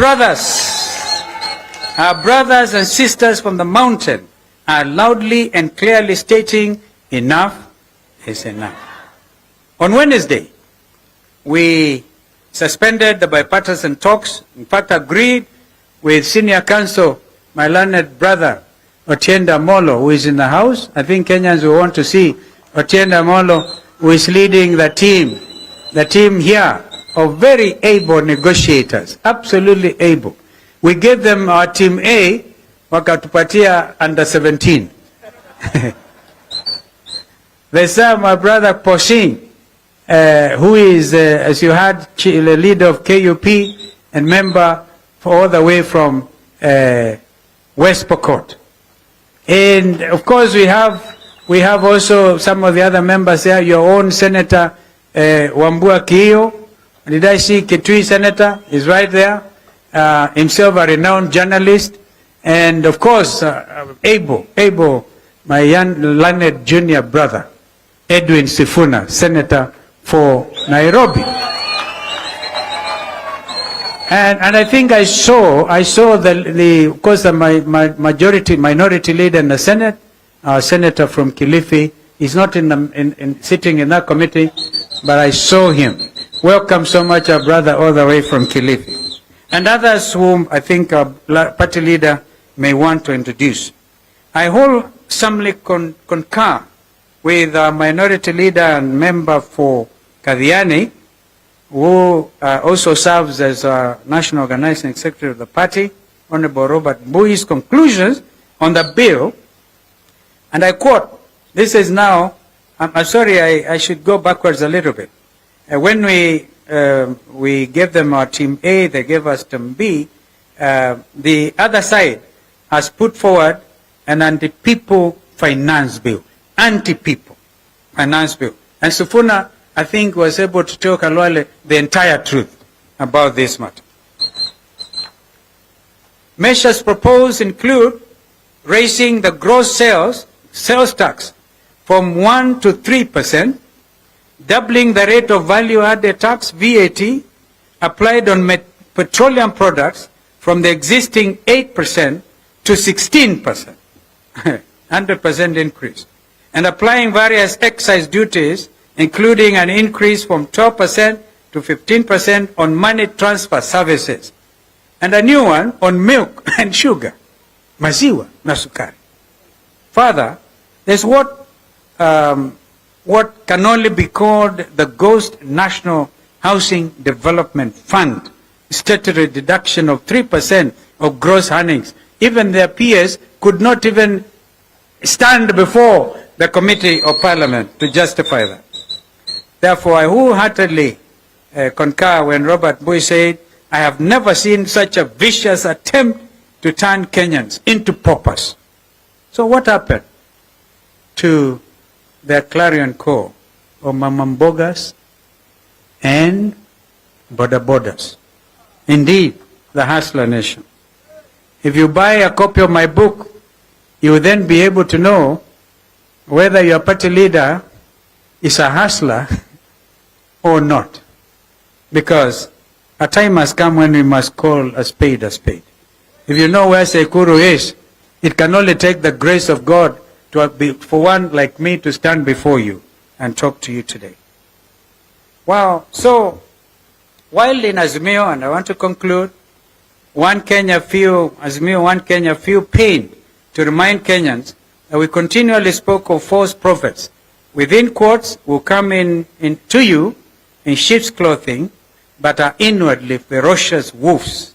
brothers and sisters from the mountain are loudly and clearly stating enough is enough. On Wednesday, we suspended the bipartisan talks, in fact agreed with senior counsel, my learned brother, Otienda Molo, who is in the house. I think Kenyans will want to see Otienda Molo, who is leading the team here of very able negotiators, absolutely able. We gave them our team A, wakatupatia under 17. There's my brother Posing, who is, as you heard, the leader of KUP and member all the way from West Pokot. And of course we have also some of the other members there, your own Senator Wambua Kiyo. Did I see Kitui Senator? Is right there. Himself a renowned journalist. And of course, Abel, my young learned junior brother, Edwin Sifuna, Senator for Nairobi. And I think I saw of course the minority leader in the Senate, our senator from Kilifi. He's not sitting in that committee, but I saw him. Welcome so much, our brother, all the way from Kilifi. And others whom I think our party leader may want to introduce. I wholesomely concur with our minority leader and member for Kadhiani, who also serves as our national organizing secretary of the party, Honorable Robert Mbui's conclusions on the bill. And I quote, this is now, I'm sorry, I should go backwards a little bit. When we gave them our team A, they gave us team B, the other side has put forward an anti-people finance bill. Anti-people finance bill. And Sifuna, I think, was able to tell Kalwale the entire truth about this matter. Measures proposed include raising the gross sales tax from 1 to 3%, doubling the rate of value-added tax, VAT, applied on petroleum products from the existing 8% to 16%, 100% increase, and applying various excise duties, including an increase from 12% to 15% on money transfer services, and a new one on milk and sugar, maziwa na sukari. Further, there's what can only be called the Ghost National Housing Development Fund, statutory deduction of 3% of gross earnings. Even their peers could not even stand before the Committee of Parliament to justify that. Therefore, I wholeheartedly concur when Robert Mbui said, I have never seen such a vicious attempt to turn Kenyans into paupers. So what happened? to their clarion call of mamambogas and bodabodas. Indeed, the hustler nation. If you buy a copy of my book, you will then be able to know whether your party leader is a hustler or not. Because a time has come when we must call a spade a spade. If you know where Sekuru is, it can only take the grace of God to be, for one like me to stand before you and talk to you today. Wow. So, while in Azimio, and I want to conclude, Azimio One Kenya feel pain to remind Kenyans that we continually spoke of false prophets. Within quotes will come in to you in sheep's clothing, but are inwardly ferocious wolves.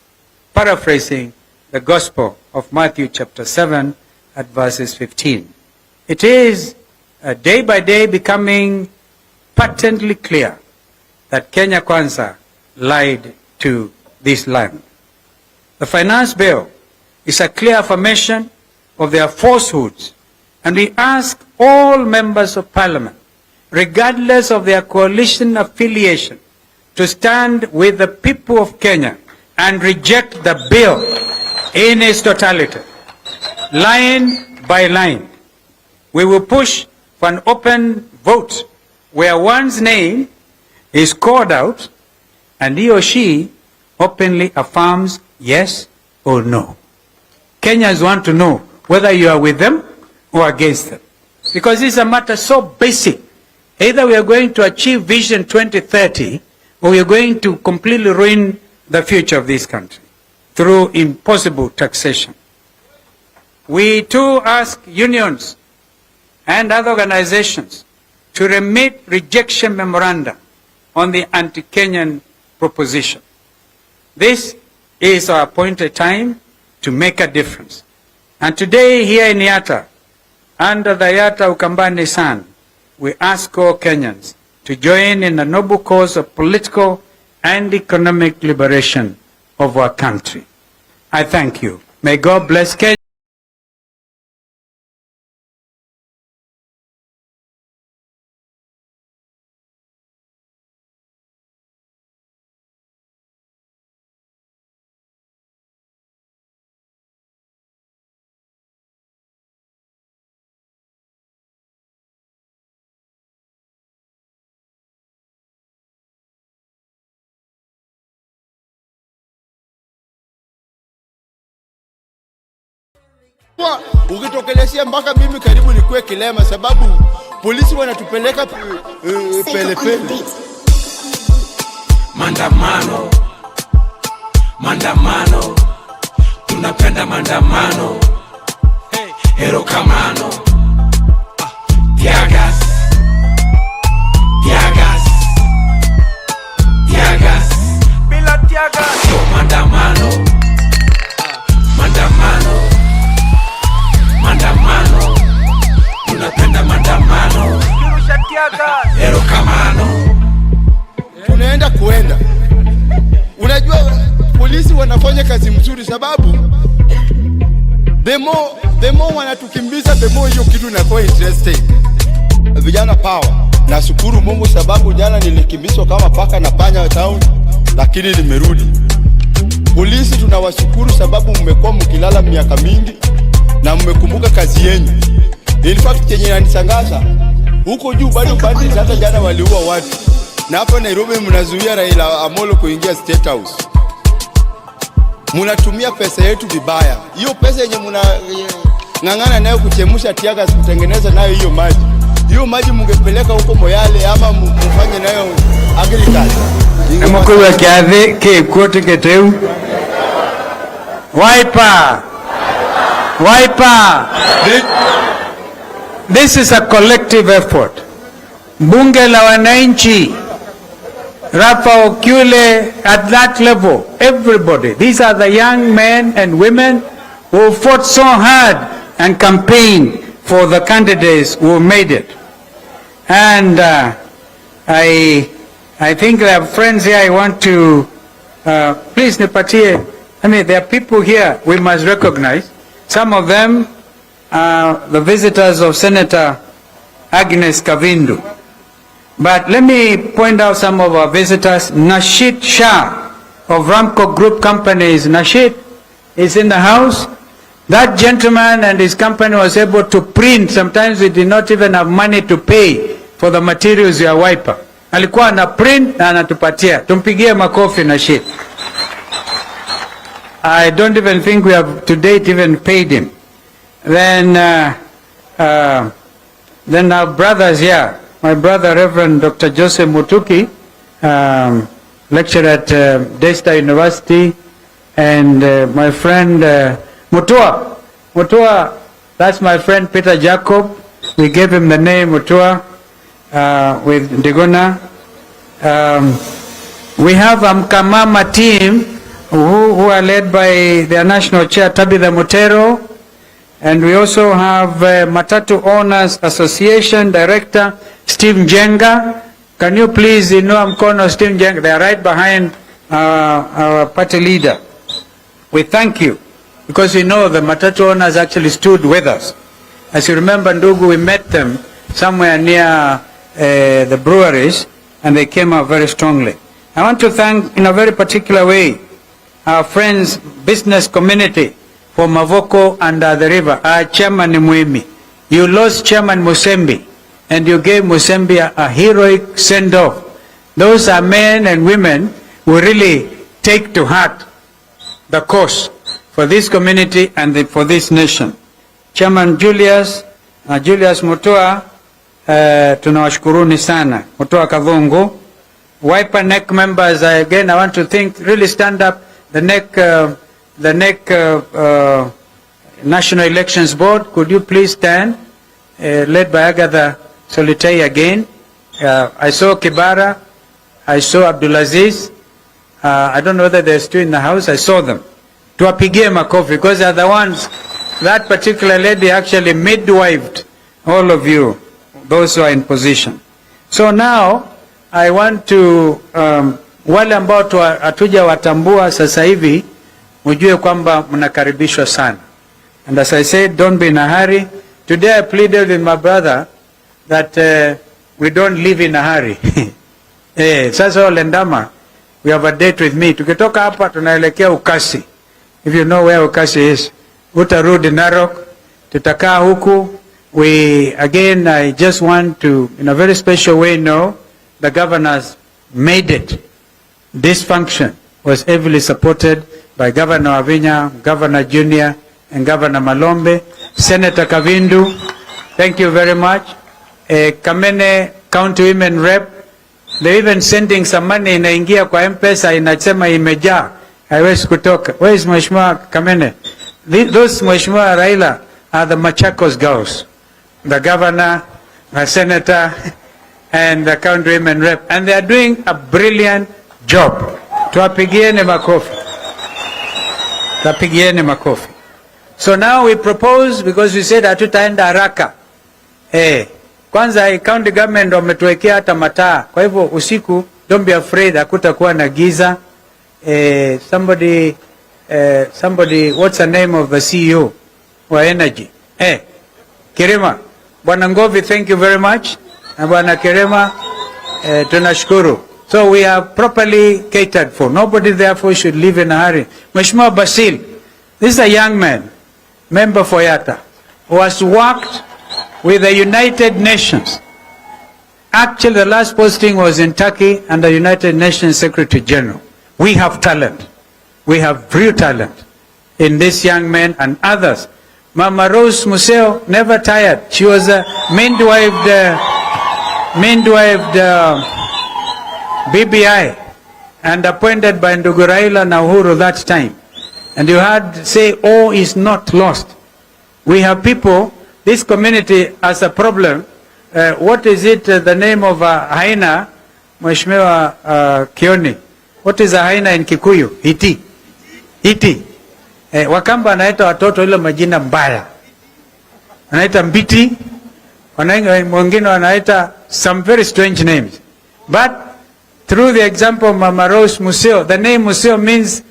Paraphrasing the Gospel of Matthew chapter 7 at verses 15. It is day by day becoming patently clear that Kenya Kwanza lied to this land. The finance bill is a clear affirmation of their falsehoods, and we ask all members of parliament, regardless of their coalition affiliation, to stand with the people of Kenya and reject the bill in its totality, line by line. We will push for an open vote where one's name is called out and he or she openly affirms yes or no. Kenyans want to know whether you are with them or against them. Because this is a matter so basic. Either we are going to achieve Vision 2030 or we are going to completely ruin the future of this country through impossible taxation. We too ask unions and other organizations to remit rejection memoranda on the anti-Kenyan proposition. This is our appointed time to make a difference. And today here in Yata, under the Yata Ukambani Sun, we ask all Kenyans to join in the noble cause of political and economic liberation of our country. I thank you. May God bless Kenya. Ukitokelezea mpaka mimi karibu nikuwe kilema sababu polisi wanatupeleka pelepele. Mandamano, mandamano, tunapenda mandamano. Hero kamano, tiagas, tiagas, tiagas, bila tiagas. So mandamano, mandamano, mandamano, tunapenda mandamano. Kirusha tiagas, hero kamano. Tunaenda kuenda. Unajua polisi wanafanya kazi mzuri sababu the more wanatukimbiza the more hiyo kitu inakuwa interesting. Vijana power. Nashukuru Mungu sababu jana nilikimbizwa kama paka na panya town lakini nimerudi. Polisi tunawashukuru sababu mmekuwa mkilala miaka mingi na mmekumbuka kazi yenu. In fact chenye inanishangaza huko juu bado bandits hata jana waliua watu. Na hapa Nairobi mnazuia Raila Amolo kuingia State House. Munatumia pesa yetu vibaya. Hiyo pesa yenye ngangana nayo kuchemusha tiagas kutengeneza nayo hiyo maji. Hiyo maji mungepeleka huko Moyale ama mfanye nayo agriculture. Mkuu kiadhi ke kote keteu. Wiper. Wiper. This is a collective effort. Bunge la wananchi, Rafa Okule, at that level, everybody. These are the young men and women who fought so hard and campaigned for the candidates who made it. And I think there are friends here I want to, please nipatie, I mean there are people here we must recognize. Some of them are the visitors of Senator Agnes Kavindu. But let me point out some of our visitors. Nashid Shah of Ramco Group Companies. Nashid is in the house. That gentleman and his company was able to print. Sometimes we did not even have money to pay for the materials ya wiper. Alikuwa na print na anatupatia. Tumpigie makofi Nashid. I don't even think we have to date even paid him. Then our brothers here. My brother Reverend Dr. Joseph Mutuki, lecturer at Daystar University, and my friend Mutua. Mutua, that's my friend Peter Jacob. We gave him the name Mutua with Diguna. We have Amkamama team who are led by their national chair Tabitha Mutero. And we also have Matatu Owners Association Director Steve Jenga. Can you please mkono Steve Jenga? They are right behind our party leader. We thank you because we know the Matatu owners actually stood with us. As you remember, Ndugu, we met them somewhere near the breweries and they came out very strongly. I want to thank in a very particular way our friends, business community for Mavoko and the river. Our chairman Muimi. You lost Chairman Musembi and you gave Musembi a heroic send-off. Those are men and women who really take to heart the cause for this community and for this nation. Chairman Julius Mutua, tunawashukuruni sana. Mutua Kavungu. Wiper NEC members, again, I want to think, really stand up. The NEC National Elections Board, could you please stand? Led by Agatha Solitei again. I saw Kibara. I saw Abdulaziz. I don't know whether they're still in the house. I saw them. Tuwapigie makofi because they're the ones, that particular lady actually midwifed all of you, those who are in position. So now, I want to, wale ambao hatuja watambua sasa hivi, mujue kwamba mnakaribishwa sana. And as I said, don't be in a hurry. Today I pleaded with my brother that we don't live in a hurry. Sasa Lendama, we have a date with me. Tukitoka hapa tunaelekea Ukasi. If you know where Ukasi is, utarudi Narok, tutakaa huku. Again, I just want to, in a very special way, know the governors made it. This function was heavily supported by Governor Avinya, Governor Junior, and Governor Malombe. Senator Kavindu, thank you very much. Kamene County Women Rep, they're even sending some money inaingia kwa M-Pesa inasema imejaa. Haiwezi kutoka. Where is Mheshimiwa Kamene? Those Mheshimiwa Raila are the Machakos girls. The governor, the senator, and the county women rep. And they are doing a brilliant job. Tuwapigieni makofi. Tuwapigieni makofi. So now we propose, because we said hatutaenda haraka. Kwanza county government wametuwekea hata mataa. Kwa hivyo usiku, don't be afraid, hakutakuwa na giza. Somebody, what's the name of the CEO wa energy? Kirima. Bwana Ngovi, thank you very much. Na Bwana Kirima, tunashukuru. So we are properly catered for. Nobody therefore should live in a hurry. Mheshimiwa Basil, this is a young man, member for Yata, who has worked with the United Nations. Actually, the last posting was in Turkey and the United Nations Secretary General. We have talent. We have real talent in this young man and others. Mama Rose Museo, never tired. She was a midwifed BBI and appointed by Ndugu Raila na Uhuru that time. And you had say, all is not lost. We have people, this community has a problem. What is it, the name of Haina, Mheshimiwa Kioni? What is a Haina in Kikuyu? Iti. Iti. Wakamba anaita watoto ile majina mbaya. Anaita Mbiti. Mwingine wanaita some very strange names. But through the example of Mama Rose Museo, the name Museo means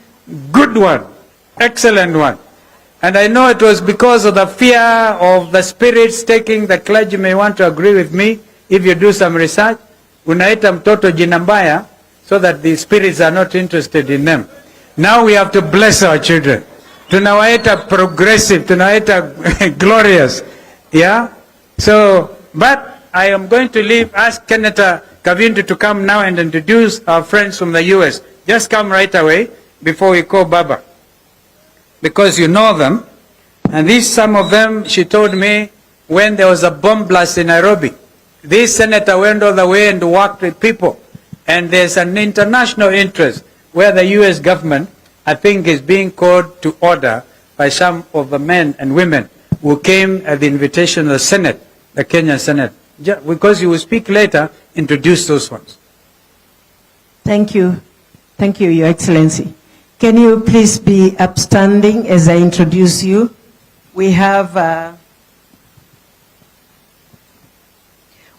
good one, excellent one. And I know it was because of the fear of the spirits taking. The clergy may want to agree with me if you do some research. Unaita mtoto jina mbaya so that the spirits are not interested in them. Now we have to bless our children. Tunawaita progressive, tunawaita glorious. Yeah? So, but I am going to ask Kenyatta Kavindu to come now and introduce our friends from the US. Just come right away before we call Baba. Because you know them. And some of them, she told me, when there was a bomb blast in Nairobi, this senator went all the way and worked with people. And there's an international interest where the US government, I think, is being called to order by some of the men and women who came at the invitation of the Senate, the Kenyan Senate. Because you will speak later, introduce those ones. Thank you. Thank you, Your Excellency. Can you please be upstanding as I introduce you? We have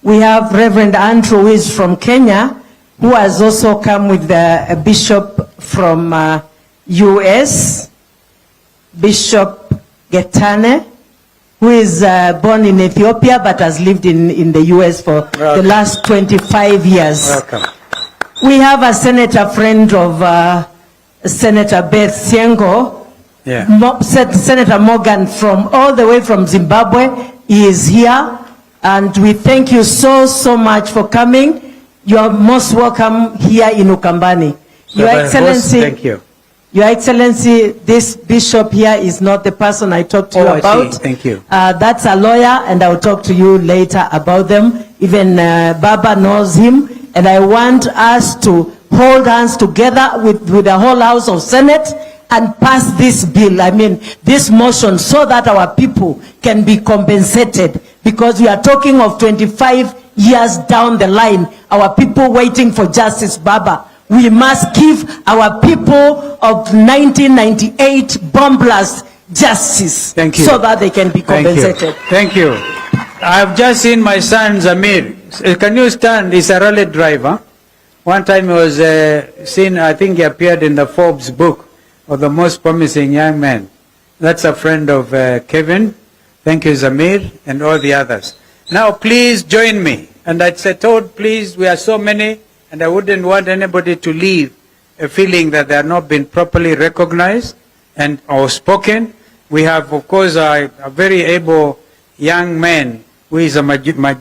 Reverend Andrew, who is from Kenya, who has also come with a bishop from US, Bishop Getane, who is born in Ethiopia but has lived in the US for the last 25 years. Welcome. We have a senator friend of Senator Beth Siengo, Senator Morgan, from all the way from Zimbabwe. He is here, and we thank you so much for coming. You are most welcome here in Ukambani. Your Excellency, thank you. Your Excellency, this bishop here is not the person I talked to you about. Thank you. That's a lawyer, and I'll talk to you later about them. Even Baba knows him, and I want us to hold hands together with the whole House of Senate and pass this bill, this motion, so that our people can be compensated, because we are talking of 25 years down the line, our people waiting for justice, Baba. We must give our people of 1998 bomb blast justice. Thank you. So that they can be compensated. Thank you. I have just seen my son Zamir. Can you stand? He's a rally driver. One time he was seen, I think he appeared in the Forbes book of the most promising young man. That's a friend of Kevin. Thank you, Zamir, and all the others. Now, please join me. And I told, please, we are so many, and I wouldn't want anybody to leave a feeling that they are not being properly recognized and or spoken. We have, of course, a very able young man who is a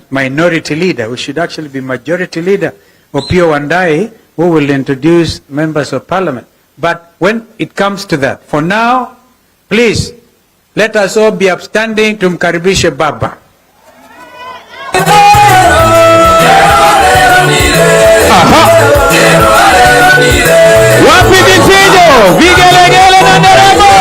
minority leader, who should actually be majority leader, Opio Wandai, who will introduce members of parliament. But when it comes to that, for now, please, let us all be upstanding to mkaribishe Baba. Wapi vifijo, vigelegele na nderemo.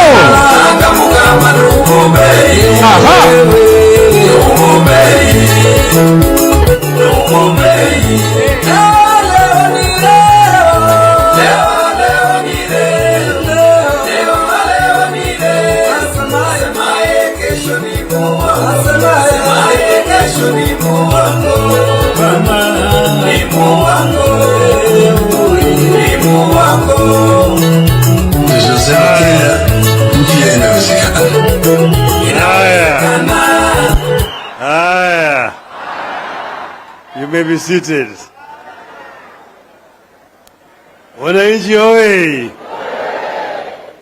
You may be seated. Wananchi oye!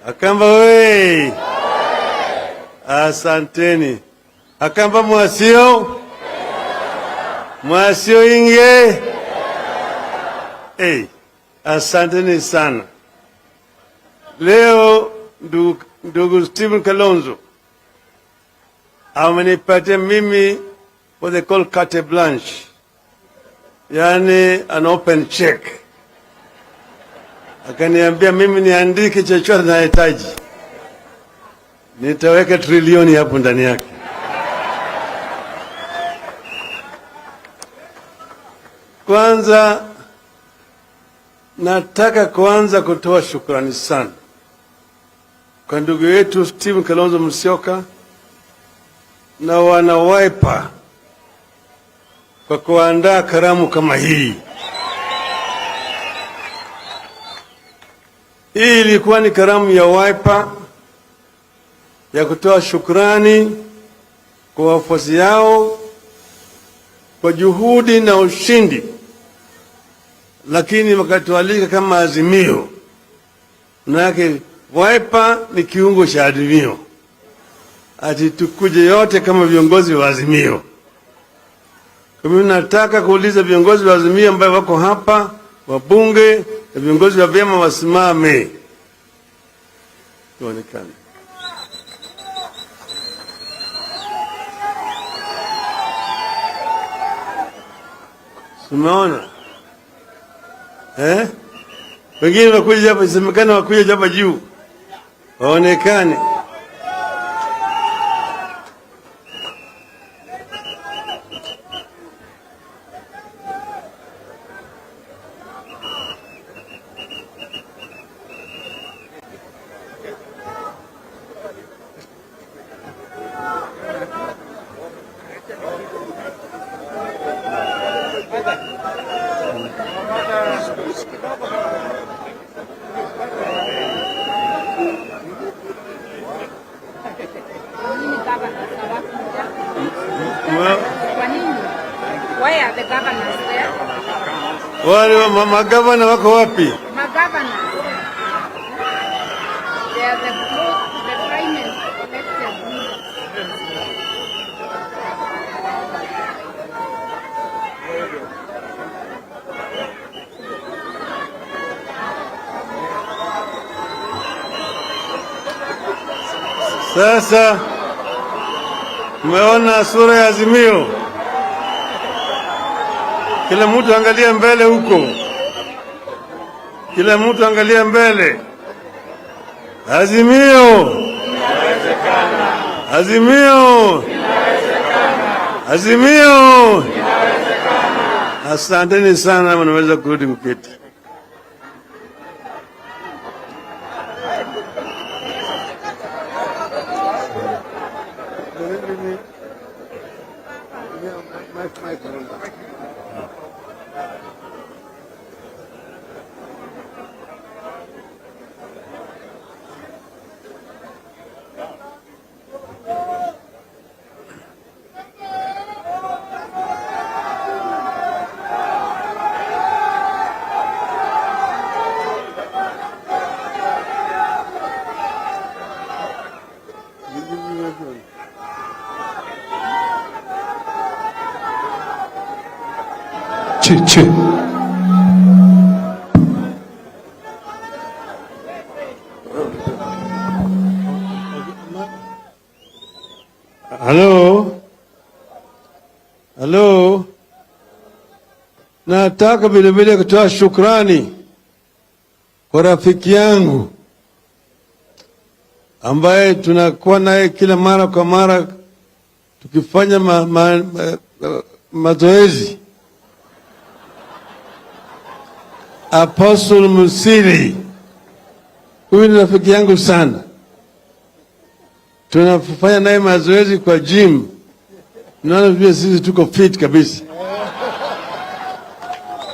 Akamba oye! Asanteni. Akamba mwasio? Mwasio inge? Hey, asanteni sana. Leo ndugu Stephen Kalonzo amenipatia mimi what they call carte blanche, yani an open check. Akaniambia mimi niandike chochote nahitaji, nitaweka trilioni hapo ndani yake. Kwanza nataka kuanza kutoa shukrani sana kwa ndugu yetu Stephen Kalonzo Musyoka na wana Wiper kwa kuandaa karamu kama hii. Hii ilikuwa ni karamu ya Wiper ya kutoa shukrani kwa wafuasi yao kwa juhudi na ushindi, lakini wakatualika kama Azimio. Manake Wiper ni kiungo cha Azimio, ati tukuje yote kama viongozi wa Azimio. Kwa mimi nataka kuuliza viongozi wa Azimio ambao wako hapa, wabunge na viongozi wa vyama wasimame tuonekane. Umeona? Wengine wakuja hapa, isemekana wakuja hapa juu. Waonekane. Wale magavana wako wapi? Magavana. They are the primary elected Sasa umeona sura ya Azimio. Kila mtu angalia mbele huko. Kila mtu angalia mbele. Azimio. Inawezekana. Azimio. Inawezekana. Azimio. Inawezekana. Asanteni sana, mnaweza kurudi mketi. Halo, nataka vile kutoa shukrani kwa rafiki yangu ambaye tunakuwa naye kila mara kwa mara tukifanya mazoezi, Apostle Musili. Huyu ni rafiki yangu sana, tunafanya naye mazoezi kwa gym. Naona vile sisi tuko fit kabisa.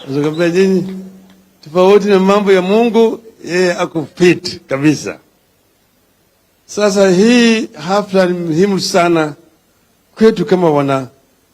Ndio nyinyi tofauti na mambo ya Mungu, yeye ako fit kabisa. Sasa hii hafla ni muhimu sana kwetu kama wana